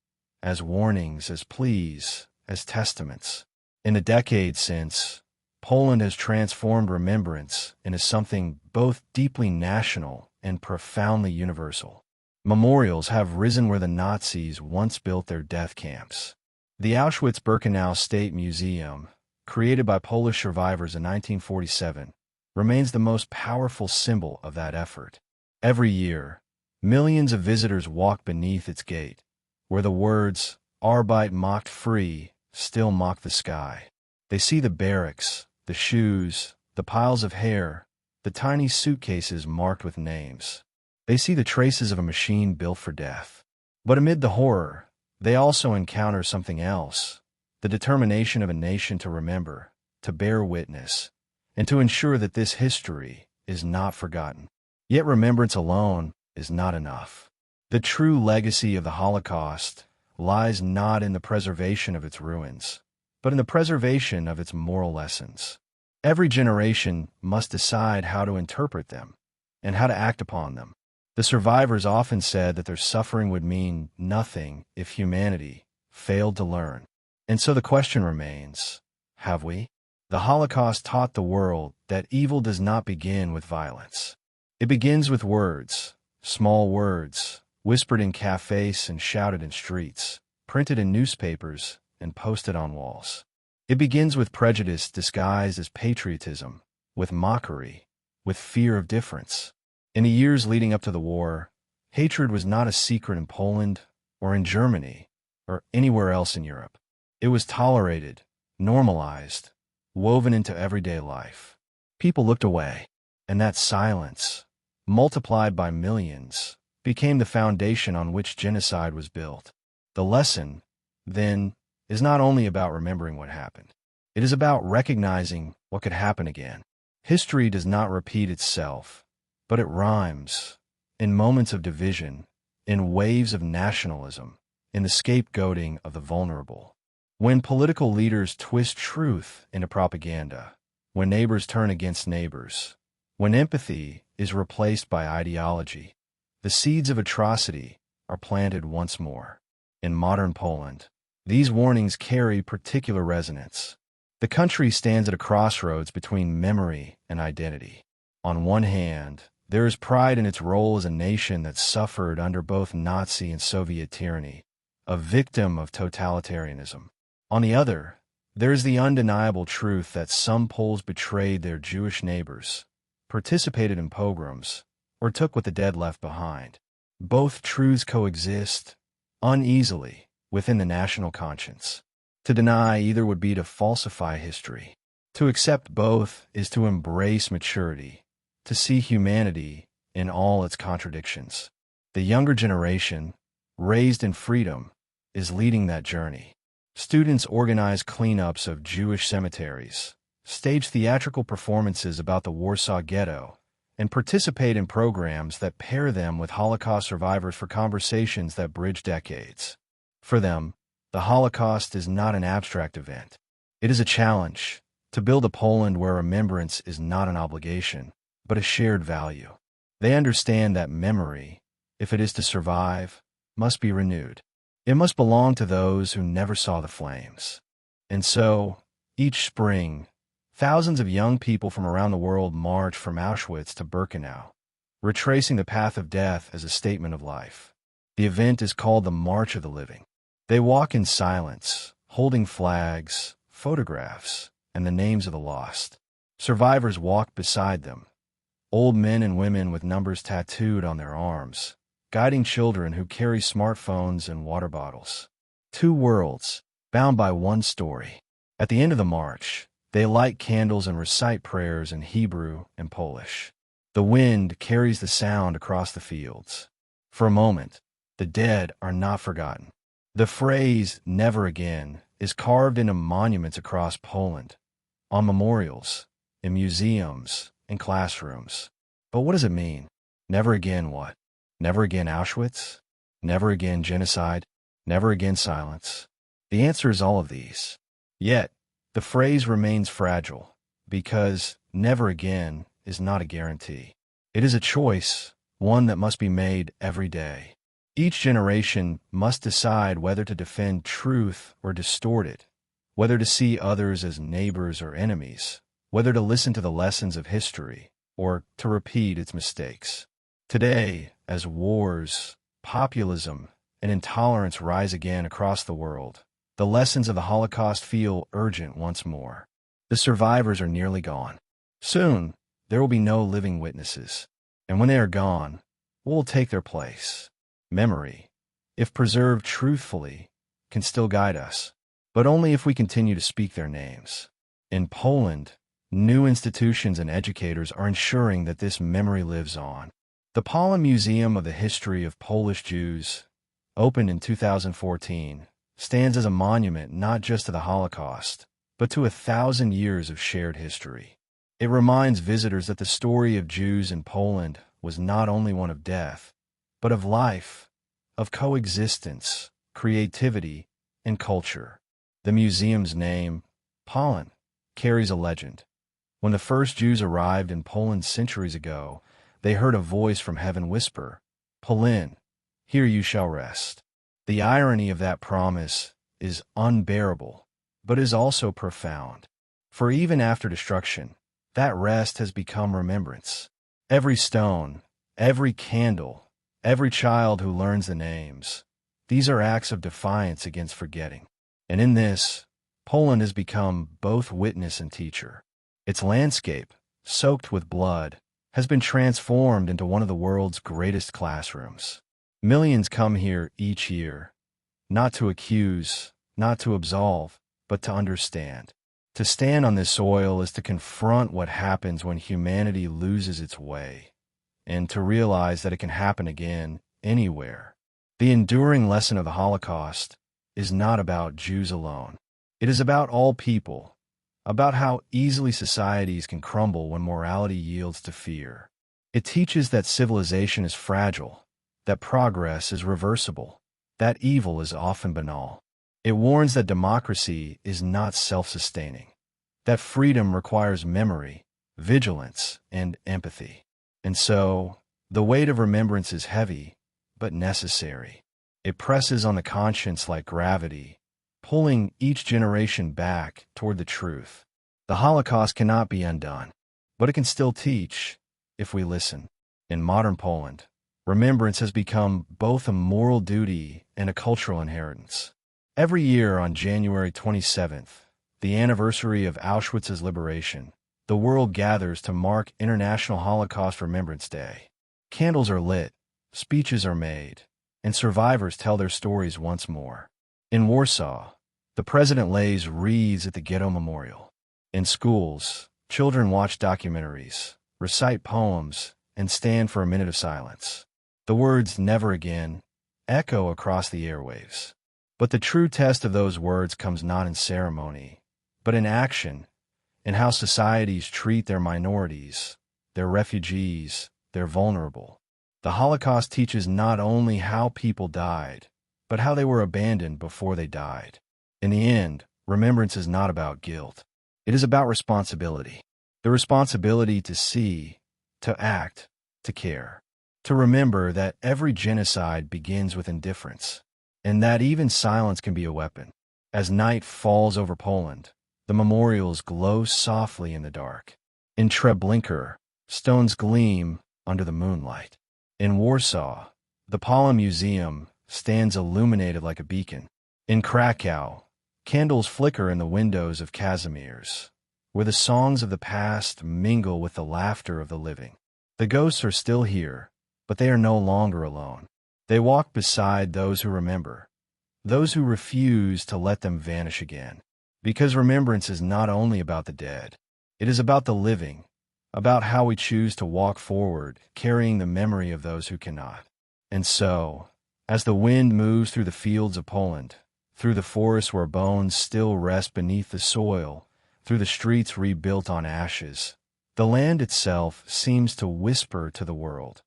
as warnings, as pleas, as testaments. In the decades since, Poland has transformed remembrance into something both deeply national and profoundly universal. Memorials have risen where the Nazis once built their death camps. The Auschwitz-Birkenau State Museum, created by Polish survivors in 1947, remains the most powerful symbol of that effort. Every year, millions of visitors walk beneath its gate, where the words, "Arbeit macht frei," still mock the sky. They see the barracks, the shoes, the piles of hair, the tiny suitcases marked with names. They see the traces of a machine built for death. But amid the horror, they also encounter something else, the determination of a nation to remember, to bear witness, and to ensure that this history is not forgotten. Yet remembrance alone is not enough. The true legacy of the Holocaust lies not in the preservation of its ruins, but in the preservation of its moral lessons. Every generation must decide how to interpret them and how to act upon them. The survivors often said that their suffering would mean nothing if humanity failed to learn. And so the question remains, have we? The Holocaust taught the world that evil does not begin with violence. It begins with words, small words, whispered in cafes and shouted in streets, printed in newspapers and posted on walls. It begins with prejudice disguised as patriotism, with mockery, with fear of difference. In the years leading up to the war, hatred was not a secret in Poland or in Germany or anywhere else in Europe. It was tolerated, normalized, woven into everyday life. People looked away, and that silence, multiplied by millions, became the foundation on which genocide was built. The lesson, then, is not only about remembering what happened. It is about recognizing what could happen again. History does not repeat itself, but it rhymes, in moments of division, in waves of nationalism, in the scapegoating of the vulnerable. When political leaders twist truth into propaganda, when neighbors turn against neighbors, when empathy is replaced by ideology, the seeds of atrocity are planted once more. In modern Poland, these warnings carry particular resonance. The country stands at a crossroads between memory and identity. On one hand, there is pride in its role as a nation that suffered under both Nazi and Soviet tyranny, a victim of totalitarianism. On the other, there is the undeniable truth that some Poles betrayed their Jewish neighbors, participated in pogroms, or took what the dead left behind. Both truths coexist, uneasily, within the national conscience. To deny either would be to falsify history. To accept both is to embrace maturity, to see humanity in all its contradictions. The younger generation, raised in freedom, is leading that journey. Students organize cleanups of Jewish cemeteries, stage theatrical performances about the Warsaw Ghetto, and participate in programs that pair them with Holocaust survivors for conversations that bridge decades. For them, the Holocaust is not an abstract event. It is a challenge to build a Poland where remembrance is not an obligation, but a shared value. They understand that memory, if it is to survive, must be renewed. It must belong to those who never saw the flames. And so, each spring, thousands of young people from around the world march from Auschwitz to Birkenau, retracing the path of death as a statement of life. The event is called the March of the Living. They walk in silence, holding flags, photographs, and the names of the lost. Survivors walk beside them, old men and women with numbers tattooed on their arms, guiding children who carry smartphones and water bottles. Two worlds, bound by one story. At the end of the march, they light candles and recite prayers in Hebrew and Polish. The wind carries the sound across the fields. For a moment, the dead are not forgotten. The phrase, "never again," is carved into monuments across Poland, on memorials, in museums, in classrooms. But what does it mean? Never again what? Never again Auschwitz? Never again genocide? Never again silence? The answer is all of these. Yet, the phrase remains fragile, because never again is not a guarantee. It is a choice, one that must be made every day. Each generation must decide whether to defend truth or distort it, whether to see others as neighbors or enemies, whether to listen to the lessons of history or to repeat its mistakes. Today, as wars, populism, and intolerance rise again across the world, the lessons of the Holocaust feel urgent once more. The survivors are nearly gone. Soon, there will be no living witnesses, and when they are gone, what will take their place? Memory, if preserved truthfully, can still guide us, but only if we continue to speak their names. In Poland, new institutions and educators are ensuring that this memory lives on. The Poland Museum of the History of Polish Jews, opened in 2014, stands as a monument not just to the Holocaust, but to 1,000 years of shared history. It reminds visitors that the story of Jews in Poland was not only one of death, but of life, of coexistence, creativity, and culture. The museum's name, Poland, carries a legend. When the first Jews arrived in Poland centuries ago, they heard a voice from heaven whisper, "Polin, here you shall rest." The irony of that promise is unbearable, but is also profound. For even after destruction, that rest has become remembrance. Every stone, every candle, every child who learns the names, these are acts of defiance against forgetting. And in this, Poland has become both witness and teacher. Its landscape, soaked with blood, has been transformed into one of the world's greatest classrooms. Millions come here each year, not to accuse, not to absolve, but to understand. To stand on this soil is to confront what happens when humanity loses its way, and to realize that it can happen again, anywhere. The enduring lesson of the Holocaust is not about Jews alone. It is about all people, about how easily societies can crumble when morality yields to fear. It teaches that civilization is fragile, that progress is reversible, that evil is often banal. It warns that democracy is not self-sustaining, that freedom requires memory, vigilance, and empathy. And so, the weight of remembrance is heavy, but necessary. It presses on the conscience like gravity, pulling each generation back toward the truth. The Holocaust cannot be undone, but it can still teach, if we listen. In modern Poland, remembrance has become both a moral duty and a cultural inheritance. Every year on January 27th, the anniversary of Auschwitz's liberation, the world gathers to mark International Holocaust Remembrance Day. Candles are lit, speeches are made, and survivors tell their stories once more. In Warsaw, the president lays wreaths at the ghetto memorial. In schools, children watch documentaries, recite poems, and stand for a minute of silence. The words "never again" echo across the airwaves. But the true test of those words comes not in ceremony, but in action, in how societies treat their minorities, they're refugees, they're vulnerable. The Holocaust teaches not only how people died, but how they were abandoned before they died. In the end, remembrance is not about guilt. It is about responsibility. The responsibility to see, to act, to care. To remember that every genocide begins with indifference, and that even silence can be a weapon. As night falls over Poland, the memorials glow softly in the dark. In Treblinka, stones gleam under the moonlight. In Warsaw, the Pala Museum stands illuminated like a beacon. In Kraków, candles flicker in the windows of Kazimierz, where the songs of the past mingle with the laughter of the living. The ghosts are still here, but they are no longer alone. They walk beside those who remember, those who refuse to let them vanish again. Because remembrance is not only about the dead, it is about the living, about how we choose to walk forward, carrying the memory of those who cannot. And so, as the wind moves through the fields of Poland, through the forests where bones still rest beneath the soil, through the streets rebuilt on ashes, the land itself seems to whisper to the world,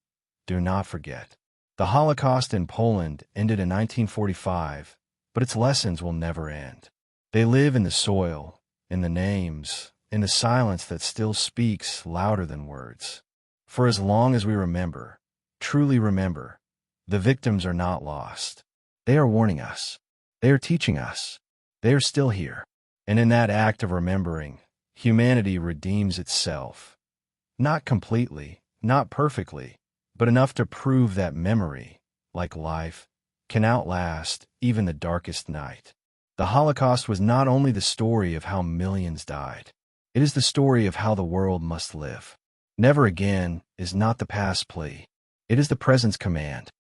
do not forget. The Holocaust in Poland ended in 1945, but its lessons will never end. They live in the soil, in the names, in the silence that still speaks louder than words. For as long as we remember, truly remember, the victims are not lost. They are warning us. They are teaching us. They are still here. And in that act of remembering, humanity redeems itself. Not completely, not perfectly, but enough to prove that memory, like life, can outlast even the darkest night. The Holocaust was not only the story of how millions died. It is the story of how the world must live. Never again is not the past plea. It is the present's command.